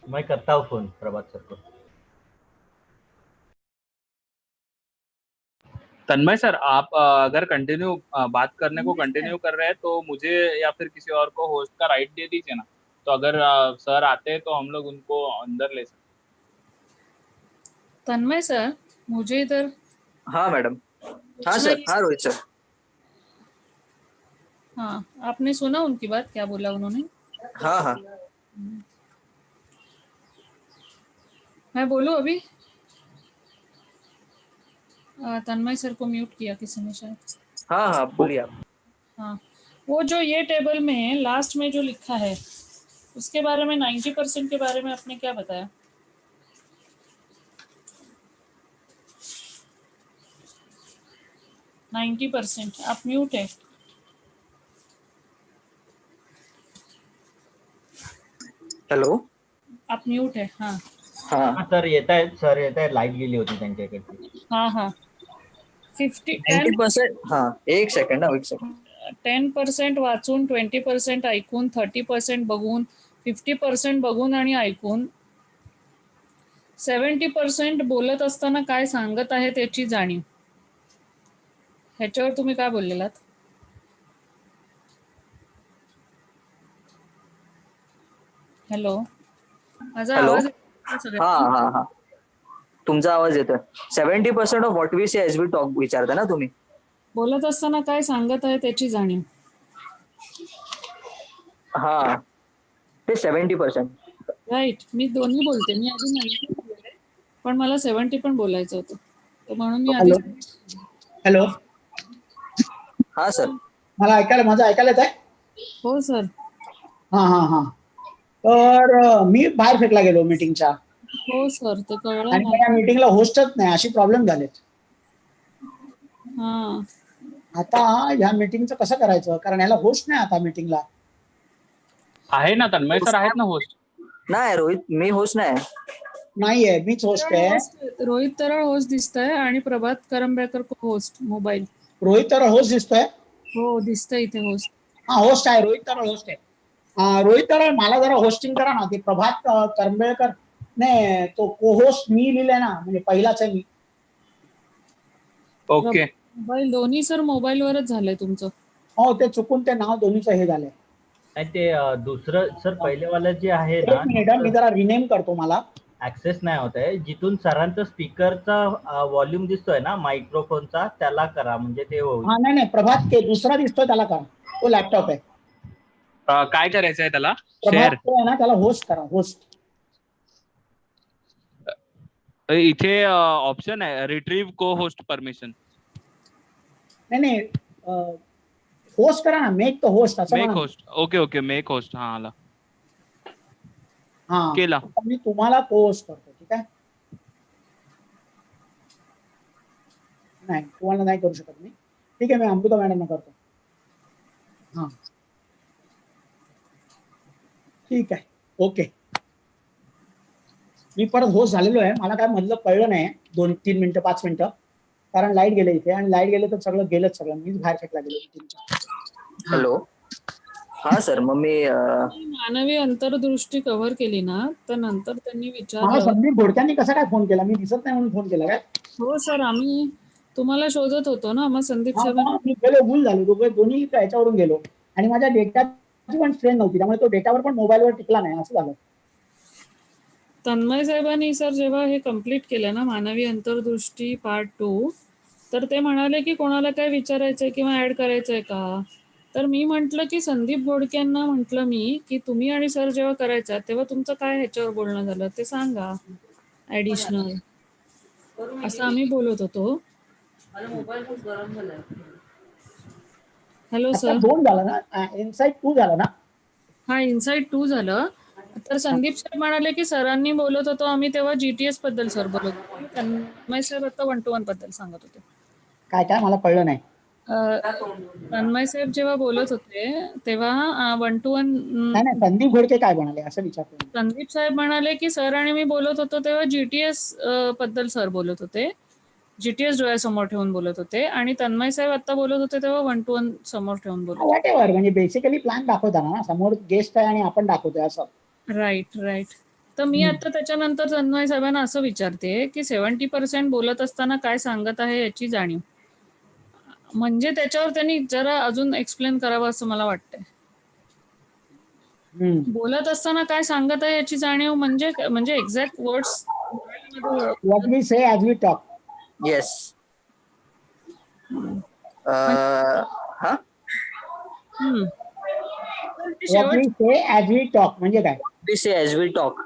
मैं करता हूँ फोन प्रभात सर को। तन्मय सर, आप अगर कंटिन्यू बात करने को कंटिन्यू कर रहे हैं तो मुझे या फिर किसी और को होस्ट का राइट दे दीजिए ना। तो अगर सर आते हैं तो हम लोग उनको अंदर ले सकते तन्मय सर, मुझे इधर हाँ मैडम। हाँ पूछना सर, ही- हाँ रोहित सर। हाँ, आपने सुना उनकी बात, क्या बोला उन्होंने? हाँ हाँ मैं बोलूँ अभी? तन्मय सर को म्यूट किया किसी ने शायद। हाँ हाँ बोलिए आप। हाँ, वो जो ये टेबल में लास्ट में जो लिखा है उसके बारे में 90% के बारे में आपने क्या बताया? हैं 90%। आप म्यूट है। हॅलो. आप म्यूट है। हाँ हाँ हाँ सर येत आहे लाईट गेली होती त्यांच्याकडची। हाँ हाँ 10 90%. हाँ एक सेकंड ना, एक सेकंड. 10% वाचून, 20% ऐकून, 30% बघून, 50% बघून आणि ऐकून, 70% बोलत असताना काय सांगत आहे त्याची जाणीव. ह्याच्यावर तुम्ही काय बोललेलात? हॅलो, माझा हॅलो. आवाज येतोय सगळ्यांना? हाँ हाँ हाँ तुमचा आवाज येतोय. 70% of what we say as we talk विचारता ना तुम्ही. बोलत असताना काय सांगत आहे त्याची जाणीव. हा ते 70%. राईट, मी दोन्ही बोलते. मी आधी 90 बोलले, पण मला 70 पण बोलायचं होतं, तर म्हणून मी आधी. हॅलो हॅलो, हाँ सर. मला ऐकायला, माझं ऐकायला येत आहे? हो सर. हा हा हा तर मी बाहेर फेकला गेलो मीटिंगच्या, हो सर, ते कळलं आणि मला. या मीटिंगला होस्टच नाही, अशी प्रॉब्लेम झालेत. हा, आता ह्या मीटिंगचं कसं करायचं, कारण ह्याला होस्ट नाही आता मीटिंगला. आहे ना, तन्मय सर आहेत ना होस्ट. नाही रोहित, मी होस्ट नाही. नाहीये, मीच होस्ट आहे. रोहित तरळ होस्ट दिसतंय आणि प्रभात करंबेळकर होस्ट मोबाईल. रोहित तर होस्ट दिसतोय. हो दिसतंय इथे होस्ट. हा होस्ट आहे, रोहित तर होस्ट आहे. रोहित तर मला जरा होस्टिंग करा ना. ते प्रभात करंबेळकर नाही, तो को होस्ट मी लिहिलंय ना, म्हणजे पहिलाच आहे मी. ओके. मोबाईल दोन्ही सर मोबाईलवरच झालंय तुमचं. हो, ते चुकून ते नाव दोन्हीचं हे झालंय. नाही ते दुसरं सर पहिलेवालं जे आहे ना, एक मिनिट, मी जरा रिनेम करतो. मला ऍक्सेस नाही होत आहे. जिथून सरांचा स्पीकरचा व्हॉल्यूम दिसतोय ना मायक्रोफोनचा, त्याला करा म्हणजे ते होईल. हा नाही प्रभात, ते दुसरा दिसतोय त्याला करा. तो लॅपटॉप आहे. काय करायचं आहे त्याला? प्रभात शेअर तो आहे ना, त्याला होस्ट करा, होस्ट. इथे ऑप्शन आहे रिट्रीव्ह को होस्ट परमिशन. नाही नाही, होस्ट करा ना, मेक द होस्ट असं मेक म्हणा. Host. Okay okay, make host. हा आला. हा केला. मी तुम्हाला को होस्ट करतो, ठीक आहे. नाही, तुम्हाला नाही करू शकत मी. ठीक आहे, मी अमृता मॅडमना करतो. हा ठीक आहे, ओके. मी परत होस्ट झालेलो आहे. मला काय मधलं कळलं नाही 2-3 मिनिटं 5 मिनिटं, कारण लाईट गेले इथे, आणि लाईट गेले तर सगळं गेलंच, सगळं मीच बाहेर फेकला गेलो. हॅलो. हा सर, मग मी मानवी अंतर्दृष्टी कव्हर केली ना, तर नंतर त्यांनी मला विचारलं. संदीप घोडक्यांनी कसा काय फोन केला? मी दिसत नाही म्हणून फोन केला काय? हो सर, आम्ही तुम्हाला शोधत होतो ना, मग संदीप हा, साहेबांनी. मी गेलो, भूल झालो, दोन्ही याच्यावरून गेलो, आणि माझ्या डेटाची पण स्ट्रेन नव्हती, त्यामुळे तो डेटावर पण मोबाईलवर टिकला नाही, असं झालं. तन्मय साहेबांनी सर जेव्हा हे कम्प्लीट केलं ना, मानवी अंतर्दृष्टी पार्ट 2, तर ते म्हणाले की कोणाला काय विचारायचंय किंवा ऍड करायचंय का, तर मी म्हंटल की संदीप घोडकेंना म्हंटल मी की तुम्ही आणि सर जेव्हा करायचा तेव्हा तुमचं काय ह्याच्यावर बोलणं झालं ते सांगा ऍडिशनल, असं आम्ही बोलत होतो. हॅलो आता सर, 2 झालं ना, इनसाइड 2 झालं ना. हा इनसाइड 2 झालं. तर संदीप सर म्हणाले की सरांनी बोलत होतो आम्ही तेव्हा जीटीएस बद्दल सर बोलत होतो, तन्मय सर आता 1-to-1 बद्दल सांगत होते. काय काय मला कळलं नाही. तन्मय साहेब जेव्हा बोलत होते तेव्हा 1-to-1 नाही नाही, संदीप घोडके काय म्हणाले असं विचारतो मी. संदीप साहेब म्हणाले की सर आणि मी बोलत होतो तेव्हा जीटीएस बद्दल सर बोलत होते, जीटीएस डोळ्यासमोर ठेवून बोलत होते, आणि तन्मय साहेब आता बोलत होते तेव्हा 1-to-1 समोर ठेवून बोलत होते. वॉट एव्हर, म्हणजे बेसिकली प्लॅन दाखवताना ना, समोर गेस्ट आहे आणि आपण दाखवतोय असं. राईट. तर मी आता त्याच्यानंतर तन्मय साहेबांना असं विचारते की 70% बोलत असताना काय सांगत आहे याची जाणीव, म्हणजे त्याच्यावर त्यांनी जरा अजून एक्सप्लेन करावं असं मला वाटतंय. बोलत असताना काय सांगत आहे याची जाणीव म्हणजे exact words what we say as we talk. Yes. हा what we say as we talk म्हणजे काय? We say as we talk.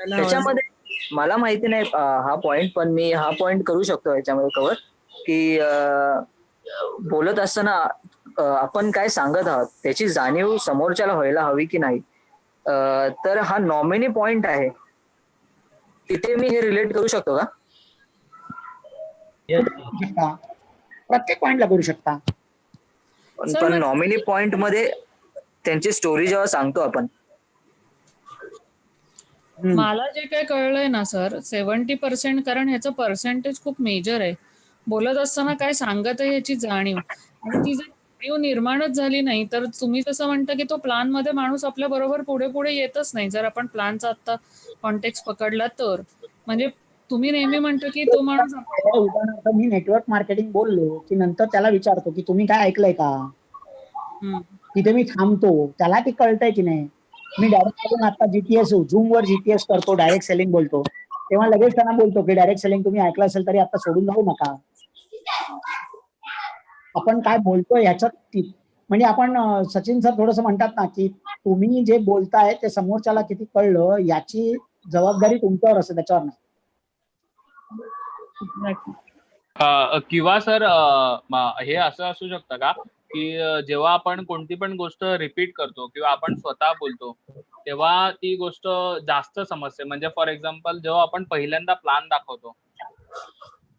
त्याच्यामध्ये मला माहिती नाही हा पॉइंट, पण मी हा पॉइंट करू शकतो याच्यामध्ये कव्हर, की बोलत असताना आपण काय सांगत आहोत त्याची जाणीव समोरच्याला व्हायला हवी की नाही. तर हा नॉमिनी पॉइंट आहे, तिथे मी हे रिलेट करू शकतो का? प्रत्येक पॉइंटला करू शकता. पण नॉमिनी पॉइंट मध्ये त्यांची स्टोरी जेव्हा सांगतो आपण, मला जे काय कळलंय ना सर, 70%, कारण ह्याचं पर्सेंटेज खूप मेजर आहे. बोलत असताना काय सांगत आहे याची जाणीव, आणि ती जर जाणीव निर्माणच झाली नाही तर तुम्ही जसं म्हणता की तो प्लॅन मध्ये माणूस आपल्या बरोबर पुढे पुढे येतच नाही. जर आपण प्लॅनचा आता कॉन्टेक्स्ट पकडला तर, म्हणजे तुम्ही नेहमी म्हणता की तो माणूस उदाहरणार्थ मी नेटवर्क मार्केटिंग बोललो की नंतर त्याला विचारतो की तुम्ही काय ऐकलंय का, तिथे मी थांबतो, त्याला ती कळतंय की नाही. मी डायरेक्ट आता जीटीएस झूम वर जीटीएस करतो, डायरेक्ट सेलिंग बोलतो, तेव्हा लगेच त्यांना बोलतो की डायरेक्ट सेलिंग तुम्ही ऐकलं असेल तरी आता सोडून जाऊ नका. आपण काय बोलतोय ह्याच्यात, म्हणजे आपण सचिन सर थोडस म्हणतात ना की तुम्ही जे बोलताय ते समोरच्याला किती कळलं याची जबाबदारी तुमच्यावर असते, त्याच्यावर नाही. किंवा सर हे असं असू शकतं का की जेव्हा आपण कोणती पण गोष्ट रिपीट करतो किंवा आपण स्वतः बोलतो तेव्हा ती गोष्ट जास्त समजते. म्हणजे फॉर एक्झाम्पल जेव्हा आपण पहिल्यांदा प्लॅन दाखवतो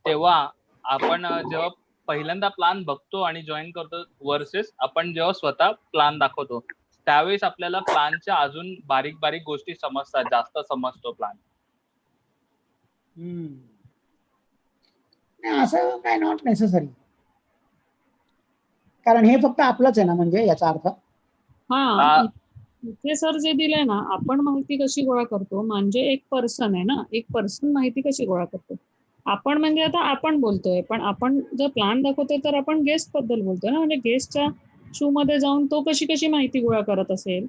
तेव्हा आपण जेव्हा पहिल्यांदा प्लॅन बघतो आणि जॉईन करतो वर्सेस आपण जेव्हा स्वतः प्लॅन दाखवतो त्यावेळेस आपल्याला प्लॅनच्या अजून बारीक बारीक गोष्टी समजतात, जास्त समजतो प्लॅन. असं काय नॉट नेसेसरी, कारण हे फक्त आपलंच आहे ना, म्हणजे याचा अर्थ. इथे सर जे दिलंय ना, आपण माहिती कशी गोळा करतो, म्हणजे एक पर्सन आहे ना, एक पर्सन माहिती कशी गोळा करतो. आपण म्हणजे आता आपण बोलतोय, पण आपण जर प्लॅन दाखवतोय तर आपण गेस्ट बद्दल बोलतोय ना, म्हणजे गेस्टच्या शू मध्ये जाऊन तो कशी माहिती गोळा करत असेल.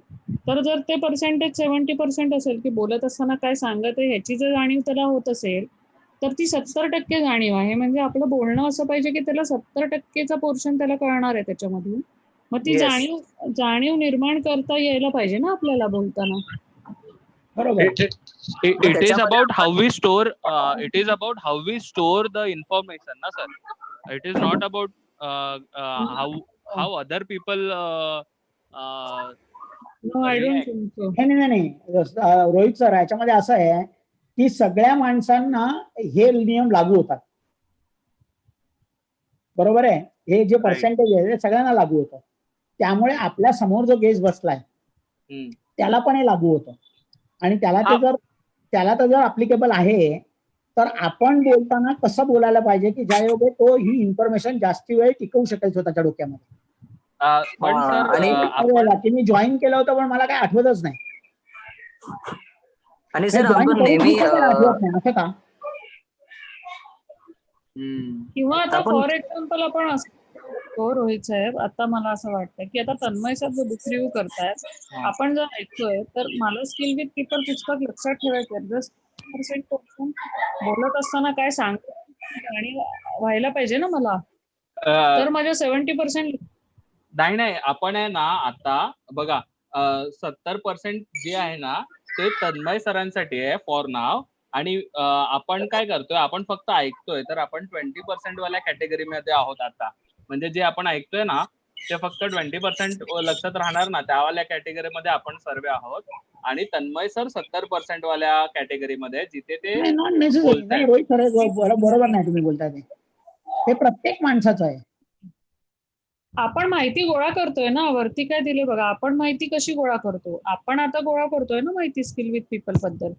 तर जर ते पर्सेंटेज 70% असेल की बोलत असताना काय सांगत आहे ह्याची जर जाणीव त्याला होत असेल तर ती 70% जाणीव आहे. म्हणजे आपलं बोलणं असं पाहिजे की त्याला 70%चा पोर्शन त्याला कळणार आहे त्याच्यामधून. मग ती जाणीव निर्माण करता यायला पाहिजे ना आपल्याला बोलताना. It is about how we store. It is about how we store the information, na sir. It is not about how other people. No, I don't think so. नाही रोहित सर, याच्यामध्ये असं आहे की सगळ्या माणसांना हे नियम लागू होतात, बरोबर आहे. हे जे पर्सेंटेज आहे ते सगळ्यांना लागू होतं, त्यामुळे आपल्या समोर जो गेस्ट बसलाय त्याला पण हे लागू होतं, आणि त्याला तर जर अप्लिकेबल आहे तर आपण बोलताना कसं बोलायला पाहिजे की ज्यायोगे तो ही इन्फॉर्मेशन जास्ती वेळ टिकवू शकेल स्वतःच्या डोक्यामध्ये. की मी जॉईन केलं होतं पण मला काय आठवतच नाही, आणि सर आपण नेहमी आठवत नाही असं का. किंवा आता फॉर एक्झाम्पल आपण असं रोहित साहेब, आता मला असं वाटतं की आता तन्मय साहेब जो बुक रिव्ह्यू करतायत, आपण जर ऐकतोय तर मला स्किल विथ पीपल पुस्तक लक्षात ठेवायचं, जर 70% बोलत असताना काय सांगतो आणि व्हायला पाहिजे ना मला. तर माझ्या 70% नाही आपण आहे ना आता बघा 70% जे आहे ना ते तन्मय सरांसाठी आहे फॉर नाव. आणि आपण काय करतोय, आपण फक्त ऐकतोय. तर आपण 20% वाल्या कॅटेगरीमध्ये आहोत आता. म्हणजे जे आपण ऐकतोय ना ते फक्त 20% लक्षात राहणार ना, त्यावाल्या कॅटेगरीमध्ये आपण सर्व आहोत. आणि तन्मय सर 70% वाल्या कॅटेगरीमध्ये जिथे ते नॉट नेसेसरी. बोलतायत. नाही रोहित सर बरोबर नाही तुम्ही बोलताय ते प्रत्येक माणसाचं आहे. आपण माहिती गोळा करतोय ना, वरती काय दिले बघा, आपण माहिती कशी गोळा करतो, आपण आता गोळा करतोय ना माहिती स्किल विथ पीपल बद्दल.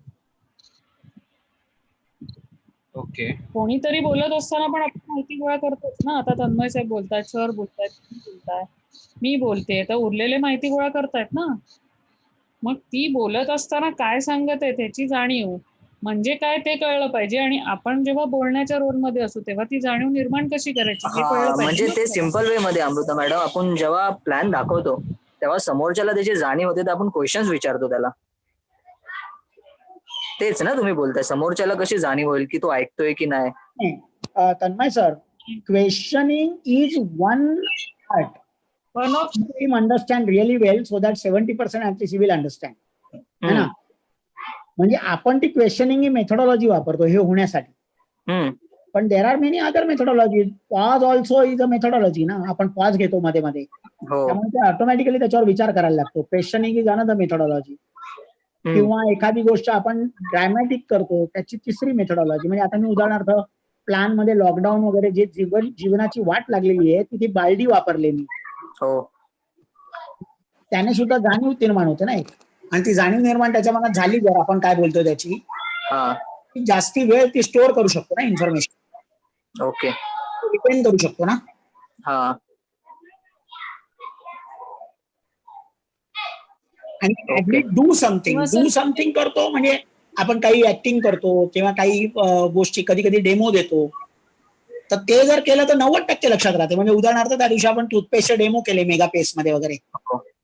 ओके. कोणीतरी बोलत असताना पण आपण माहिती गोळा करतोच ना. आता तन्मय साहेब बोलतायत, सर बोलतायत, तुम्ही बोलताय, मी बोलते, तर उरलेले माहिती गोळा करतायत ना. मग ती बोलत असताना काय सांगत आहे त्याची जाणीव म्हणजे काय ते कळलं पाहिजे. आणि आपण जेव्हा बोलण्याच्या रोलमध्ये असू तेव्हा ती जाणीव निर्माण कशी करायची हे कळलं म्हणजे पाहिजे ते ना. सिम्पल वे मध्ये अमृता मॅडम, आपण जेव्हा प्लॅन दाखवतो तेव्हा समोरच्याला त्याची जाणीव होते, तर आपण क्वेश्चन्स विचारतो त्याला. तेच ना तुम्ही बोलताय, समोरच्याला कशी जाणीव होईल की तो ऐकतोय की नाही. Tanmay sir, questioning is one part. One of Team understand really well so that 70% at least he will understand. है ना. म्हणजे आपण ती क्वेश्चनिंग ही मेथोडॉलॉजी वापरतो हे होण्यासाठी. पण there are many other methodology. Pause also is a methodology ना. आपण पॉज घेतो मध्ये मध्ये, त्यामुळे ते ऑटोमॅटिकली त्याच्यावर विचार करायला लागतो. Questioning is another methodology. किंवा एखादी गोष्ट आपण ड्रॅमॅटिक करतो त्याची तिसरी मेथोडॉलॉजी. म्हणजे आता मी उदाहरणार्थ प्लॅन मध्ये लॉकडाऊन वगैरे जे जीवनाची वाट लागलेली आहे ती बालदी वापरली मी. त्याने सुद्धा जाणीव निर्माण होते ना एक. आणि ती जाणीव निर्माण त्याच्या मनात झाली जर आपण काय बोलतोय त्याची, जास्ती वेळ ती स्टोअर करू शकतो ना इन्फॉर्मेशन. ओके. डिपेंड करू शकतो ना. आणि डू समथिंग करतो म्हणजे आपण काही ऍक्टिंग करतो किंवा काही गोष्टी कधी कधी डेमो देतो. तर ते जर केलं तर 90% लक्षात राहते. म्हणजे उदाहरणार्थ त्या दिवशी आपण टूथपेस्टचे डेमो केले मेगा पेस्ट मध्ये वगैरे,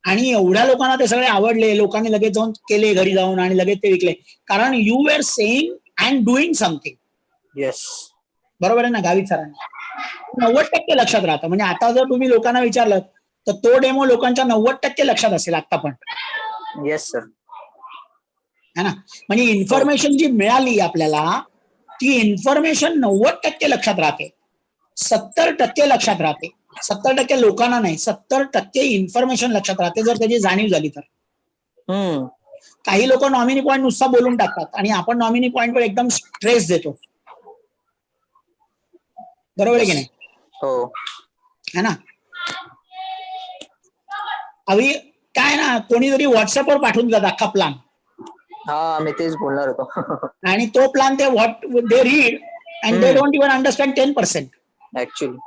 आणि एवढ्या लोकांना ते सगळे आवडले. लोकांनी लगेच जाऊन केले घरी जाऊन आणि लगेच ते विकले. कारण you were saying and doing something. Yes, बरोबर आहे ना गावित सरांनी. 90% लक्षात राहतं. म्हणजे आता जर तुम्ही लोकांना विचारलं तर तो डेमो लोकांच्या 90% लक्षात असेल आता पण. Yes sir. है ना. म्हणजे इन्फॉर्मेशन जी मिळाली आपल्याला ती इन्फॉर्मेशन 90% लक्षात राहते, 70% लक्षात राहते. 70% लोकांना नाही, 70% इन्फॉर्मेशन लक्षात राहते जर त्याची जाणीव झाली तर. काही लोक नॉमिनी पॉईंट नुसता बोलून टाकतात आणि आपण नॉमिनी पॉईंटवर एकदम स्ट्रेस देतो. बरोबर आहे की नाही. हो. है ना. अभी काय ना कोणीतरी व्हॉट्सअपवर पाठवून जात अख्खा प्लान. मी तेच बोलणार होतो. आणि तो plan they read and they don't even understand 10% actually.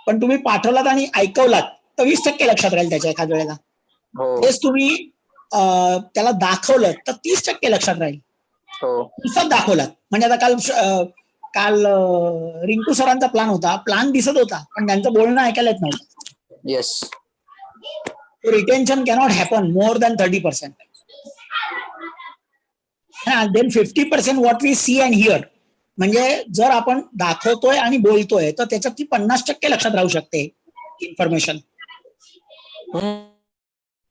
पण तुम्ही पाठवलात आणि ऐकवलात तर 20% लक्षात राहील त्याच्या एखाद्या वेळेला. तेच तुम्ही त्याला दाखवलं तर 30% लक्षात राहील. नुसतं दाखवलात. म्हणजे आता काल रिंकू सरांचा प्लान होता, प्लान दिसत होता पण त्यांचं बोलणं ऐकायला येत नव्हतं. Yes. Retention cannot happen more than 30%. Then 50% what we see and hear. म्हणजे जर आपण दाखवतोय आणि बोलतोय तर त्याच्यात ती 50% लक्षात राहू शकते इन्फॉर्मेशन.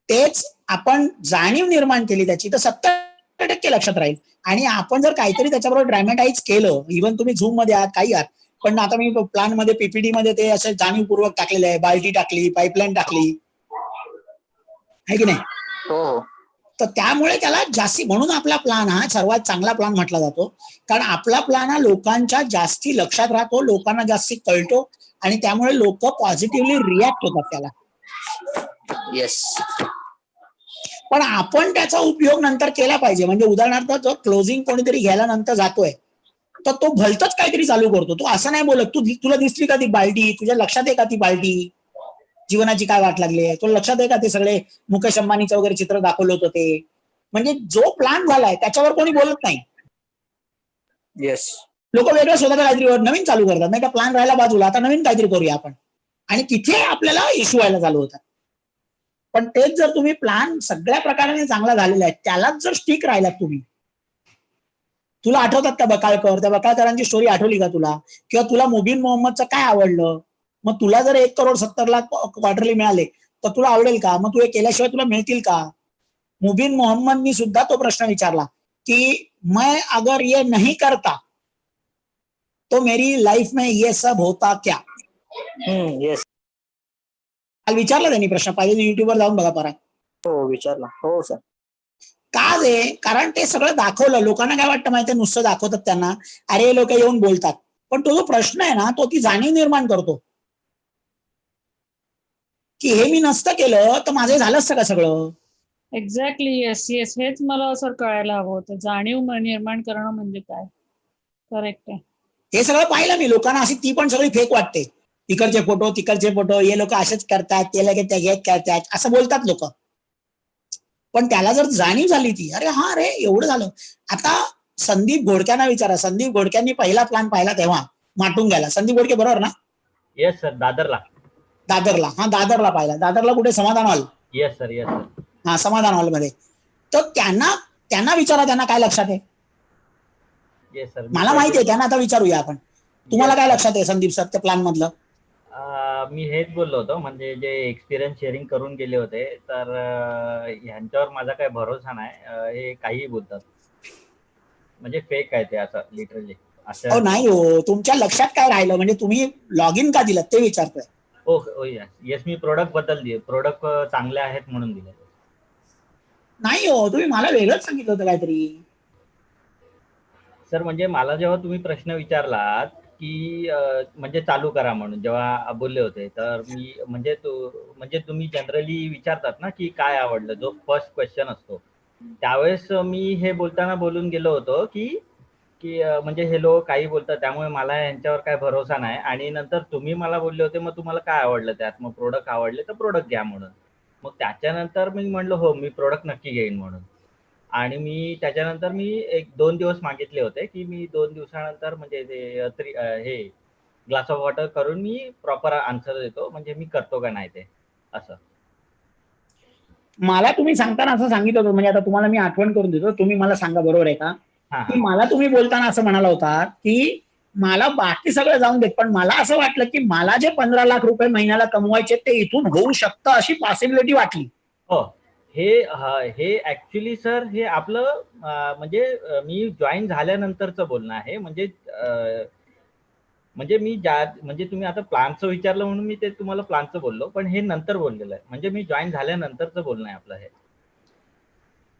तेच आपण जाणीव निर्माण केली त्याची तर 70% लक्षात राहील. आणि आपण जर काहीतरी त्याच्याबरोबर ड्रॅमॅटाईज केलं, इव्हन तुम्ही झूम मध्ये आहात काही आहात, पण आता मी प्लॅन मध्ये पीपीटी मध्ये ते असं जाणीवपूर्वक टाकलेलं आहे, बाल्टी टाकली, पाईपलाईन टाकली आहे की नाही. तर त्यामुळे त्याला जास्ती, म्हणून आपला प्लॅन हा सर्वात चांगला प्लॅन म्हटला जातो. कारण आपला प्लॅन हा लोकांच्या जास्ती लक्षात राहतो, लोकांना जास्ती कळतो आणि त्यामुळे लोक पॉझिटिव्हली रिॲक्ट होतात त्याला. येस. पण आपण त्याचा उपयोग नंतर केला पाहिजे. म्हणजे उदाहरणार्थ जर क्लोजिंग कोणीतरी घ्यायला नंतर जातोय तर तो भलतच काहीतरी चालू करतो. तो असं नाही बोलत तुला दिसली का ती बाल्टी, तुझ्या लक्षात आहे का ती बाल्टी, जीवनाची काय वाट लागली आहे, तुला लक्षात आहे का ते सगळे मुकेश अंबानीचं वगैरे चित्र दाखवलं होतं ते. म्हणजे जो प्लॅन झालाय त्याच्यावर कोणी बोलत नाही. येस. लोक वेगळं स्वतःच्या काहीतरी नवीन चालू करतात. नाही का प्लॅन राहायला बाजूला, आता नवीन काहीतरी करूया आपण, आणि तिथे आपल्याला इश्यू व्हायला चालू होतात. पण तेच जर तुम्ही प्लॅन सगळ्या प्रकाराने चांगला झालेला आहे त्यालाच जर स्टिक राहिलात तुम्ही. तुला आठवतात का बकाळकर, त्या बकाळकरांची स्टोरी आठवली का तुला, किंवा तुला मुबीन मोहम्मदचं काय आवडलं, मग तुला जर 1,70,00,000 क्वार्टरली मिळाले तर तुला आवडेल का? मग तू हे केल्याशिवाय तुला मिळतील का? मुबीन मोहम्मदनी सुद्धा तो प्रश्न विचारला की मैं अगर ये नहीं करता तो मेरी लाइफ में ये सब होता क्या? येस. काल विचारला त्यांनी प्रश्न, पाहिजे युट्यूबवर जाऊन बघा परत. हो विचारला. हो सर. का रे? कारण ते सगळं दाखवलं. लोकांना काय वाटतं माहितीये, नुसतं दाखवतात त्यांना, अरे लोक येऊन बोलतात, पण तो जो प्रश्न आहे ना तो ती जाणीव निर्माण करतो की हे मी नसतं केलं तर माझं झालं असतं का सगळं. एक्झॅक्टली. येस येस, हेच मला सर कळायला हवं होतं. जाणीव निर्माण करणं म्हणजे काय. करेक्ट आहे. हे सगळं पाहिलं मी. लोकांना अशी ती पण सगळी फेक वाटते. तिकडचे फोटो तिकडचे फोटो, हे लोक असेच करतात, ते लगे ते करतात असं बोलतात लोक. पण त्याला जर जाणीव झाली ती, अरे हा रे एवढं झालं. आता संदीप घोडक्यांना विचारा, संदीप घोडक्यांनी पहिला प्लॅन पाहिला तेव्हा माटून गेला. संदीप घोडके बरोबर ना? Yes sir. दादरला. हा दादरला पाहिला. दादरला कुठे? समाधान hall. Yes sir. Yes sir. हा समाधान हॉलमध्ये. तर त्यांना विचारा, त्यांना काय लक्षात आहे. Yes sir. मला माहिती आहे, त्यांना आता विचारूया आपण. तुम्हाला काय लक्षात आहे संदीप सर त्या प्लॅन मधलं? मी हेच बोललो होतो, म्हणजे जे एक्सपिरियन्स शेअरिंग करून गेले होते, तर ह्यांच्यावर माझा काही भरोसा नाही. हे काहीही बोलतात, म्हणजे फेक आहे ते, असं लिटरली असं. हो नाही हो, तुमच्या लक्षात काय राहिलं म्हणजे तुम्ही लॉग इन का दिलं ते विचारतोय. हो येस. मी प्रोडक्ट बद्दल दिले, प्रोडक्ट चांगले आहेत म्हणून दिले. नाही हो, तुम्ही मला वेगळंच सांगितलं होतं काहीतरी. सर म्हणजे मला जेव्हा तुम्ही प्रश्न विचारलात की म्हणजे चालू करा म्हणून जेव्हा बोलले होते, तर मी म्हणजे तुम्ही जनरली विचारतात ना की काय आवडलं, जो फर्स्ट क्वेश्चन असतो, त्यावेळेस मी हे बोलताना बोलून गेलो होतो की की म्हणजे हे लोक काही बोलतात, त्यामुळे मला यांच्यावर काय भरोसा नाही. आणि नंतर तुम्ही मला बोलले होते, मग तुम्हाला काय आवडलं त्यात, मग प्रोडक्ट आवडले तर प्रोडक्ट घ्या म्हणून. मग त्याच्यानंतर मी म्हणलो हो मी प्रोडक्ट नक्की घेईन म्हणून. आणि मी त्याच्यानंतर मी 1-2 दिवस मागितले होते की मी 2 दिवसानंतर म्हणजे ते हे ग्लास ऑफ वॉटर करून मी प्रॉपर आन्सर देतो, म्हणजे मी करतो का नाही ते असं. मला तुम्ही सांगताना असं सांगितलं होतं, म्हणजे आता तुम्हाला मी आठवण करून देतो, तुम्ही मला सांगा बरोबर आहे का, की मला तुम्ही बोलताना असं म्हणाला होता की मला बाकी सगळं जाऊन देत, पण मला असं वाटलं की मला जे 15 लाख रुपये महिन्याला कमवायचे ते इथून होऊ शकतं अशी पॉसिबिलिटी वाटली. हो. हे ऍक्च्युली सर हे आपलं म्हणजे मी जॉईन झाल्यानंतरचं बोलणं आहे. म्हणजे मी म्हणजे तुम्ही आता प्लॅनचं विचारलं म्हणून मी ते तुम्हाला प्लॅनचं बोललो, पण हे नंतर बोललेलं आहे. म्हणजे मी जॉईन झाल्यानंतरचं बोलणं आहे आपलं हे.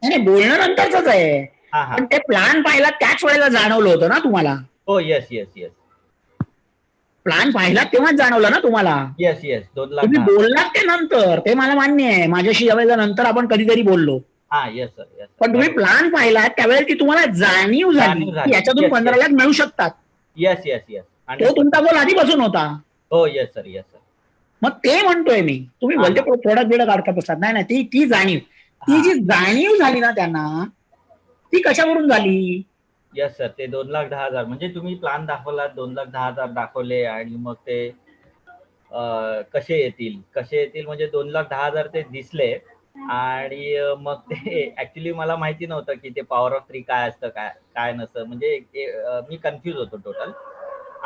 नाही बोलणं नंतरच आहे, पण ते प्लॅन पाहिला त्याच वेळेला जाणवलं होतं ना तुम्हाला. हो येस. प्लॅन पाहिला तेव्हाच जाणवलं ना तुम्हाला. येस 2 लाख. तुम्ही बोललात ते नंतर, ते मला मान्य आहे. माझ्याशी यावेळेला नंतर आपण कधीतरी बोललो. Yes sir. पण तुम्ही प्लॅन पाहिला त्यावेळेला ती तुम्हाला जाणीव झाली की याच्यातून 15 लाख मिळू शकतात. येस. तो तुमचा गोल आधीपासून होता. हो येस सर. मग ते म्हणतोय मी. तुम्ही बोलते प्रोडक्ट बिडक्ट अडकत असतात, नाही ती जाणीव, ती जी जाणीव झाली ना त्यांना, ती कशावरून झाली? Yes sir. ते 2,10,000 म्हणजे तुम्ही प्लॅन दाखवला, 2,10,000 दाखवले आणि मग ते कसे येतील म्हणजे 2,10,000 ते दिसले. आणि मग ते ऍक्च्युली मला माहिती नव्हतं की ते पॉवर ऑफ 3 काय असतं, काय नसतं, म्हणजे मी कन्फ्युज होतो टोटल.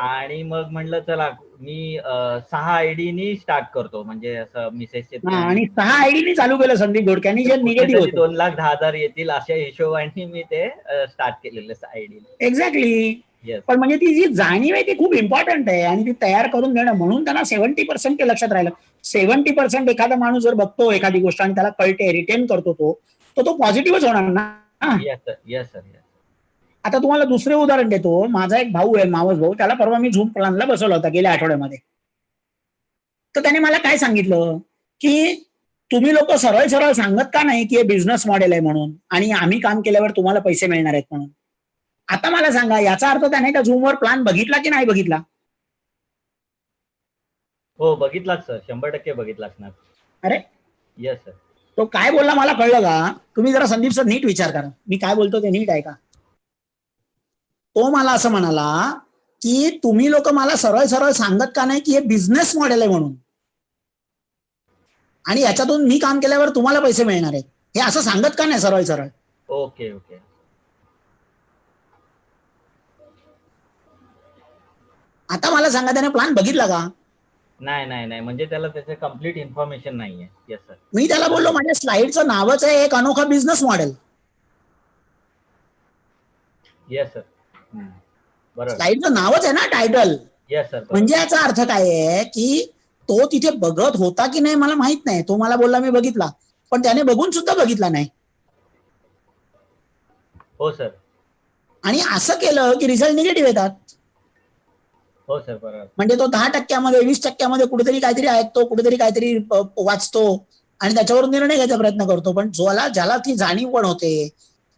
आणि मग म्हणलं चला मी 6 आयडीनी स्टार्ट करतो, म्हणजे असं मेसेजचे. आणि 6 आयडीनी चालू केलं संदीप घोडक्यांनी, जे निगेटिव्ह होते. 2,10,000 येतील अशा हिशोबाने मी ते स्टार्ट केलेलं आयडी. एक्झॅक्टली. पण म्हणजे ती जी जाणीव आहे ती खूप इम्पॉर्टंट आहे, आणि ती तयार करून देणं, म्हणून त्यांना 70% ते लक्षात राहिलं. 70% एखादा माणूस जर बघतो एखादी गोष्ट आणि त्याला कळते, रिटेन करतो, तो पॉझिटिव्हच होणार ना. Yes sir. आता तुम्हाला दुसरे उदाहरण देतो. माझा एक भाऊ आहे, मावस भाऊ, त्याला परवा मी झूम प्लॅनला बसवला होता गेल्या आठवड्यामध्ये. तर त्याने मला काय सांगितलं की तुम्ही लोक सरळ सरळ सांगत का नाही की हे बिझनेस मॉडेल आहे म्हणून, आणि आम्ही काम केल्यावर तुम्हाला पैसे मिळणार आहेत म्हणून. आता मला सांगा, याचा अर्थ त्याने त्या झूमवर प्लॅन बघितला की नाही बघितला? हो बघितलाच सर, 100% बघितलाच ना. अरे येस सर. तो काय बोलला मला कळलं का? तुम्ही जरा संदीप सर नीट विचार करा, मी काय बोलतो ते नीट आहे का. तो मला असं म्हणाला की तुम्ही लोक मला सरळ सरळ सांगत का नाही की हे बिझनेस मॉडेल आहे म्हणून, आणि याच्यातून मी काम केल्यावर तुम्हाला पैसे मिळणार आहेत, हे असं सांगत का नाही सरळ सरळ. ओके. आता मला सांगा, त्याने प्लॅन बघितला का? नाही म्हणजे त्याला त्याचे कम्प्लीट इन्फॉर्मेशन नाहीये. Yes sir. मी त्याला बोललो माझ्या स्लाइडचं नावच आहे एक अनोखा बिझनेस मॉडेल. Yes sir. बरोबर. स्लाइडचं नावच आहे ना टायटल. Yes sir. म्हणजे याचा अर्थ काय आहे की तो तिथे बघत होता की नाही मला माहित नाही. तो मला बोलला मी बघितला, पण त्याने बघून सुद्धा बघितला नाही. हो सर. आणि असं केलं की रिझल्ट निगेटिव्ह येतात. हो सर. बरोबर. म्हणजे तो 10%, 20% कुठेतरी काहीतरी ऐकतो, कुठेतरी काहीतरी वाचतो आणि त्याच्यावर निर्णय घ्यायचा प्रयत्न करतो. पण ज्याला ती जाणीव पण होते,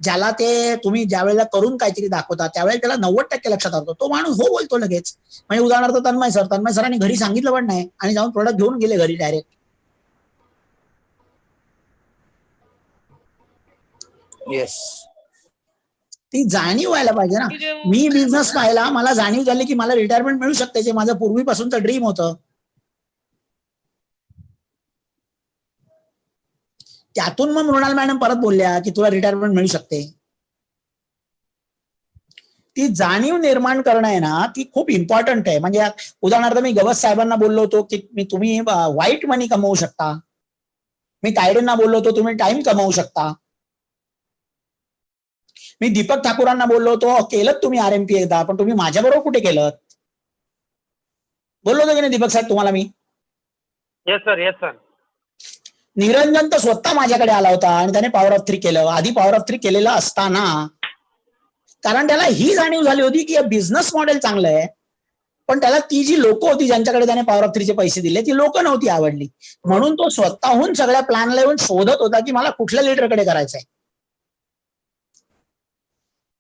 ज्याला ते तुम्ही ज्या वेळेला करून काहीतरी दाखवता त्यावेळेला त्याला 90% लक्षात राहतो, तो माणूस हो बोलतो लगेच. म्हणजे उदाहरणार्थ तन्मय सरांनी घरी सांगितलं पण नाही आणि जाऊन प्रोडक्ट घेऊन गेले घरी डायरेक्ट. येस, ती जाणीव व्हायला पाहिजे ना. मी बिझनेस पाहिला, मला जाणीव झाली की मला रिटायरमेंट मिळू शकते, जे माझं पूर्वीपासूनचं ड्रीम होतं. त्यातून मग मृणाल मॅडम परत बोलल्या की तुला रिटायरमेंट मिळू शकते. ती जाणीव निर्माण करणं आहे ना, ती खूप इम्पॉर्टंट आहे. म्हणजे उदाहरणार्थ मी गवस साहेबांना बोललो होतो की तुम्ही व्हाईट मनी कमवू शकता. मी तायडेंना बोललो होतो तुम्ही टाइम कमवू शकता. मी दीपक ठाकूरांना बोललो होतो केलं तुम्ही RMP एकदा, पण तुम्ही माझ्याबरोबर कुठे केलं? बोललो होतो की नाही दीपक साहेब तुम्हाला मी? Yes sir. Yes sir. Niranjan तर स्वतः माझ्याकडे आला होता आणि त्याने पॉवर ऑफ 3 केलं. आधी पॉवर ऑफ 3 केलेलं असताना, कारण त्याला ही जाणीव झाली होती की बिझनेस मॉडेल चांगलं आहे, पण त्याला ती जी लोक होती ज्यांच्याकडे त्याने पॉवर ऑफ 3 चे पैसे दिले ती लोक नव्हती आवडली. म्हणून तो स्वतःहून सगळ्या प्लॅनला येऊन शोधत होता की मला कुठल्या लीडरकडे करायचंय.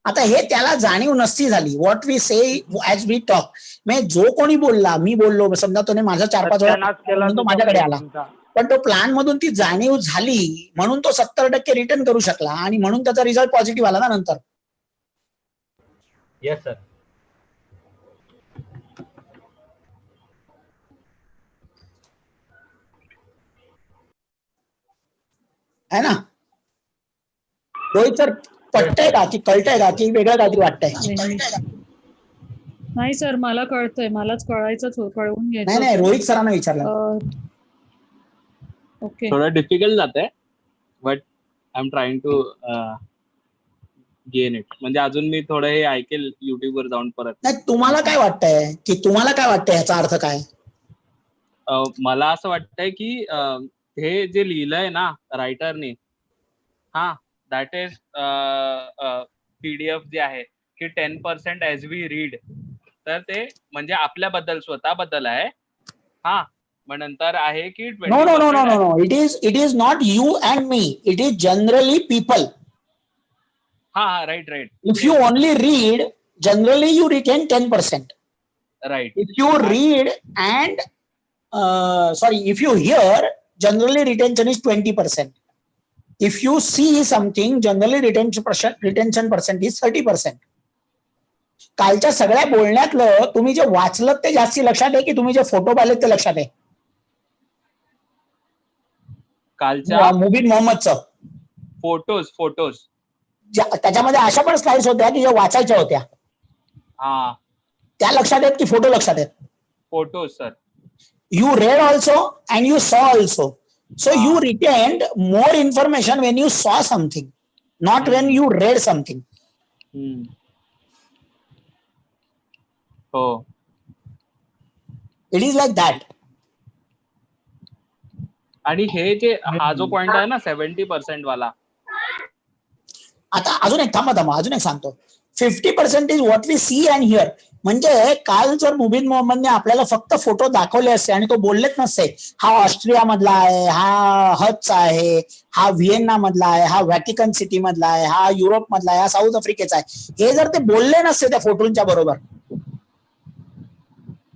आता हे त्याला जाणीव नसती झाली. What we say as we talk. म्हणजे जो कोणी बोलला, मी बोललो समजा, तो माझा 4-5 वेळा तो माझ्याकडे आला, पण तो प्लॅन मधून ती जाणीव झाली म्हणून तो 70% रिटर्न करू शकला आणि म्हणून त्याचा रिझल्ट पॉझिटिव्ह आला ना नंतर. Yes sir. है ना रोहित सर? पटतंय का की कळतंय का की वेगळं काहीतरी वाटतंय? नाही सर, मला कळतंय. मलाच कळवून घ्यायचं. नाही रोहित सरांना विचारलं. ओके. थोडं डिफिकल्ट जातंय, but I am trying to gain it. म्हणजे अजून मी थोडं हे ऐकेल युट्यूब वर जाऊन परत. नाही, तुम्हाला काय वाटतंय ह्याचा अर्थ काय? मला असं वाटतंय की हे जे लिहिलंय ना रायटरने, दॅट इज PDF जे आहे की 10% ॲज वी रीड, तर ते म्हणजे आपल्याबद्दल स्वतःबद्दल आहे. मग नंतर आहे की no. It is not you and me. It is generally people. Right. If you only read, generally you retain 10%. Right. If you read and if you hear, generally retention is 20%. If you see something, generally retention percent is 30%. कालच्या सगळ्या बोलण्यातलं तुम्ही जे वाचलं ते जास्ती लक्षात आहे की तुम्ही जे फोटो पाहिलेत ते लक्षात आहे? कालच्या मुबीन मोहम्मदचं फोटोज त्याच्यामध्ये अशा पण स्लाइड्स होत्या की ज्या वाचायच्या होत्या. त्या लक्षात आहेत की फोटो लक्षात आहेत? Photos sir. You read also and you saw also. So you retained more information when you saw something, not when you read something. Oh. It is like that. आणि हे जे हा जो पॉइंट आहे ना 70% वाला, आता अजून एक थांबा अजून एक सांगतो. 50% is what we see and hear. म्हणजे काल जर मुबीन मोहम्मदने आपल्याला फक्त फोटो दाखवले असते आणि तो बोललेच नसते हा ऑस्ट्रिया मधला आहे, हा हजचा आहे, हा व्हिएन्ना मधला आहे, हा व्हॅटिकन सिटी मधला आहे, हा युरोप मधला आहे, हा साऊथ आफ्रिकेचा आहे, हे जर ते बोलले नसते त्या फोटोंच्या बरोबर,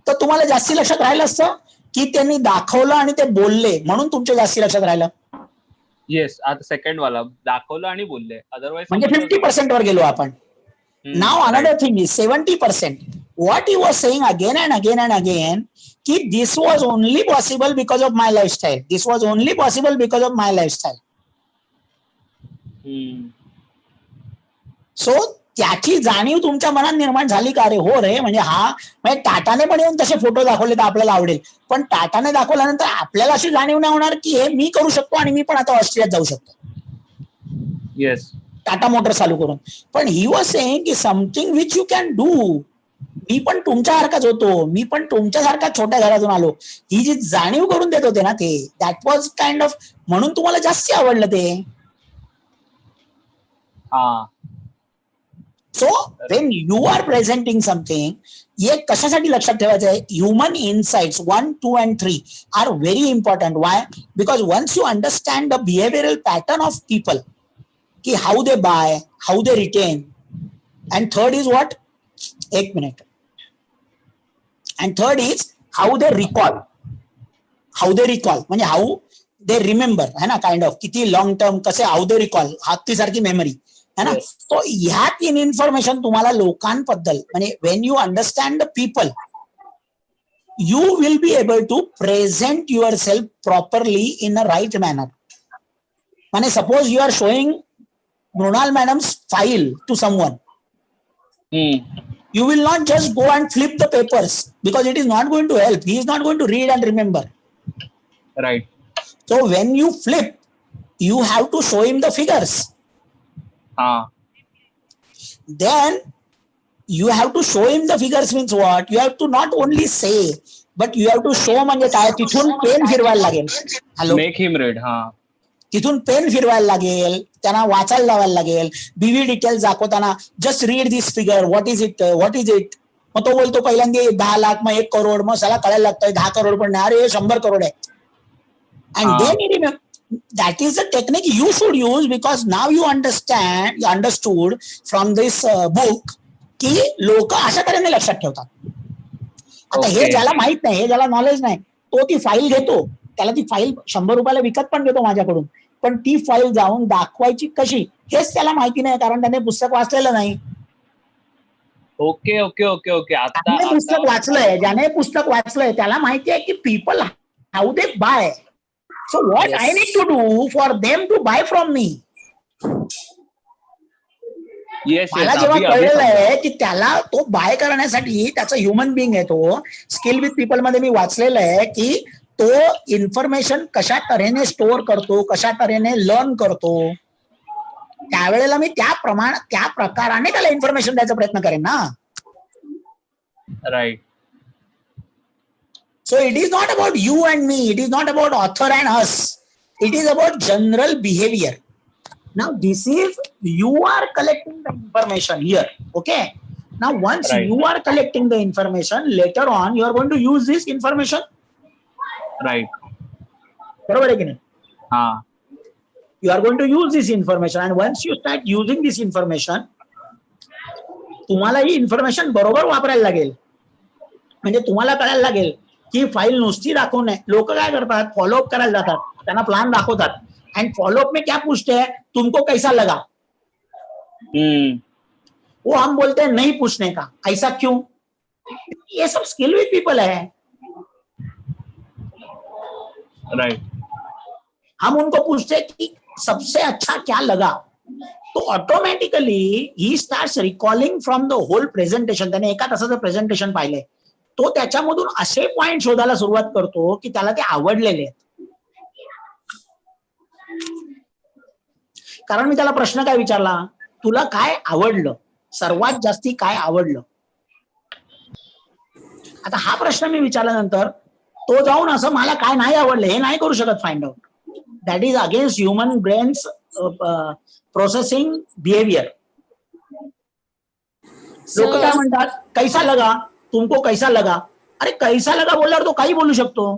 तर तुम्हाला जास्ती लक्षात राहिलं असतं की त्यांनी दाखवलं आणि ते बोलले म्हणून तुमच्या जास्ती लक्षात राहिलं. येस. आता सेकंड वाला दाखवलं आणि बोलले, अदरवाइज म्हणजे 50% वर गेलो आपण. Now another thing is 70%. What he was saying again and again, कि this was only possible because of my lifestyle. This was only possible because of my lifestyle. So त्याची जाणीव तुमच्या मनात निर्माण झाली का रे? हो रे, म्हणजे टाटाने पण येऊन तसे फोटो दाखवले तर आपल्याला आवडेल, पण टाटाने दाखवल्यानंतर आपल्याला अशी जाणीव नाही होणार की हे मी करू शकतो आणि मी पण आता ऑस्ट्रेलियात जाऊ शकतो येस. टाटा मोटर चालू करून. पण ही वॉज सेइंग की something which you can do. मी पण तुमच्यासारखाच होतो, मी पण तुमच्यासारखा छोट्या घरातून आलो. ही जी जाणीव करून देत होते ना ते, दॅट वॉज काइंड ऑफ, म्हणून तुम्हाला जास्त आवडलं ते. हा. So when you are presenting something, हे कशासाठी लक्षात ठेवायचं आहे? Human insights 1, 2 and 3 are very important. Why? Because once you understand the behavioural pattern of people, की how they buy, how they retain, and third is what, एक मिनिट, and third is how they recall. How they recall म्हणजे how they remember है ना, kind of किती long term, कसे how they recall, हत्तीसारखी memory है ना. तो ह्या 3 इन्फॉर्मेशन तुम्हाला लोकांबद्दल, म्हणजे when you understand the people, you will be able to present yourself properly in a right manner. म्हणजे suppose you are showing Mrinal madam's file to someone, you will not just go and flip the papers because it is not going to help. He is not going to read and remember. Right. So when you flip, you have to show him the figures. Then you have to show him the figures means what? You have to not only say, but you have to show. म्हणजे काय, तिथून pen फिरवायला लागेल. Hello, make हिम read. हा, तिथून pen फिरवायला लागेल, त्यांना वाचायला लावायला लागेल. बीवी डिटेल्स दाखवताना just read this figure, what is it, what is it. मग तो बोलतो पहिल्यांदा 10 लाख, मग 1 करोड, मग त्याला कळायला लागतंय 10 करोड पण नाही, अरे 100 करोड आहे. And then that is the technique you should use, because now you understood from this book की लोक अशा तऱ्हेने लक्षात ठेवतात. आता हे ज्याला माहित नाही, हे ज्याला नॉलेज नाही, तो ती फाईल घेतो, त्याला ती फाईल 100 रुपयाला विकत पण घेतो माझ्याकडून, पण ती फाईल जाऊन दाखवायची कशी हेच त्याला माहिती नाही, कारण त्याने पुस्तक वाचलेलं नाही. Okay okay okay okay. आता पुस्तक वाचलंय, ज्याने पुस्तक वाचलंय त्याला माहिती आहे की people how they buy. So what I need to do for them to buy from me? मला जेव्हा कळलेलं आहे की त्याला तो बाय करण्यासाठी त्याचा ह्युमन बिंग आहे, तो स्किल विथ पीपल मध्ये मी वाचलेलं आहे की तो इन्फॉर्मेशन कशा तऱ्हेने स्टोअर करतो, कशा तऱ्हेने लर्न करतो, त्यावेळेला मी त्या प्रकाराने त्याला इन्फॉर्मेशन द्यायचा प्रयत्न करेन ना. Right. So it is not about you and me. It is not about author and us. It is about general behavior. Now this is, you are collecting the information here. Okay. Now once you are collecting the information, later on you are going to use this information. Right. बरोबर आहे की नाही? You are going to use this information, and once you start using this information, तुम्हाला ही information बरोबर वापरायला लागेल. म्हणजे तुम्हाला कळायला लागेल की फाईल नुसती दाखवणे. लोक काय करतात, फॉलोअप करायला जातात, त्यांना प्लान दाखवतात, एंड फॉलोअप में क्या पूछते हैं, तुमको कैसा लगा. वो हम बोलते हैं नहीं पूछने का, ऐसा क्यों. ये सब स्किल विथ पीपल है. राइट. हम उनको पूछते हैं कि सबसे अच्छा क्या लगा, तो ऑटोमॅटिकली ही starts recalling from the whole presentation. त्याने एका तासाचं प्रेझेंटेशन पाहिलंय, तो त्याच्यामधून असे पॉइंट शोधायला सुरुवात करतो की त्याला ते आवडलेले आहेत. कारण मी त्याला प्रश्न काय विचारला, तुला काय आवडलं, सर्वात जास्ती काय आवडलं. आता हा प्रश्न मी विचारल्यानंतर तो जाऊन असं मला काय नाही आवडलं हे नाही करू शकत find out. That is against human brains processing behaviour. लोक काय म्हणतात, कैसा लगा, तुमको कैसा लगा. अरे कैसा लगा बोलल्यावर तो काही बोलू शकतो,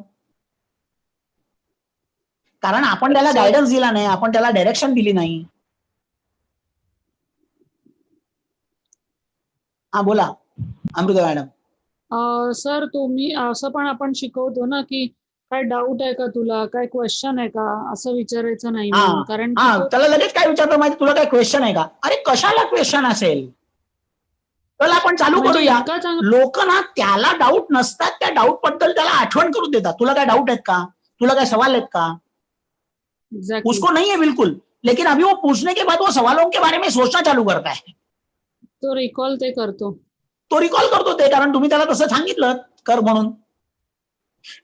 कारण आपण त्याला गायडन्स दिला नाही, आपण त्याला डायरेक्शन दिली नाही. हा बोला अमृता मॅडम. सर तुम्ही असं पण आपण शिकवतो ना की काय डाऊट आहे का तुला, काय क्वेश्चन आहे का, असं विचारायचं नाही. कारण त्याला लगेच काय विचारतो माहिती, तुला काय क्वेश्चन आहे का. अरे कशाला क्वेश्चन असेल, चला आपण चालू करूया. लोक ना त्याला डाऊट नसतात, त्या डाऊट बद्दल त्याला आठवण करून देतात. तुला काय डाऊट आहेत का, तुला काय सवाल आहेत का. उसको नहीं है बिल्कुल, लेकिन अभी वो पूछने के बाद वो सवालों के बारे में सोचना चालू करता है. तो रिकॉल ते करतो. तो रिकॉल करतो ते, कारण तुम्ही त्याला तसं सांगितलं कर म्हणून.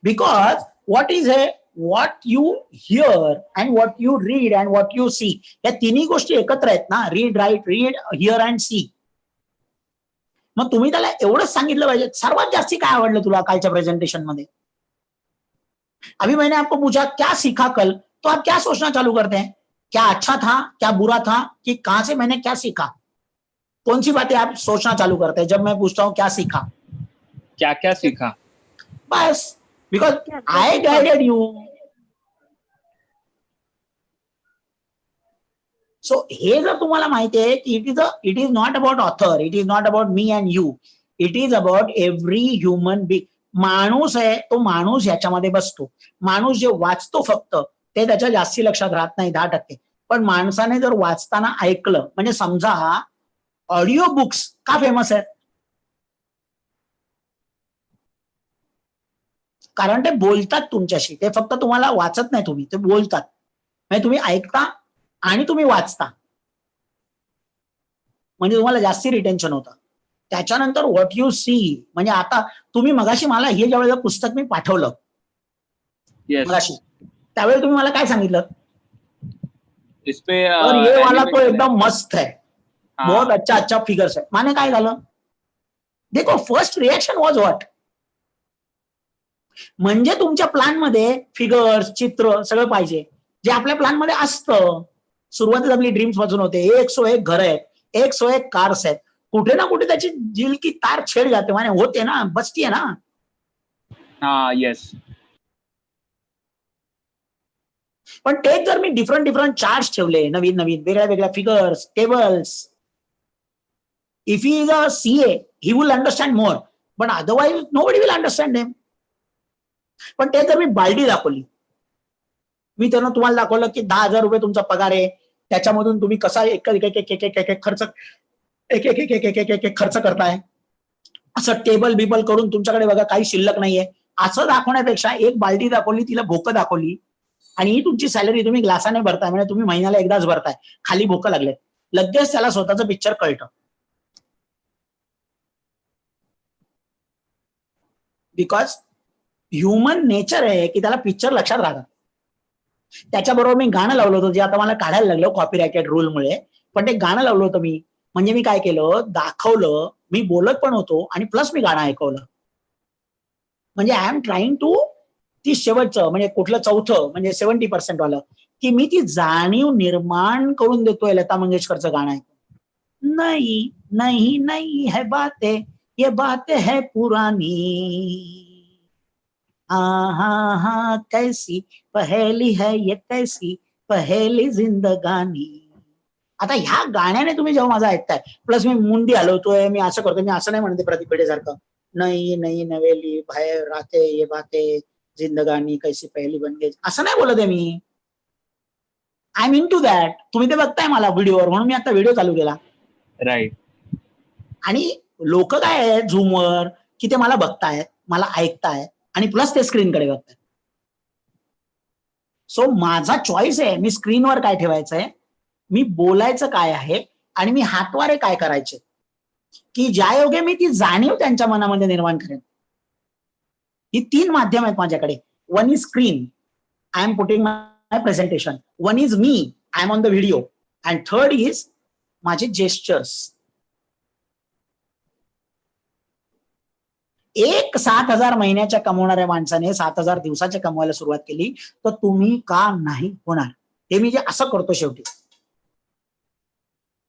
बिकॉज व्हॉट इज हे, what you hear and what you read and what you see, या तिन्ही गोष्टी एकत्र आहेत ना. Read, right, read, hear and see. मग तुम्ही त्याला एवढंच सांगितलं पाहिजे, सर्वात जास्ती काय आवडलं तुला कालच्या प्रेझेंटेशन मध्ये. अभी मैंने आपको पूछा क्या सीखा कल, तो आप क्या सोचना चालू करते हैं, क्या अच्छा था, क्या बुरा था, कि कहां से मैंने क्या सीखा. कौन सी बातें आप सोचना चालू करते हैं जब मैं पूछता हूं क्या सीखा. क्या क्या सीखा. बस, because I guided you. So हे जर तुम्हाला माहिती आहे की it is not about author, it is not about me and you, it is about every human being. माणूस आहे, तो माणूस याच्यामध्ये बसतो. माणूस जे वाचतो फक्त ते त्याच्या जास्ती लक्षात राहत नाही, 10%. पण माणसाने जर वाचताना ऐकलं, म्हणजे समजा ऑडिओ बुक्स का फेमस आहेत, कारण ते बोलतात तुमच्याशी. ते फक्त तुम्हाला वाचत नाही, तुम्ही ते बोलतात. म्हणजे तुम्ही ऐकता आणि तुम्ही वाचता, म्हणजे तुम्हाला जास्ती रिटेन्शन होतं. त्याच्यानंतर व्हॉट यू सी, म्हणजे आता तुम्ही मगाशी मला हे ज्यावेळेला पुस्तक मी पाठवलं मगाशी, त्यावेळेला तुम्ही मला काय सांगितलं, तर ये वाला तो एकदम मस्त है, बहुत अच्छा अच्छा फिगर्स है. माने काय झालं, देखो फर्स्ट रिएक्शन वॉज व्हॉट, म्हणजे तुमच्या प्लॅन मध्ये फिगर्स, चित्र सगळं पाहिजे, जे आपल्या प्लॅन मध्ये असतं. सुरुवातीला आपली ड्रीम्स वाचून होते, 101 घर आहेत, 101 कार्स आहेत, कुठे ना कुठे त्याची दिल की तार छेड जाते, माने होते ना, बसती है ना. हा, येस. पण तेच जर मी डिफरंट चार्ट्स ठेवले, नवीन नवीन वेगळ्या वेगळ्या figures, tables, if he is a CA he will understand more, पण otherwise nobody will understand them. पण ते जर मी बालडी दाखवली, मी त्यांना तुम्हाला दाखवलं की 10,000 रुपये तुमचा पगार आहे, त्याच्यामधून तुम्ही कसा एक खर्च करताय, असं टेबल बिबल करून तुमच्याकडे बघा काही शिल्लक नाहीये, असं दाखवण्यापेक्षा एक बालडी दाखवली, तिला भोकं दाखवली, आणि ही तुमची सॅलरी तुम्ही ग्लासाने भरताय, म्हणजे तुम्ही महिन्याला एकदाच भरताय, खाली भोकं लागले, लगेच त्याला स्वतःचं पिक्चर कळतं. बिकॉज ह्युमन नेचर आहे की त्याला पिक्चर लक्षात राहतात. त्याच्याबरोबर मी गाणं लावलं होतं, जे आता मला काढायला लागलं कॉपीराइटेड रूलमुळे, पण ते गाणं लावलं होतं मी. म्हणजे मी काय केलं, दाखवलं, मी बोलत पण होतो आणि प्लस मी गाणं ऐकवलं. म्हणजे आय एम ट्राईंग टू, ती शेवटचं म्हणजे कुठलं चौथं म्हणजे 70% वालं, की मी ती जाणीव निर्माण करून देतोय लता मंगेशकरचं गाणं ऐकून. नाही नाही नाही है बातें, ये बातें है पुरानी, हाँ हाँ हाँ कैसी पहेली है ये, कैसी पहेली जिंदगानी. आता ह्या गाण्याने तुम्ही जेव्हा माझं ऐकताय, प्लस मी मुंडी हलवतोय, मी असं करतोय, मी असं नाही म्हणते प्रदीप पेढेसारखं, नई नई नवेली बाहेर राहते ये बातें जिंदगानी कैसी पहेली बन गई, असं नाही बोलत आहे मी. I am into that. तुम्ही ते बघताय मला व्हिडिओवर, म्हणून मी आता व्हिडिओ चालू केला. राईट. आणि लोक काय आहेत झूमवर, की ते मला बघतायत, मला ऐकतायत, आणि प्लस ते स्क्रीनकडे बघतायत. सो माझा चॉईस आहे, मी स्क्रीनवर काय ठेवायचंय, मी बोलायचं काय आहे, आणि मी हातवारे काय करायचे, की ज्यायोगे मी ती जाणीव त्यांच्या मनामध्ये निर्माण करेन. ही 3 माध्यम आहेत माझ्याकडे. One is screen, I am putting my presentation. One is मी, I am on the video. And third is माझे जेस्चर्स. एक 7,000 महिन्याच्या कमवणाऱ्या माणसाने 7,000 दिवसाच्या कमवायला सुरुवात केली, तर तुम्ही का नाही होणार. हे मी जे असं करतो शेवटी,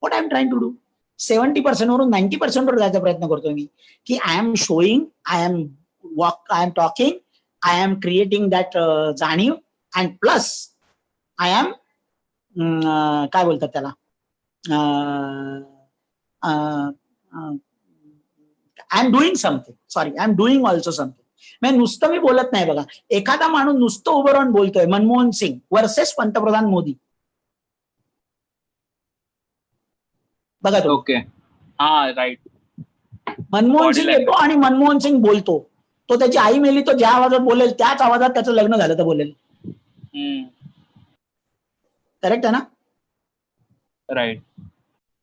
what I am trying to do, 70% वरून 90% वर जायचा प्रयत्न करतोय मी, की I am showing, I am talking, I am creating that जाणीव, अँड प्लस आय एम काय बोलतात त्याला, I am doing something, sorry I am doing also something. म्हणजे नुसतं मी बोलत नाही बघा. एखादा माणूस नुसतं उभं राहून बोलतोय, मनमोहन सिंग वर्सेस पंतप्रधान मोदी, बघा तो. ओके. हा, राईट. मनमोहन सिंग येतो आणि मनमोहन सिंग बोलतो, तो त्याची आई मेली, तो ज्या आवाजात बोलेल त्याच आवाजात त्याचं लग्न झालं तर बोलेल. करेक्ट आहे ना. Right.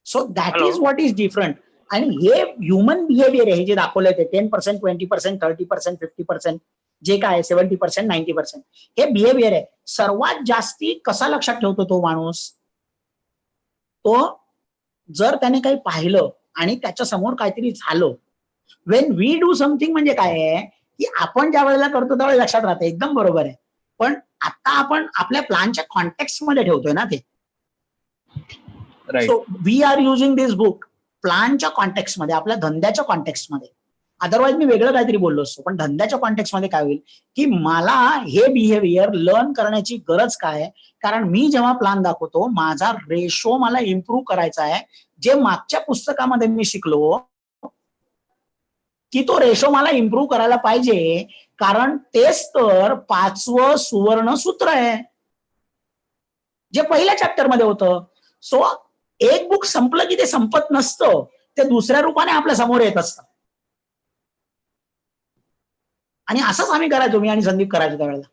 So that is what is different. आणि हे ह्युमन बिहेवियर आहे, हे जे दाखवलंय ते 10%, 20%, 30%, 50%, जे काय 70%, 90%, हे बिहेवियर आहे. सर्वात जास्ती कसा लक्षात ठेवतो तो माणूस? तो जर त्याने काही पाहिलं आणि त्याच्या समोर काहीतरी झालं, वेन वी डू समथिंग, म्हणजे काय आहे की आपण ज्या वेळेला करतो त्यावेळेला लक्षात राहतं, एकदम बरोबर आहे. पण आता आपण आपल्या प्लॅनच्या कॉन्टेक्स्ट मध्ये ठेवतोय ना ते. Right. So we are using this book प्लॅनच्या कॉन्टेक्स्ट मध्ये, आपल्या धंद्याच्या कॉन्टेक्स्ट मध्ये. अदरवाईज मी वेगळं काहीतरी बोललो असतो, पण धंद्याच्या कॉन्टेक्स्ट मध्ये काय होईल की मला हे बिहेवियर लर्न करण्याची गरज काय आहे, कारण मी जेव्हा प्लॅन दाखवतो माझा रेशो मला इम्प्रूव्ह करायचा आहे. जे मागच्या पुस्तकामध्ये मी शिकलो की तो रेशो मला इम्प्रूव्ह करायला पाहिजे, कारण तेच तर 5वं सुवर्ण सूत्र आहे जे पहिल्या चॅप्टर मध्ये होतं. सो एक बुक संपलं की ते संपत नसतं, ते दुसऱ्या रूपाने आपल्या समोर येत असतं. आणि असंच आम्ही करायचो, मी आणि संदीप करायचो त्यावेळेला,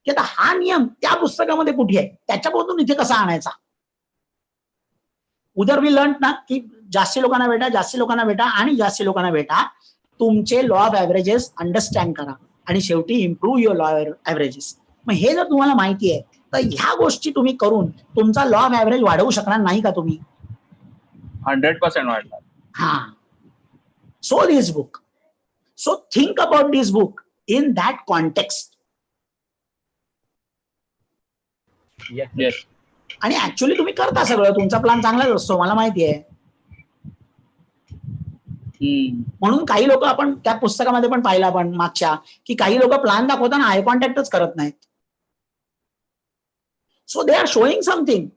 की आता हा नियम त्या पुस्तकामध्ये कुठे आहे, त्याच्यापासून इथे कसा आणायचा. उदर वी लर्न ना की जास्ती लोकांना भेटा, जास्ती लोकांना भेटा आणि जास्ती लोकांना भेटा. तुमचे लॉ ऑफ ऍव्हरेजेस अंडरस्टँड करा आणि शेवटी इम्प्रूव्ह युअर लॉ ऍव्हरेजेस. मग हे जर तुम्हाला माहिती आहे तर ह्या गोष्टी तुम्ही करून तुमचा लॉ ऑफ ऍव्हरेज वाढवू शकणार नाही का तुम्ही? 100% वाढला. हा. So this book, so think about this book in that context. Yes. आणि ऍक्च्युअली तुम्ही करता सगळं, तुमचा प्लॅन चांगलाच असतो, मला माहिती आहे. म्हणून काही लोक, आपण त्या पुस्तकामध्ये पण पाहिलं आपण मागच्या, की काही लोक प्लॅन दाखवताना आय कॉन्टॅक्टच करत नाहीत. So they are showing something,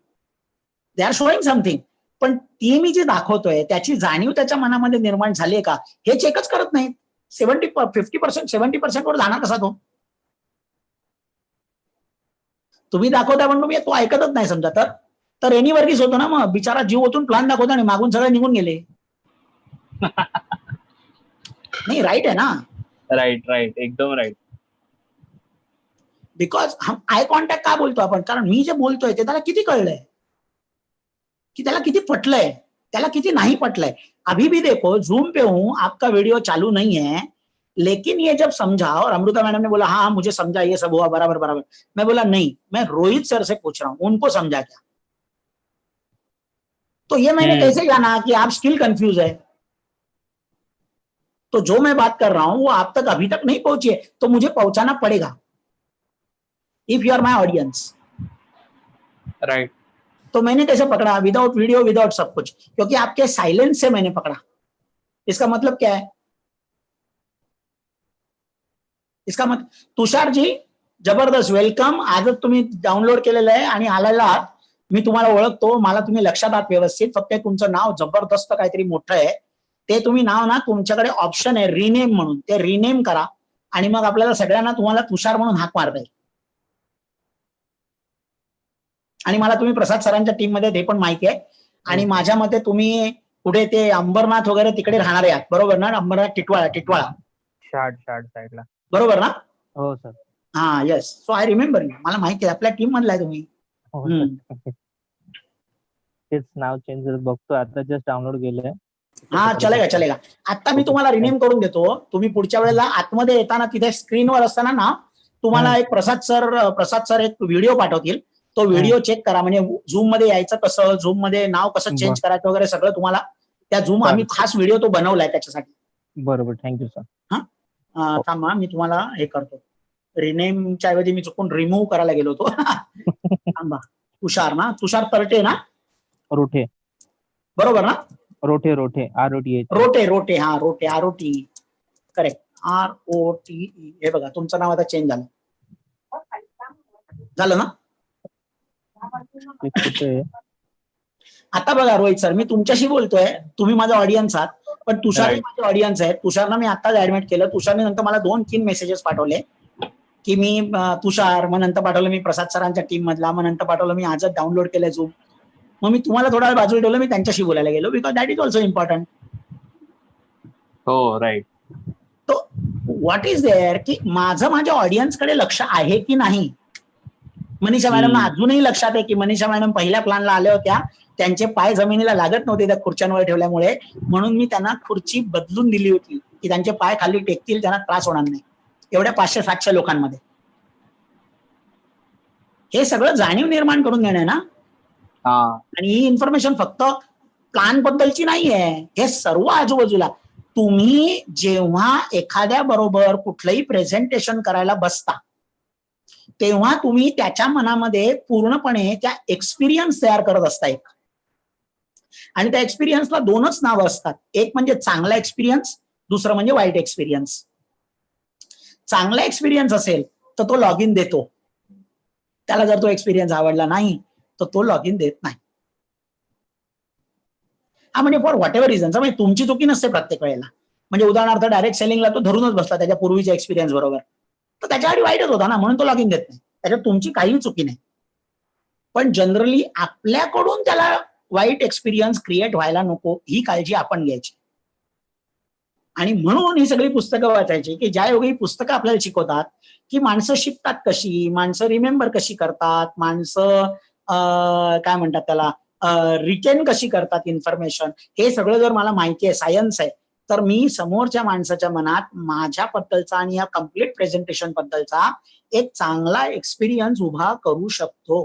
they are showing something, पण ती मी जे दाखवतोय त्याची जाणीव त्याच्या मनामध्ये निर्माण झाली का हे चेकच करत नाहीत. 50%, 70% वर जाणार कसा तो? तुम्ही दाखवता पण तुम्ही तो ऐकतच नाही समजा, तर रेनी वर्गीस होतो ना, मग बिचारा जीव ओतून प्लॅन दाखवता आणि मागून सगळे निघून गेले. नाही, राईट आहे ना? राईट, एकदम राईट. बिकॉज हम आय कॉन्टॅक्ट का बोलतो आपण, कारण मी जे बोलतोय ते त्याला किती कळलंय, की त्याला किती पटलंय, त्याला किती नाही पटलंय. अभी भी देखो, जूम पे हूं, आपका वीडियो चालू नहीं है, लेकिन ये जब समझा और अमृता मैडम ने बोला हाँ मुझे समझा, ये सब हुआ बराबर बराबर, मैं बोला नहीं, मैं रोहित सर से पूछ रहा हूं, उनको समझा क्या. तो ये मैंने कैसे जाना कि आप स्टिल कंफ्यूज है. तो जो मैं बात कर रहा हूं वो आप तक अभी तक नहीं पहुंची है, तो मुझे पहुंचाना पड़ेगा if you are my audience. Right. तो मैंने कैसे पकड़ा, विदाउट वीडियो, विदाउट सब कुछ, क्योंकि आपके साइलेंस से मैंने पकड़ा. इसका मतलब क्या है? इसका मतलब, तुषार जी जबरदस्त वेलकम. आजच तुम्ही डाउनलोड केलेलं आहे आणि आलेला आहात. मी तुम्हाला ओळखतो, मला तुम्ही लक्षात आहात व्यवस्थित. फक्त तुमचं नाव जबरदस्त काहीतरी मोठं आहे, ते तुम्ही नाव ना, तुमच्याकडे ऑप्शन आहे रिनेम म्हणून, ते रिनेम करा आणि मग आपल्याला सगळ्यांना तुम्हाला तुषार म्हणून हाक मारता येईल. आणि मला तुम्ही प्रसाद सरांच्या टीम मध्ये ते पण माहिती आहे. आणि माझ्या मते तुम्ही पुढे ते अंबरनाथ वगैरे तिकडे राहणारे आहात, बरोबर ना? अंबरनाथ, टिटवाळा शार्ट साईडला. बरोबर ना? हो सर. हा, yes. So I remember you, मला माहिती आहे, आपल्या टीम मधला आहे तुम्ही. तेच नाव चेंज बघतो आता, जस्ट डाउनलोड केलंय. हा, चलेगा. आता मी तुम्हाला रिनेम करून देतो. तुम्ही पुढच्या वेळेला आतमध्ये येताना तिथे स्क्रीनवर असताना ना, तुम्हाला एक प्रसाद सर एक व्हिडिओ पाठवतील. तो व्हिडिओ चेक करा, म्हणजे झूम मध्ये यायचं कसं, झूम मध्ये नाव कसं चेंज करायचं वगैरे सगळं तुम्हाला त्या झूम, आम्ही खास व्हिडिओ तो बनवलाय त्याच्यासाठी. बरोबर, थँक्यू सर. हा, थांबा, मी तुम्हाला हे करतो. रिनेमच्या ऐवजी मी चुकून रिमूव्ह करायला गेलो होतो. थांबा. तुषार ना, तुषार तरटे ना? रोठे. बरोबर ना? रोठे ROTE. रोटे, हा, रोटे, ROTE, करेक्ट, ROTE. हे बघा, तुमचं नाव आता चेंज झालं ना? आता बघा रोहित सर, मी तुमच्याशी बोलतोय, तुम्ही माझा ऑडियन्स आहात, पण तुषार माझे ऑडियन्स आहे. तुषारना मी आताच ऍडमिट केलं. तुषारने नंतर मला 2-3 मेसेजेस पाठवले की मी तुषार, मग नंतर पाठवलं मी प्रसाद सरांच्या टीम मधला, मग नंतर पाठवलं मी आजच डाउनलोड केलंय झूम. मग मी तुम्हाला थोडा वेळ बाजूला ठेवलं, मी त्यांच्याशी बोलायला गेलो, because that is also important. हो, राईट. तो व्हॉट इज देअर, की माझं माझ्या ऑडियन्सकडे लक्ष आहे की नाही. मनीषा मॅडमना अजूनही लक्षात आहे की मनीषा मॅडम पहिल्या प्लॅनला आल्या होत्या त्यांचे पाय जमिनीला लागत नव्हते त्या खुर्च्यांवर ठेवल्यामुळे, म्हणून मी त्यांना खुर्ची बदलून दिली होती की त्यांचे पाय खाली टेकतील, त्यांना त्रास होणार नाही. एवढ्या 500-700 लोकांमध्ये हे सगळं जाणीव निर्माण करून देणं ना. आणि ही इन्फॉर्मेशन फक्त प्लॅन बद्दलची नाहीये, हे सर्व आजूबाजूला. तुम्ही जेव्हा एखाद्या बरोबर कुठलंही प्रेझेंटेशन करायला बसता तेव्हा तुम्ही त्याच्या मनामध्ये पूर्णपणे त्या एक्सपिरियन्स तयार करत असता एक. आणि त्या एक्सपिरियन्सला 2च नावं असतात, एक म्हणजे चांगला एक्सपिरियन्स, दुसरं म्हणजे वाईट एक्सपिरियन्स. चांगला एक्सपिरियन्स असेल तर तो लॉग इन देतो, त्याला जर तो एक्सपिरियन्स आवडला नाही तर तो लॉग इन देत नाही. हा म्हणजे फॉर व्हॉट एव्हर रिझन, म्हणजे तुमची चुकी नसते प्रत्येक वेळेला. म्हणजे उदाहरणार्थ डायरेक्ट सेलिंगला तो धरूनच बसला त्याच्या पूर्वीच्या एक्सपिरियन्स बरोबर, तर त्याच्याआधी वाईटच होता ना, म्हणून तो लॉग इन देत नाही. त्याच्यात तुमची काही चुकी नाही. पण जनरली आपल्याकडून त्याला वाईट एक्सपिरियन्स क्रिएट व्हायला नको ही काळजी आपण घ्यायची. आणि म्हणून ही सगळी पुस्तकं वाचायची की ज्या योगी पुस्तकं आपल्याला शिकवतात की माणसं शिकतात कशी, माणसं रिमेंबर कशी करतात, माणसं काय म्हणतात त्याला रिटेन कशी करतात इन्फॉर्मेशन, हे सगळं जर मला माहिती आहे, सायन्स आहे, तर मी समोरच्या माणसाच्या मनात माझ्याबद्दलचा आणि या कम्प्लीट प्रेझेंटेशन बद्दलचा एक चांगला एक्सपिरियन्स उभा करू शकतो.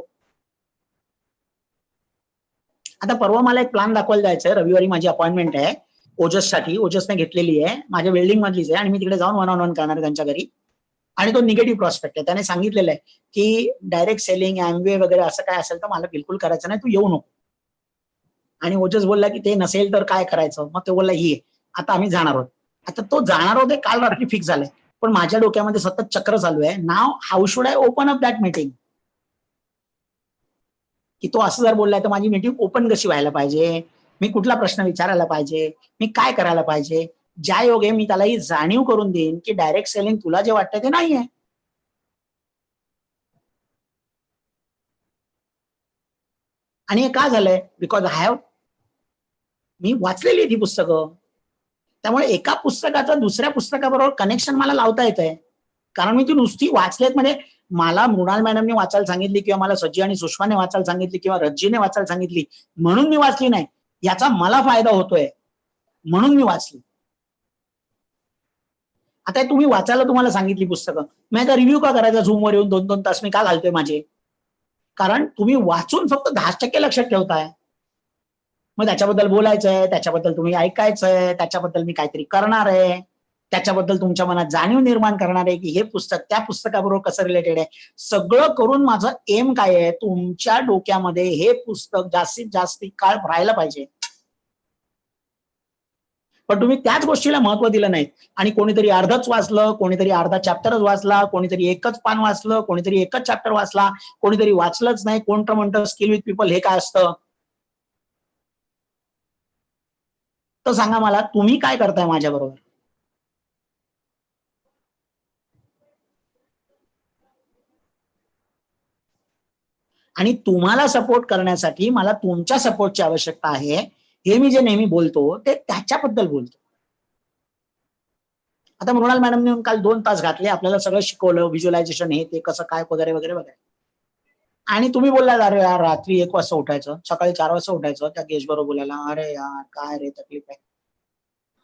आता परवा मला एक प्लॅन दाखवायला जायचंय, रविवारी माझी अपॉइंटमेंट आहे ओजससाठी, ओजसने घेतलेली आहे, माझ्या बिल्डिंग मधलीच आहे, आणि मी तिकडे जाऊन 1-on-1 करणार आहे त्यांच्या घरी. आणि तो निगेटिव्ह प्रॉस्पेक्ट आहे. त्याने सांगितलेलं आहे की डायरेक्ट सेलिंग, एमवे वगैरे असं काय असेल तर मला बिलकुल करायचं नाही, तू येऊ नको. आणि ओजस बोलला की ते नसेल तर काय करायचं, मग तो बोलला ही आता आम्ही जाणार आहोत. आता तो जाणार होते काल रात्री फिक्स झालंय, पण माझ्या डोक्यामध्ये सतत चक्र चालू आहे, नाव how should I open up that meeting, की तो असं जर बोललाय तर माझी मीटिंग ओपन कशी व्हायला पाहिजे, मी कुठला प्रश्न विचारायला पाहिजे, मी काय करायला पाहिजे, ज्या योगे मी त्याला ही जाणीव करून देईन की डायरेक्ट सेलिंग तुला जे वाटतंय ते नाहीये. आणि हे का झालंय, बिकॉज मी वाचलेली ती पुस्तकं, त्यामुळे एका पुस्तकाचं दुसऱ्या पुस्तकाबरोबर कनेक्शन मला लावता येतंय, कारण मी ती नुसती वाचलेत. म्हणजे मला मृणाल मॅडमने वाचायला सांगितली किंवा मला सज्जी आणि सुषमाने वाचायला सांगितली किंवा रज्जीने वाचायला सांगितली म्हणून मी वाचली नाही, याचा मला फायदा होतोय म्हणून मी वाचली. आता तुम्ही वाचायला तुम्हाला सांगितली पुस्तकं, मी आता रिव्ह्यू का करायचा झूमवर येऊन 2-2 तास मी का घालतोय माझे, कारण तुम्ही वाचून फक्त 10% लक्षात ठेवताय. मग त्याच्याबद्दल बोलायचंय, त्याच्याबद्दल तुम्ही ऐकायचंय, त्याच्याबद्दल मी काहीतरी करणार आहे, त्याच्याबद्दल तुमच्या मनात जाणीव निर्माण करणार आहे की हे पुस्तक त्या पुस्तकाबरोबर कसं रिलेटेड आहे. सगळं करून माझं एम काय आहे, तुमच्या डोक्यामध्ये हे पुस्तक जास्तीत जास्त काळ राहायला पाहिजे. पण तुम्ही त्याच गोष्टीला महत्व दिलं नाही, आणि कोणीतरी अर्धच वाचलं, कोणीतरी अर्धा चॅप्टरच वाचला, कोणीतरी एकच पान वाचलं, कोणीतरी एकच चॅप्टर वाचला, कोणीतरी वाचलंच नाही. कोण तर म्हणतं स्किल विथ पीपल, हे काय असतं. तर सांगा मला, तुम्ही काय करताय माझ्या बरोबर. आणि तुम्हाला सपोर्ट करण्यासाठी मला तुमच्या सपोर्टची आवश्यकता आहे. हे मी जे नेहमी बोलतो ते त्याच्याबद्दल बोलतो. आता मृणाल मॅडमने काल 2 तास घातले, आपल्याला सगळं शिकवलं, व्हिज्युअलायझेशन हे ते कसं काय वगैरे वगैरे वगैरे. आणि तुम्ही बोलला अरे यार रात्री 1 वाजता उठायचं, सकाळी 4 वाजता उठायचं त्या गेस्ट बरोबर बोलायला, अरे यार काय रे तकलीफ आहे.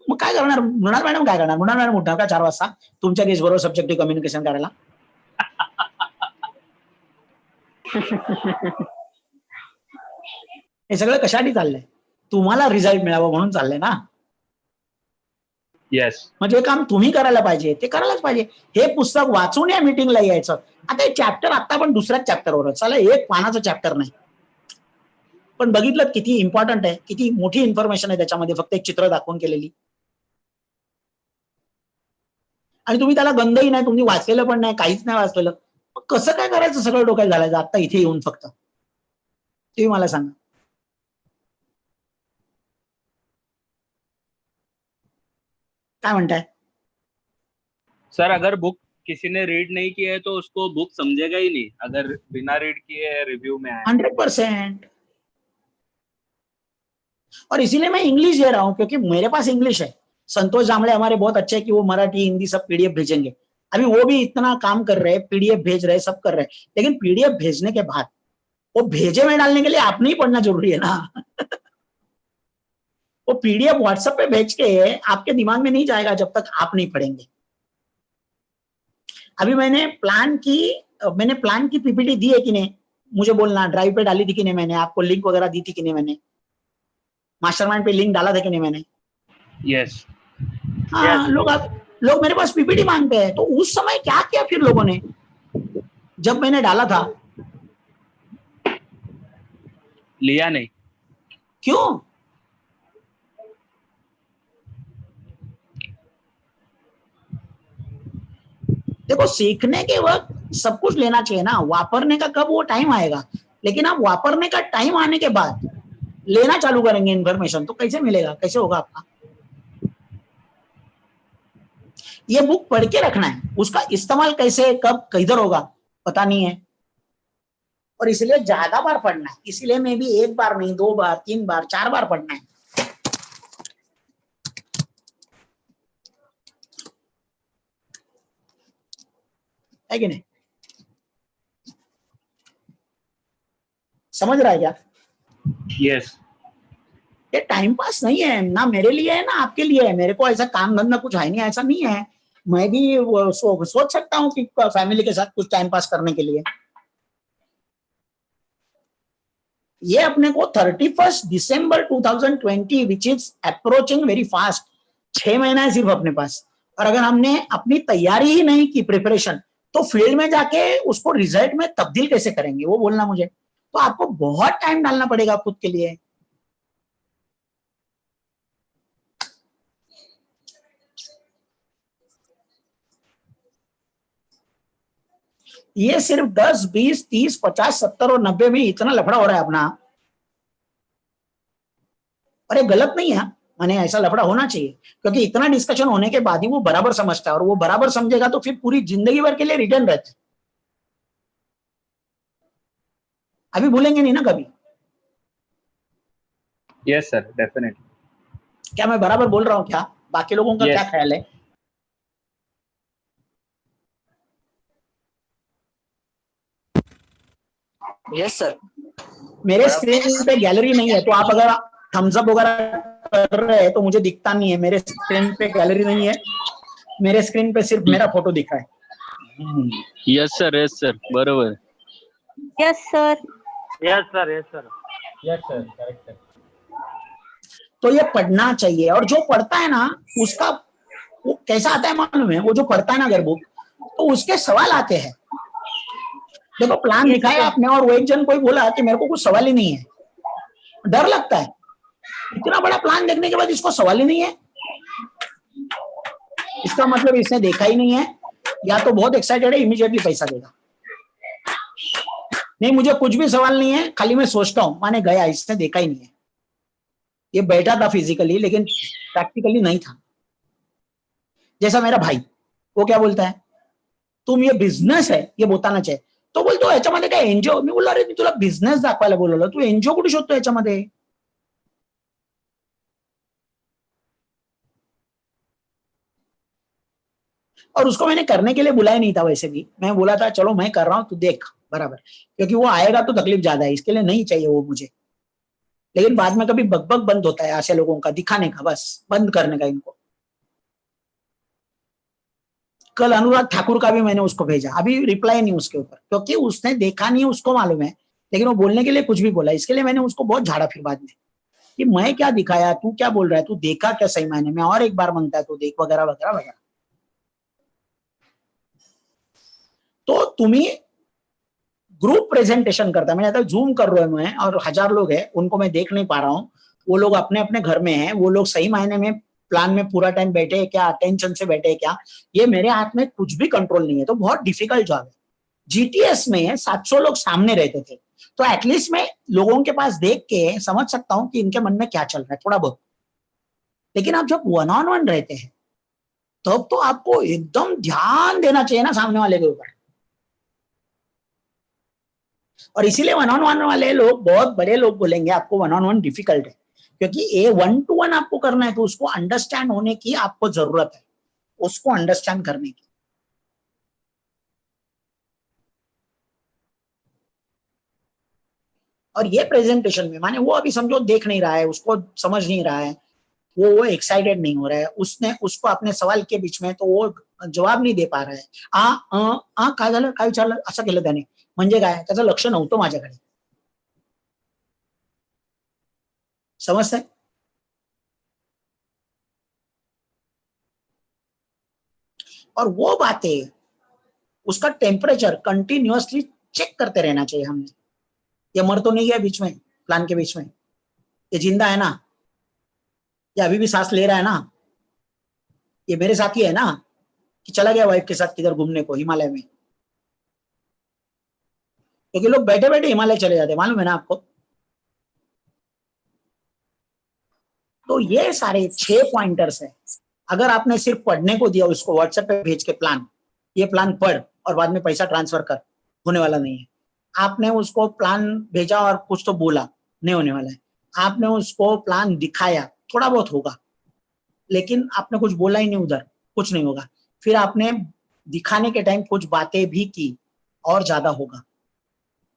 मग काय करणार मृणाल मॅडम, काय करणार मृणाल मॅडम, उठणार का 4 वाजता तुमच्या गेस्ट बरोबर सब्जेक्टिव्ह कम्युनिकेशन करायला. हे सगळं कशासाठी चाललंय, तुम्हाला रिझल्ट मिळावं म्हणून चाललंय ना. येस, म्हणजे काम तुम्ही करायला पाहिजे, ते करायलाच पाहिजे. हे पुस्तक वाचून या मीटिंगला यायचं. आता हे चॅप्टर आता पण दुसऱ्याच चॅप्टरवर, चला 1 पानाचं चॅप्टर नाही, पण बघितलं किती इम्पॉर्टंट आहे, किती मोठी इन्फॉर्मेशन आहे त्याच्यामध्ये, फक्त एक चित्र दाखवून केलेली. आणि तुम्ही त्याला गंधही नाही, तुम्ही वाचलेलं पण नाही, काहीच नाही वाचलेलं, कसं काय करायचं सगळं डोक्यात घालायचं आता इथे येऊन फक्त, ते मला सांगा. काय म्हणताय सर. अगर बुक किसी ने रीड नहीं की है तो उसको बुक समझेगा ही नहीं, अगर बिना रीड किए रिव्यू में आए. 100%. और इसीलिए मैं इंग्लिश दे रहा हूं क्योंकि मेरे पास इंग्लिश है. संतोष जामले हमारे बहुत अच्छे हैं कि वो मराठी हिंदी सब पीडीएफ भेजेंगे. अभी वो भी इतना काम कर रहे हैं, पीडीएफ भेज रहे हैं, सब कर रहे हैं, लेकिन पीडीएफ भेजने के बाद वो भेजे में डालने के लिए आपने ही पढ़ना जरूरी है ना। वो पीडीएफ व्हाट्सएप पे भेज के आपके दिमाग में नहीं जाएगा जब तक आप नहीं पढ़ेंगे। अभी मैंने प्लान की पीपीटी दी है कि नहीं, मुझे बोलना। ड्राइव पे डाली थी कि नहीं मैंने, आपको लिंक वगैरह दी थी कि नहीं मैंने, मास्टरमाइंड पे लिंक डाला था कि नहीं मैंने? यस। हाँ, लोग मेरे पास पीपीटी मांगते हैं। तो उस समय क्या किया फिर लोगों ने जब मैंने डाला था? लिया नहीं। क्यों? देखो, सीखने के वक्त सब कुछ लेना चाहिए ना, वापरने का कब वो टाइम आएगा। लेकिन आप वापरने का टाइम आने के बाद लेना चालू करेंगे इन्फॉर्मेशन, तो कैसे मिलेगा, कैसे होगा आपका? ये बुक पढ़ के रखना है, उसका इस्तेमाल कैसे कब किधर होगा पता नहीं है, और इसलिए ज्यादा बार पढ़ना है। इसलिए मैं भी 1 बार नहीं, 2 बार, 3 बार, 4 बार पढ़ना है। है कि नहीं? समझ रहा है क्या? यस। ये टाइम पास नहीं है ना, मेरे लिए है ना आपके लिए है। मेरे को ऐसा काम धंधा कुछ है नहीं, ऐसा नहीं है। मैं भी सोच सकता हूँ कि फैमिली के साथ कुछ टाइम पास करने के लिए। ये अपने को 31 दिसंबर 2020 which is approaching very fast, 6 महीना है सिर्फ अपने पास। और अगर हमने अपनी तैयारी ही नहीं की, प्रिपरेशन, तो फील्ड में जाके उसको रिजल्ट में तब्दील कैसे करेंगे, वो बोलना मुझे। तो आपको बहुत टाइम डालना पड़ेगा खुद के लिए। ये सिर्फ 10, 20, 30, 50, 70 और 90 में इतना लफड़ा हो रहा है अपना। अरे गलत नहीं है, माने ऐसा लफड़ा होना चाहिए, क्योंकि इतना डिस्कशन होने के बाद ही वो बराबर समझता है, और वो बराबर समझेगा तो फिर पूरी जिंदगी भर के लिए रिटर्न रहते। अभी भूलेंगे नहीं ना कभी। Yes sir, definitely. क्या मैं बराबर बोल रहा हूँ क्या? बाकी लोगों का क्या ख्याल है? Yes sir. मेरे स्क्रीन पे गैलरी नहीं है, तो आप अगर थम्स अप वगैरह कर रहे हैं तो मुझे दिखता नहीं है। मेरे स्क्रीन पे गैलरी नहीं है, मेरे स्क्रीन पे सिर्फ मेरा फोटो दिख रहा है। यस सर, बरोबर। Yes sir. Yes sir, yes sir. Yes sir, correct है। तो ये पढ़ना चाहिए, और जो पढ़ता है ना उसका वो कैसा आता है मालूम है? वो जो पढ़ता है ना अगर बुक, तो उसके सवाल आते हैं। देखो, प्लान दिखाया आपने और वो एक जन कोई बोला कि मेरे को कुछ सवाल ही नहीं है, डर लगता है। इतना बड़ा प्लान देखने के बाद इसको सवाल ही नहीं है, इसका मतलब इसने देखा ही नहीं है, या तो बहुत एक्साइटेड है, इमीडिएटली पैसा देगा। नहीं, मुझे कुछ भी सवाल नहीं है, खाली मैं सोचता हूं, माने गया, इसने देखा ही नहीं है। ये बैठा था फिजिकली लेकिन प्रैक्टिकली नहीं था। जैसा मेरा भाई, वो क्या बोलता है, तुम ये बिझनेस है ये बोलताना चाहिए, तो बोलतो याच्यामध्ये काय एनजीओ। मी बोललो, अरे मी तुला बिझनेस दाखवायला बोलवलं, तू एनजीओ कुठे शोधतो याच्यामध्ये? और उसको मैंने करने के लिए बुलाया नहीं था, वैसे भी मैं बोला था चलो मैं कर रहा हूं, तू देख बराबर, क्योंकि वो आएगा तो तकलीफ ज्यादा है, इसके लिए नहीं चाहिए वो मुझे। लेकिन बाद में कभी बकबक बंद होता है ऐसे लोगों का, दिखाने का, बस बंद करने का इनको। कल अनुराग ठाकुर का भी मैंने उसको भेजा, अभी रिप्लाई नहीं उसके ऊपर, क्योंकि उसने देखा नहीं, उसको मालूम है, लेकिन वो बोलने के लिए कुछ भी बोला। इसके लिए मैंने उसको बहुत झाड़ा फिर बाद में, कि मैं क्या दिखाया, तू क्या बोल रहा है, तू देखा क्या सही मायने में, और एक बार मांगता है तो देख, वगैरह वगैरह वगैरह। तो तुम्ही ग्रुप प्रेजेंटेशन करता है, मैंने आता जूम कर रहा हूं मैं, और 1000 लोग हैं, उनको मैं देख नहीं पा रहा हूँ, वो लोग अपने अपने घर में हैं, वो लोग सही मायने में प्लान में पूरा टाइम बैठे हैं क्या, अटेंशन से बैठे हैं क्या, ये मेरे हाथ में कुछ भी कंट्रोल नहीं है। तो बहुत डिफिकल्ट जॉब है। जीटीएस में 700 लोग सामने रहते थे, तो एटलीस्ट मैं लोगों के पास देख के समझ सकता हूं कि इनके मन में क्या चल रहा है थोड़ा बहुत। लेकिन आप जब 1-on-1 रहते हैं तब तो आपको एकदम ध्यान देना चाहिए ना सामने वाले के ऊपर। और इसीलिए 1-on-1 वाले लोग, बहुत बड़े लोग बोलेंगे आपको 1-on-1 डिफिकल्ट है, क्योंकि ये 1-to-1 आपको करना है, तो उसको अंडरस्टैंड होने की आपको जरूरत है, उसको अंडरस्टैंड करने की। और ये प्रेजेंटेशन में माने वो अभी समझो देख नहीं रहा है, उसको समझ नहीं रहा है, वो एक्साइटेड नहीं हो रहा है, उसने उसको अपने सवाल के बीच में तो वो जवाब नाही दे पा रहा है. काय झालं काय विचारलं असं केलं त्याने, म्हणजे काय त्याचं लक्ष नव्हतं माझ्याकडे. समजतंय? और वो बातें उसका टेम्परेचर कंटिन्यूअसली चेक करते रहना चाहिए हमने. ये मर तो नहीं गया बीच में, प्लान के बीच में, ये जिंदा है ना, ये अभी भी सांस ले रहा है ना, ये मेरे साथ ही है ना, कि चला गया वाइफ के साथ किधर घूमने को हिमालय में. क्योंकि लोग बैठे बैठे हिमालय चले जाते मालूम है ना आपको. तो ये सारे 6 पॉइंटर्स है. अगर आपने सिर्फ पढ़ने को दिया उसको व्हाट्सएप पे भेज के प्लान, ये प्लान पढ़ और बाद में पैसा ट्रांसफर कर, होने वाला नहीं है. आपने उसको प्लान भेजा और कुछ तो बोला, नहीं होने वाला है. आपने उसको प्लान दिखाया, थोड़ा बहुत होगा, लेकिन आपने कुछ बोला ही नहीं उधर, कुछ नहीं होगा. फिर आपने दिखाने के टाइम कुछ बातें भी की और ज्यादा होगा.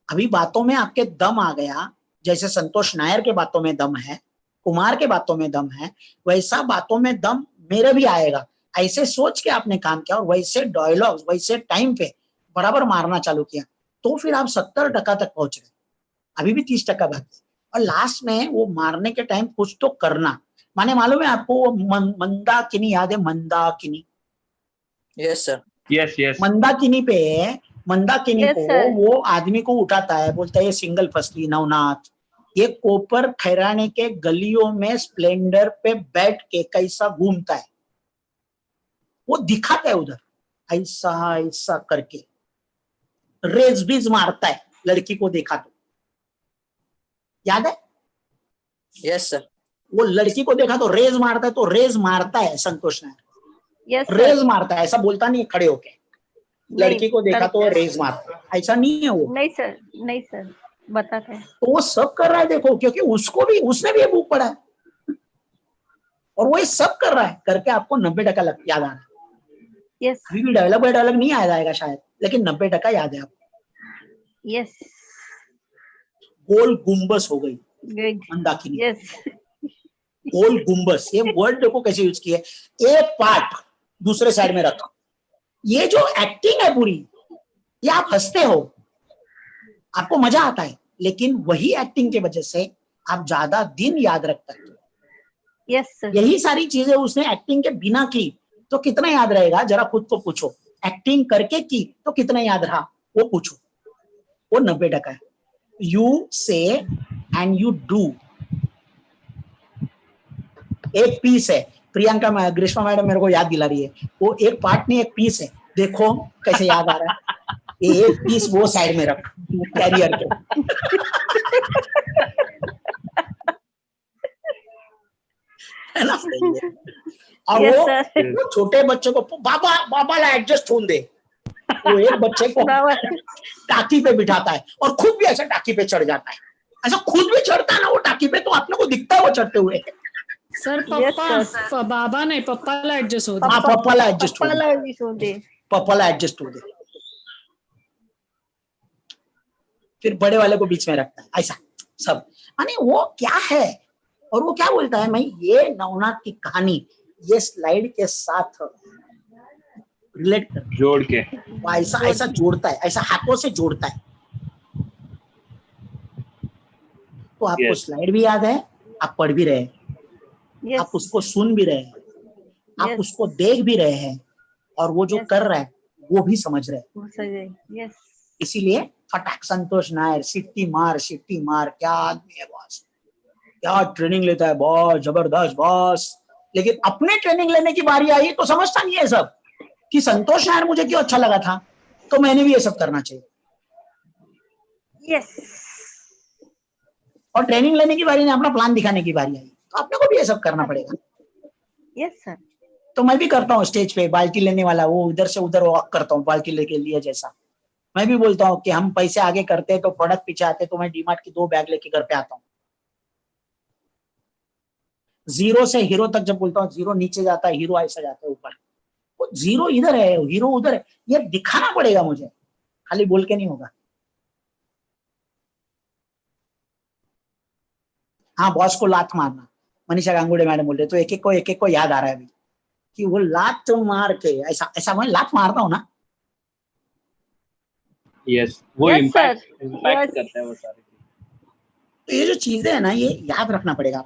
अभी बातों में आपके दम आ गया, जैसे संतोष नायर के बातों में दम है, कुमार के बातों में दम है, वैसा बातों में दम मेरे भी आएगा. ऐसे सोच के आपने काम किया और वैसे डायलॉग्स वैसे टाइम पे बराबर मारना चालू किया, तो फिर आप 70% तक पहुंच गए. अभी भी 30% बाकी. और लास्ट में वो मारने के टाइम कुछ तो करना, माने मालूम है आपको वो मंदाकिनी याद है? Mandakini, yes sir. Yes yes. Mandakini Yes, को sir. वो आदमी को उठाता है, बोलता है ये सिंगल फसली नवनाथ, ये कोपर खैराने के गलियों में स्प्लेंडर पे बैठ के कैसा घूमता है, वो दिखाता है उधर ऐसा ऐसा करके, रेज बीज मारता है लड़की को देखा तो, याद है? Yes sir. वो लड़की को देखा तो रेज मारता है, तो रेज मारता है संतोष नायर, Yes, sir. रेज मारता है, ऐसा बोलता नहीं है खड़े होके. लड़की को देखा तो करता है. रेज मारता है, ऐसा नहीं है वो. नहीं सर, नहीं सर, बताते हैं. तो वो सब कर रहा है देखो, क्योंकि उसको भी, उसने भी ये बुक पढ़ा है और वो ये सब कर रहा है, करके आपको 90% याद आ रहा है. Yes, अभी भी डायलॉग बाय डायलॉग नहीं याद आएगा शायद, लेकिन 90% याद है आपको. yes, गोल गुम्बस हो गई good. मंदाकिनी. Yes, गोल गुम्बस, ये वर्ड देखो कैसे यूज किया है. एक पार्ट दूसरे साइड में रखा. ये जो एक्टिंग है पूरी, ये आप हंसते हो, आपको मजा आता है, लेकिन वही एक्टिंग की वजह से आप ज्यादा दिन याद रखते हैं. yes, sir. यही सारी चीजें उसने एक्टिंग के बिना की तो कितना याद रहेगा, जरा खुद को पूछो. एक्टिंग करके की तो कितना याद रहा, वो पूछो. वो 90% है. You say end you do. एक पीस है, प्रियंका ग्रीष्मा मैडम मेरे को याद दिला रही है, वो एक पार्ट नहीं एक पीस है. देखो कैसे याद आ रहा है. ये एक पीस वो साइड में रख कैरियर के. है ना? और Yes, वो sir. वो छोटे बच्चे को बाबाला एडजस्ट होने दे, वो एक बच्चे को बराबर. टाकी पे बिठाता है और खुद भी ऐसा टाकी पे चढ़ जाता है. ऐसा खुद भी चढ़ता है ना वो टाकी पे, तो आपने को दिखता है वो चढ़ते हुए. सर Yes, पप्पा बाबा नाही पप्पाला ऍडजस्ट होत. हाँ, पप्पाला एडजस्ट हो पप्पाला भी सो दे. पप्पाला एडजस्ट हो दे. फिर बड़े वाले को बीच में रखता है, ऐसा सब. माने वो क्या है, और वो क्या बोलता है, मैं ये नवनाथ की कहानी ये स्लाइड के साथ रिलेट कर, जोड़ के. वो ऐसा ऐसा जोड़ता है, ऐसा हाथों से जोड़ता है. तो आपको Yes. स्लाइड भी याद है, आप पढ़ भी रहे हैं, Yes, आप उसको सुन भी रहे हैं, आप Yes. उसको देख भी रहे हैं, और वो जो Yes. कर रहा है वो भी समझ रहे हैं. वो सही. Yes, इसीलिए फटाक संतोष नायर सिट्टी मार, क्या आदमी है बॉस, क्या ट्रेनिंग लेता है बॉस, जबरदस्त बॉस. लेकिन अपने ट्रेनिंग लेने की बारी आई तो समझता नहीं है सब कि संतोष नायर मुझे क्यों अच्छा लगा था, तो मैंने भी ये सब करना चाहिए. yes, और ट्रेनिंग लेने की बारी नहीं, अपना प्लान दिखाने की बारी आई, तो अपने को भी ये सब करना पड़ेगा. yes, sir. तो मैं भी करता हूँ स्टेज पे, बाल्टी लेने वाला वो इधर से उधर वॉक करता हूँ बाल्टी लेके लिए जैसा. मैं भी बोलता हूँ कि हम पैसे आगे करते हैं तो प्रोडक्ट पीछे आते, तो मैं डीमार्ट की 2 बैग लेके घर पे आता हूँ. जीरो से हीरो तक जब बोलता हूँ, जीरो नीचे जाता है, हीरो ऐसा जाता है ऊपर. वो जीरो इधर है, हीरो उधर है, ये दिखाना पड़ेगा मुझे, खाली बोल के नहीं होगा. हाँ, बॉस को लात मारना। मनीषा गांगुड़े मैडम बोल रहे, तो एक एक को याद आ रहा है अभी कि वो लात मार के ऐसा ऐसा मैं लात मारता हूँ ना। यस, वो Yes, impact sir. Impact Yes. करता है वो सारी चीज़। तो ये जो चीजें है ना, ये याद रखना पड़ेगा।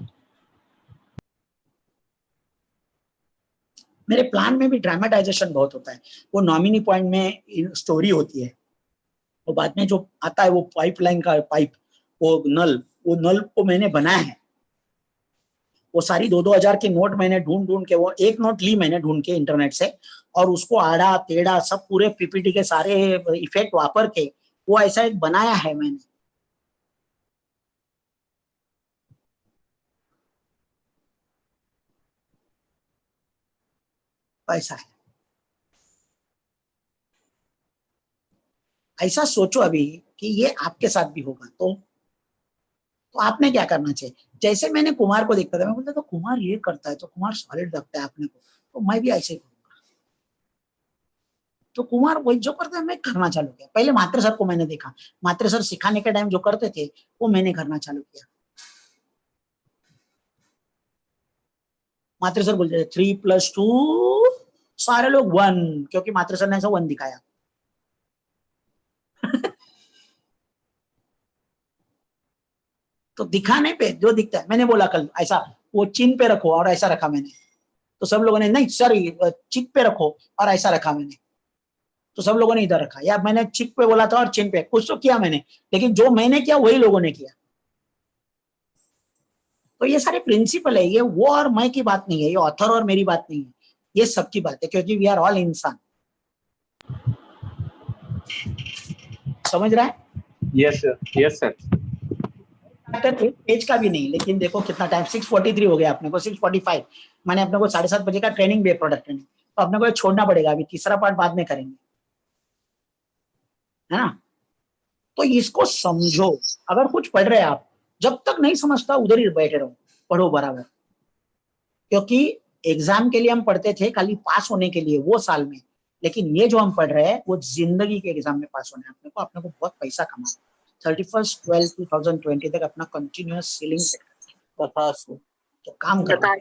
मेरे प्लान में भी ड्रामेटाइजेशन बहुत होता है। वो नॉमिनी पॉइंट में स्टोरी होती है, वो बाद में जो आता है वो पाइपलाइन का पाइप, वो नल को मैंने बनाया है। वो सारी 2-2 हजार की नोट मैंने ढूंढ के, वो एक नोट ली मैंने ढूंढ के इंटरनेट से, और उसको आड़ा टेढ़ा सब पूरे पीपीटी के सारे इफेक्ट वापर के वो ऐसा एक बनाया है मैंने। ऐसा है। ऐसा सोचो अभी कि ये आपके साथ भी होगा, तो आपने क्या करना चाहिए। जैसे मैंने कुमार को देखता था, मैं बोलता तो कुमार ये करता है, तो कुमार सॉलिड लगता है अपने को, तो मैं भी ऐसे ही करूंगा। तो कुमार वही जो करता है मैं करना चालू किया। पहले मात्रे सर को मैंने देखा, मात्रे सर सिखाने के टाइम जो करते थे वो मैंने करना चालू किया। मात्रे सर बोलते थे 3+2, सारे लोग 1, क्योंकि मात्रे सर ने ऐसा 1 दिखाया। तो दिखाने पे जो दिखता है, मैंने बोला कल ऐसा वो चिन पे रखो, और ऐसा रखा मैंने, तो सब लोगों ने नहीं सर चिक पे रखो, और ऐसा रखा मैंने, तो सब लोगों ने इधर रखा। या मैंने चिक पे बोला था और चिन पे, कुछ तो किया मैंने, लेकिन जो मैंने किया वही लोगों ने किया। तो ये सारे प्रिंसिपल है, ये वो और मैं की बात नहीं है, ये ऑथर और मेरी बात नहीं है, ये सबकी बात है, क्योंकि वी आर ऑल इंसान। समझ रहा है? Yes sir, yes sir. Page का भी नहीं, लेकिन देखो कितना टाइम, 6:43 हो गया अपने को, 6:45। मैंने अपने को 7:30 बजे का ट्रेनिंग भी है, प्रोडक्ट ट्रेनिंग, तो अपने को छोड़ना पड़ेगा। अभी तीसरा पार्ट बाद में करेंगे, है ना। तो इसको समझो। अगर कुछ पढ़ रहे हैं आप, जब तक नहीं समझता उधर ही बैठे रहो, पढ़ो बराबर। क्योंकि एग्जाम के लिए हम पढ़ते थे खाली पास होने के लिए वो साल में, लेकिन ये जो हम पढ़ रहे हैं वो जिंदगी के एग्जाम में पास होने। अपने को बहुत पैसा कमाना, 31/12/2020 तक अपना कंटिन्यूअस सीलिंग तो काम करना।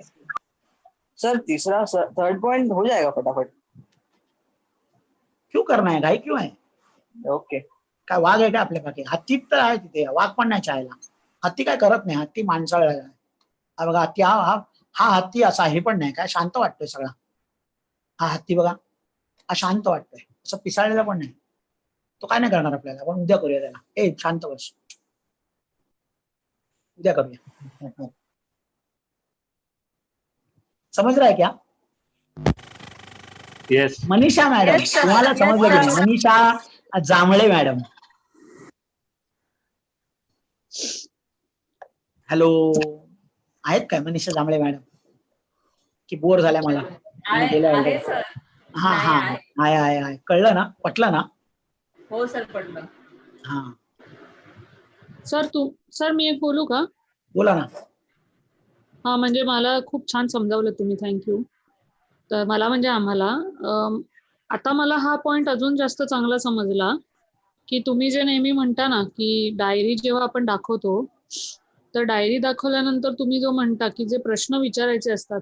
सर तीसरा थर्ड पॉइंट हो जाएगा फटाफट। क्यों करना है भाई, क्यों है? ओके। काय वाघ आहे का आपल्या पाठी? हत्ती तर आहे तिथे, वाघ पण नाही चायला. हत्ती काय करत नाही, हत्ती माणसाळा आहे. हा बघा हत्ती, हा हत्ती असा हे पण नाही काय, शांत वाटतोय सगळा. हा हत्ती बघा, हा शांत वाटतोय, असं पिसाळलेला पण नाही. तो काय नाही करणार आपल्याला, आपण उद्या करूया त्याला. ए शांत बस, उद्या करूया. समझ रहा है क्या? Yes. Manisha madam, Yes, sir. तुम्हाला Yes, समजलं की नाही? sir. मनीषा जांभळे मॅडम. हॅलो, आहेत काय मनीषा जांभळे मॅडम? की बोर झाल्या मला? हा हा, आहे. कळलं ना, पटलं ना? हो सर, पडलं. हा, सर मी एक बोलू का? बोला ना. हा, म्हणजे मला खूप छान समजावलं तुम्ही, थँक्यू. तर मला म्हणजे आम्हाला आता मला हा पॉइंट अजून जास्त चांगला समजला की तुम्ही जे नेहमी म्हणता ना की डायरी जेव्हा आपण दाखवतो, तर डायरी दाखवल्यानंतर तुम्ही जो म्हणता की जे प्रश्न विचारायचे असतात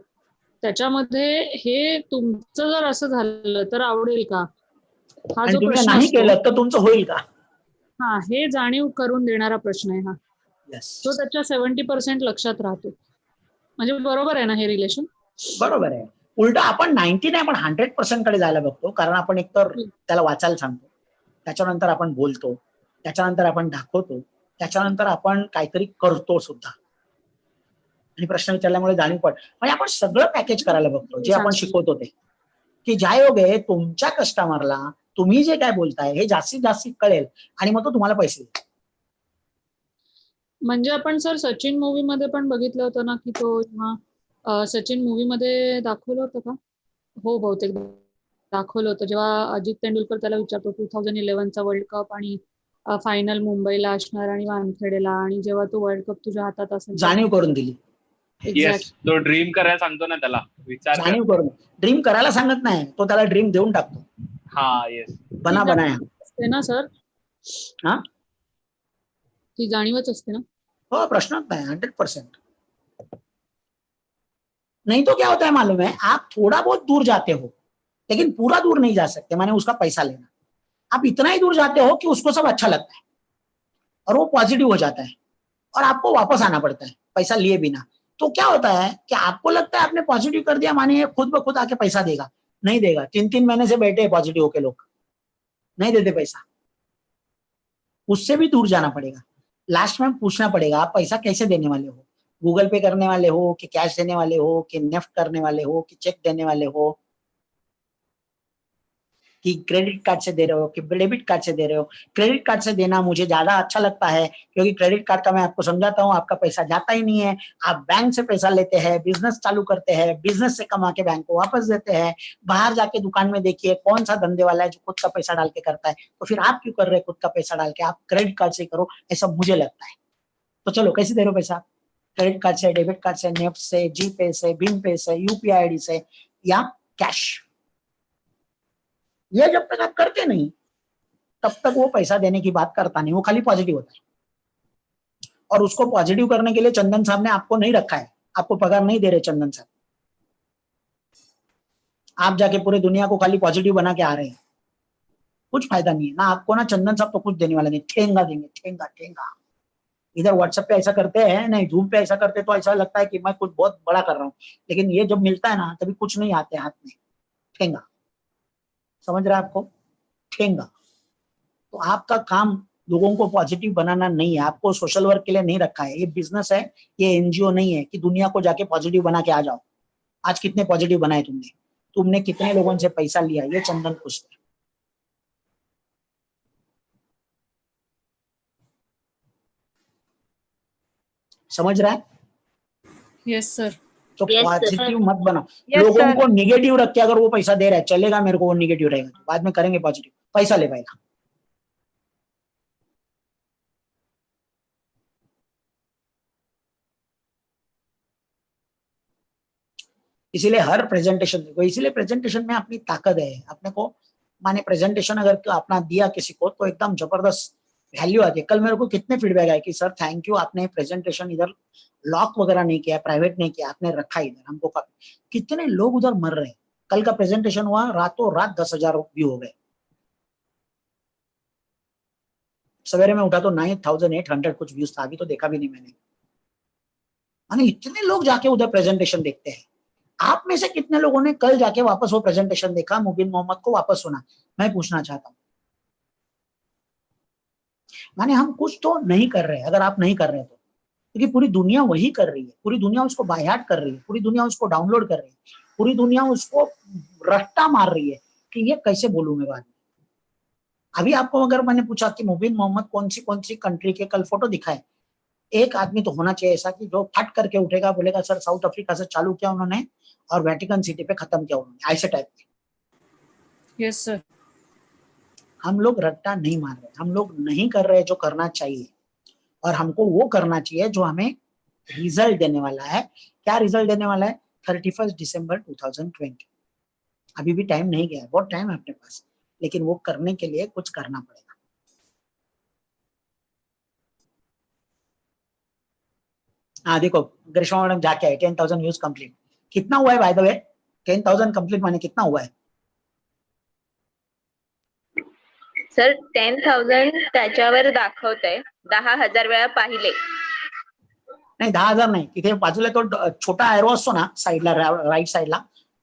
त्याच्यामध्ये हे तुमचं जर असं झालं तर आवडेल का, हा आणि जो तुम्ही प्रश्न नाही असतो, केलं तर तुमचं होईल का? हा, हे जाणीव करून देणारा प्रश्न आहे हा. यस, तो त्याच्या 70% लक्षात राहतो. म्हणजे बरोबर आहे ना हे रिलेशन? बरोबर आहे. उलट आपण 90 नाही, आपण 100% कडे जायला बघतो, कारण आपण एकतर त्याला वाचायला सांगतो, त्याच्यानंतर आपण बोलतो, त्याच्यानंतर आपण दाखवतो, त्याच्यानंतर आपण काहीतरी करतो सुद्धा, आणि प्रश्न विचारल्यामुळे जाणीव पड, म्हणजे आपण सगळं पॅकेज करायला बघतो जे आपण शिकवतो ते, की ज्यायोगे तुमच्या कस्टमरला तुम्ही जे काय बोलताय हे जास्तीत जास्त कळेल आणि मग तो तुम्हाला पैसे देईल. म्हणजे आपण सर सचिन मूवी मध्ये पण बघितलं होतं ना की तो जेव्हा सचिन मूवी मध्ये दाखवलं होतं का? हो, बहुतेक दाखवलं होतं, जेव्हा अजित तेंडुलकर त्याला विचारतो 2011चा वर्ल्ड कप आणि फायनल मुंबईला असणार आणि वानखेडेला, आणि जेव्हा तो वर्ल्ड कप तुझ्या हातात असेल, जाणीव करून दिली. येस, तो ड्रीम करायला सांगतो ना त्याला, विचार कर. जाणीव करून, ड्रीम करायला सांगत नाही, तो त्याला ड्रीम देऊन टाकतो. हा, येस. बनाया असते ना सर? हा, ती जाणीवच असते ना? हो, प्रश्न नहीं, 100%। नहीं तो क्या होता है मालूम है, आप थोड़ा बहुत दूर जाते हो लेकिन पूरा दूर नहीं जा सकते, माने उसका पैसा लेना। आप इतना ही दूर जाते हो कि उसको सब अच्छा लगता है और वो पॉजिटिव हो जाता है और आपको वापस आना पड़ता है पैसा लिए बिना। तो क्या होता है कि आपको लगता है आपने पॉजिटिव कर दिया, माने ये खुद ब खुद आके पैसा देगा, नहीं देगा। 3-3 महीने से बैठे हैं पॉजिटिव होके लोग, नहीं देते पैसा। उससे भी दूर जाना पड़ेगा। लास्ट में पूछना पड़ेगा आप पैसा कैसे देने वाले हो, गूगल पे करने वाले हो कि कैश देने वाले हो कि नेफ्ट करने वाले हो कि चेक देने वाले हो कि क्रेडिट कार्ड से दे रहे हो कि डेबिट कार्ड से दे रहे हो। क्रेडिट कार्ड से देना मुझे ज्यादा अच्छा लगता है क्योंकि क्रेडिट कार्ड का मैं आपको समझाता हूँ, आपका पैसा जाता ही नहीं है। आप बैंक से पैसा लेते हैं, बिजनेस चालू करते हैं, बिजनेस से कमा के बैंक को वापस देते हैं। बाहर जाके दुकान में देखिए कौन सा धंधे वाला है जो खुद का पैसा डाल के करता है, तो फिर आप क्यों कर रहे हैं खुद का पैसा डाल के, आप क्रेडिट कार्ड से करो, ऐसा मुझे लगता है। तो चलो कैसे दे रहे हो पैसा, क्रेडिट कार्ड से, डेबिट कार्ड से, नेफ्ट से, जी पे से, भीम पे से, यूपीआई आईडी से या कैश। ये जब तक आप करते नहीं तब तक वो पैसा देने की बात करता नहीं, वो खाली पॉजिटिव होता है। और उसको पॉजिटिव करने के लिए चंदन साहब ने आपको नहीं रखा है, आपको पगार नहीं दे रहे चंदन साहब। आप जाके पूरे दुनिया को खाली पॉजिटिव बना के आ रहे हैं, कुछ फायदा नहीं है ना आपको ना। चंदन साहब तो कुछ देने वाले नहीं, ठेंगा देंगे, ठेंगा ठेंगा। इधर व्हाट्सएप पे ऐसा करते हैं, नहीं जूम पे ऐसा करते तो ऐसा लगता है कि मैं कुछ बहुत बड़ा कर रहा हूँ, लेकिन ये जब मिलता है ना तभी कुछ नहीं आते हाथ में, ठेंगा। समझ रहा है आपको, ठेंगा। तो आपका काम लोगों को पॉजिटिव बनाना नहीं है, आपको सोशल वर्क के लिए नहीं रखा है। ये बिजनेस है, ये एनजीओ नहीं है कि दुनिया को जाके पॉजिटिव बना के आ जाओ। आज कितने पॉजिटिव बनाए तुमने, तुमने कितने लोगों से पैसा लिया, ये चंदन पूछते। समझ रहा है? Yes sir. तो पॉजिटिव मत बनाओ। Yes, लोगों sir. को निगेटिव रख के अगर वो पैसा दे रहा है, चलेगा मेरे को, वो निगेटिव रहेगा, बाद में करेंगे पॉजिटिव, पैसा ले पाएगा। इसीलिए हर प्रेजेंटेशन देखो, इसीलिए प्रेजेंटेशन में अपनी ताकत है। अपने को माने प्रेजेंटेशन अगर अपना दिया किसी को तो एकदम जबरदस्त वैल्यू आती है। कल मेरे को कितने फीडबैक आए कि सर थैंक यू, आपने प्रेजेंटेशन इधर लॉक वगैरह नहीं किया, प्राइवेट नहीं किया, आपने रखा इधर हमको। कितने लोग उधर मर रहे हैं। कल का प्रेजेंटेशन हुआ, रातों रात 10,000 व्यू हो गए। सवेरे में उठा तो 9,800 कुछ व्यूज था, अभी तो देखा भी नहीं मैंने। माने इतने लोग जाके उधर प्रेजेंटेशन देखते हैं। आप में से कितने लोगों ने कल जाके वापस वो प्रेजेंटेशन देखा, मुबीन मोहम्मद को वापस सुना, मैं पूछना चाहता हूं। माने हम कुछ तो नहीं कर रहे। अगर आप नहीं कर रहे तो, क्योंकि पूरी दुनिया वही कर रही है, पूरी दुनिया उसको बायहार्ट कर रही है, पूरी दुनिया उसको डाउनलोड कर रही है, पूरी दुनिया उसको रट्टा मार रही है कि ये कैसे बोलूं मैं बाद में। अभी आपको अगर मैंने पूछा कि मुबीन मोहम्मद कौन सी कंट्री के कल फोटो दिखाए, एक आदमी तो होना चाहिए ऐसा कि जो फट करके उठेगा, बोलेगा सर साउथ अफ्रीका से चालू किया उन्होंने और वेटिकन सिटी पे खत्म किया उन्होंने, ऐसे टाइप के। Yes sir. हम लोग रट्टा नहीं मार रहे, हम लोग नहीं कर रहे जो करना चाहिए, और हमको वो करना चाहिए जो हमें रिजल्ट देने वाला है। क्या रिजल्ट देने वाला है? 31 दिसंबर 2020। अभी भी टाइम नहीं गया है, बहुत टाइम है अपने पास, लेकिन वो करने के लिए कुछ करना पड़ेगा। हाँ देखो, ग्रीष्मा मैडम जाके आए, 10,000 व्यूज कंप्लीट। कितना हुआ है by the way? 10,000 complete Mane कितना हुआ है? सर 10,000 त्याच्यावर दाखवतंय, 10,000 वेळा पाहिले. नाही 10,000 नाही, तिथे बाजूला तो छोटा एरो असतो ना साईडला, राईट साईडला,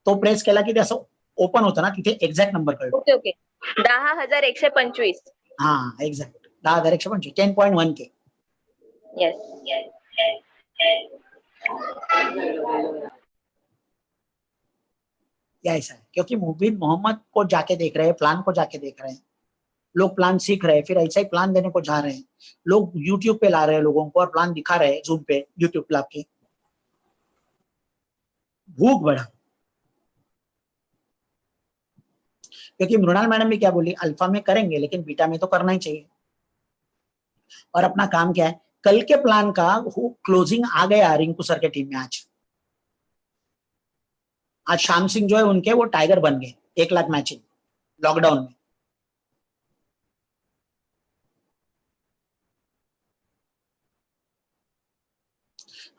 तो प्रेस केला की ते असं ओपन होतं ना, तिथे एक्झॅक्ट नंबर कळतो. Okay okay, 10,125. हा एक्झॅक्ट 10,125, 10.1K. यस. ऐसा है क्योंकि मुबीन मोहम्मद को जाके देख रहे हैं, प्लान को जाके देख रहे हैं लोग, प्लान सीख रहे हैं, फिर ऐसा ही प्लान देने को जा रहे हैं लोग। यूट्यूब पे ला रहे हैं लोगों को और प्लान दिखा रहे हैं, जूम पे यूट्यूब पे आपकी भूख बढ़ा। क्योंकि मृणाल मैडम भी क्या बोली, अल्फा में करेंगे लेकिन बीटा में तो करना ही चाहिए। और अपना काम क्या है, कल के प्लान का क्लोजिंग आ गया रिंकू सर के टीम में। आज श्याम सिंह जो है उनके वो टाइगर बन गए, 1 लाख मैचिंग लॉकडाउन में।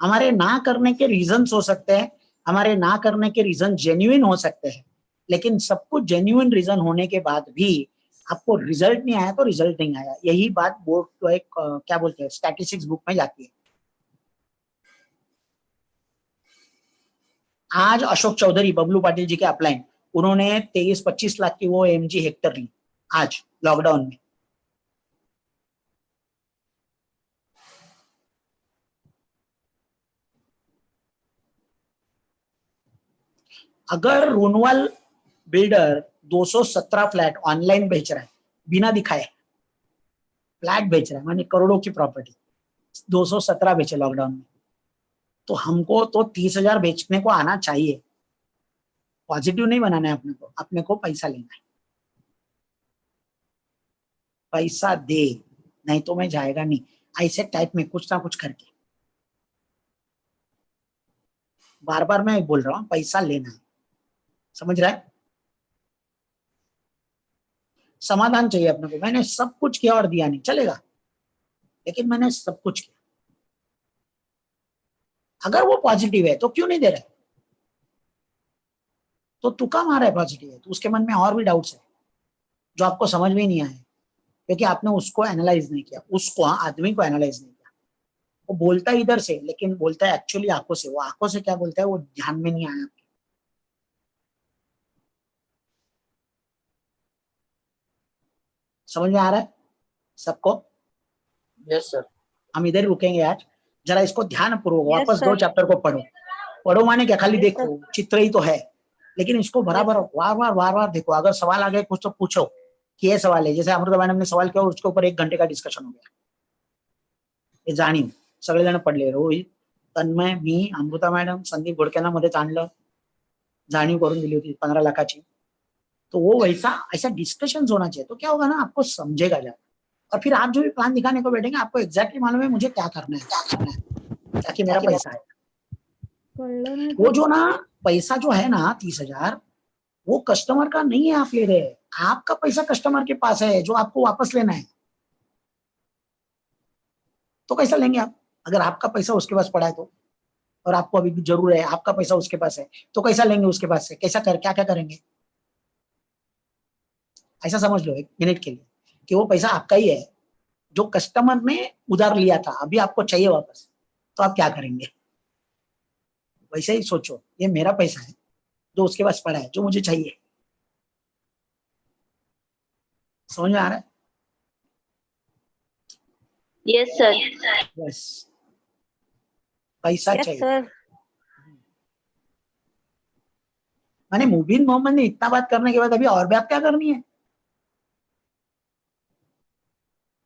हमारे ना करने के रीजंस हो सकते हैं, हमारे ना करने के रीजन जेन्युइन हो सकते हैं, लेकिन सब कुछ जेन्युइन रीजन होने के बाद भी आपको रिजल्ट नहीं आया तो रिजल्ट नहीं आया, यही बात बोर्ड तो एक क्या बोलते हैं स्टैटिस्टिक्स बुक में जाती है। आज अशोक चौधरी बबलू पाटिल जी के अपलाइन, उन्होंने 23-25 लाख की वो एमजी हेक्टर ली आज लॉकडाउन में। अगर रोनवाल बिल्डर 217 फ्लैट ऑनलाइन बेच रहा है बिना दिखाए, फ्लैट बेच रहा है माने करोड़ों की प्रॉपर्टी, 217 बेचे लॉकडाउन में, तो हमको तो 30,000 बेचने को आना चाहिए। पॉजिटिव नहीं बनाना है अपने को पैसा लेना है। पैसा दे, नहीं तो मैं जाएगा नहीं, ऐसे टाइप में कुछ ना कुछ करके। बार बार मैं बोल रहा हूँ पैसा लेना है, समझ रहा है? समाधान चाहिए अपने को। मैंने सब कुछ किया और दिया नहीं चलेगा, लेकिन मैंने सब कुछ किया। अगर वो पॉजिटिव है तो क्यों नहीं दे रहा है? तो तुक्का मारा है पॉजिटिव है, तो उसके मन में और भी डाउट्स है जो आपको समझ में ही नहीं आए, क्योंकि आपने उसको एनालाइज नहीं किया, उसको आदमी को एनालाइज नहीं किया। वो बोलता है इधर से, लेकिन बोलता है एक्चुअली आंखों से। वो आंखों से क्या बोलता है वो ध्यान में नहीं आया। समझ में आ रहा है सबको? Yes sir. हम इधर ही रुकेंगे आज, जरा इसको ध्यान पूर्वक Yes, वापस sir. 2 चैप्टर को पढ़ो माने क्या, खाली Yes, देखो, चित्र ही तो है, लेकिन इसको बराबर बार बार देखो। अगर सवाल आ गए कुछ तो पूछो कि ये सवाल है, जैसे अमृता मैडम ने सवाल किया और उसके ऊपर 1 घंटे का डिस्कशन हो गया। हे जाणीव सगळेजण पडले, रोहित, तन्मय, मी, अमृता मॅडम, संदीप घोडकेंना मध्येच आणलं, जाणीव करून दिली होती 15 लाखाची। तो वो वैसा ऐसा डिस्कशन होना चाहिए, तो क्या होगा ना, आपको समझेगा जाए। और फिर आप जो भी प्लान दिखाने को बैठेंगे आपको एग्जैक्टली मालूम है मुझे क्या करना है, ताकि मेरा पैसा है। कळलं नाही वो जो ना पैसा जो है ना 30,000, वो कस्टमर का नहीं है, आप ले रहे हैं। आपका पैसा कस्टमर के पास है जो आपको वापस लेना है। तो कैसा लेंगे आप? अगर आपका पैसा उसके पास पड़ा है तो, और आपको अभी भी जरूर है, आपका पैसा उसके पास है, तो कैसा लेंगे उसके पास से? क्या करेंगे? ऐसा समझ लो 1 मिनट के लिए कि वो पैसा आपका ही है जो कस्टमर ने उधार लिया था, अभी आपको चाहिए वापस, तो आप क्या करेंगे? वैसे ही सोचो, ये मेरा पैसा है जो उसके पास पड़ा है, जो मुझे चाहिए। समझ में आ रहा है? Yes sir. बस पैसा Yes, चाहिए। sir. मैंने मुबीन मोहम्मद ने इतना बात करने के बाद अभी और बात क्या करनी है?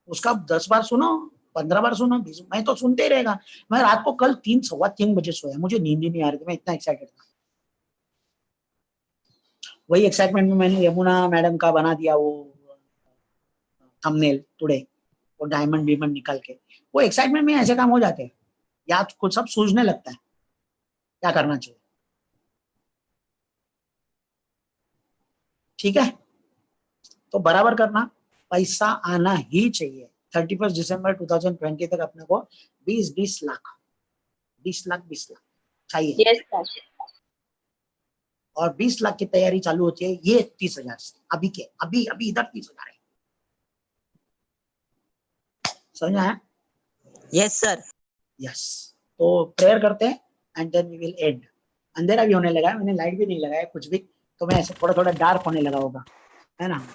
उसका 10 बार सुनो, 15 बार सुनो, 20, मैं तो सुनते ही रहेगा। मैं रात को कल 3-3:15 बजे सोया, मुझे नींद ही नहीं आ रही थी, मैं इतना एक्साइटेड था। वही एक्साइटमेंट में मैंने यमुना मैडम का बना दिया वो थंबनेल टुडे, वो डायमंड निकाल के। वो एक्साइटमेंट में ऐसे काम हो जाते हैं, या कुछ सब सूझने लगता है क्या करना चाहिए। ठीक है, तो बराबर करना, पैसा आना ही चाहिए। 31 दिसंबर 2020 तक अपने को 20 लाख चाहिए। Yes sir. और 20 लाख की तैयारी चालू होती है ये 30,000 से। अभी इधर 30,000 है। समझ में आया? Yes, sir. यस, तो प्रेयर करते हैं and then we will end. अंधेरा भी होने लगा है, मैंने लाइट भी नहीं लगाया कुछ भी, तो मैं ऐसे थोड़ा डार्क होने लगा होगा, है ना?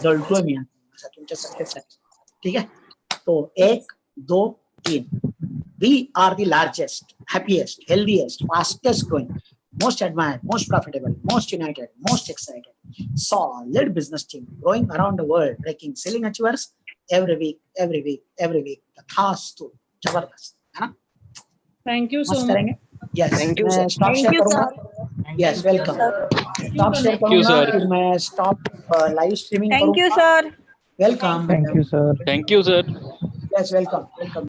जलतोय मी आता तुमच्या सक्सेससाठी। ठीक है, तो 1 2 3। We are the largest, happiest, healthiest, fastest growing, most admired, most profitable, most united, most excited, solid business team growing around the world, breaking ceiling achievers every week. तथास्तु, जबरदस्त, है ना? थँक यू सो मस्त much. करेंगे। Yes, Thank you, मैं sir. Stop share करूंगा। Yes, welcome. Stop share करूंगा, sir. फिर मैं stop live streaming Thank you, करूंगा। sir. Welcome. Thank you sir. Thank you sir. Yes, welcome.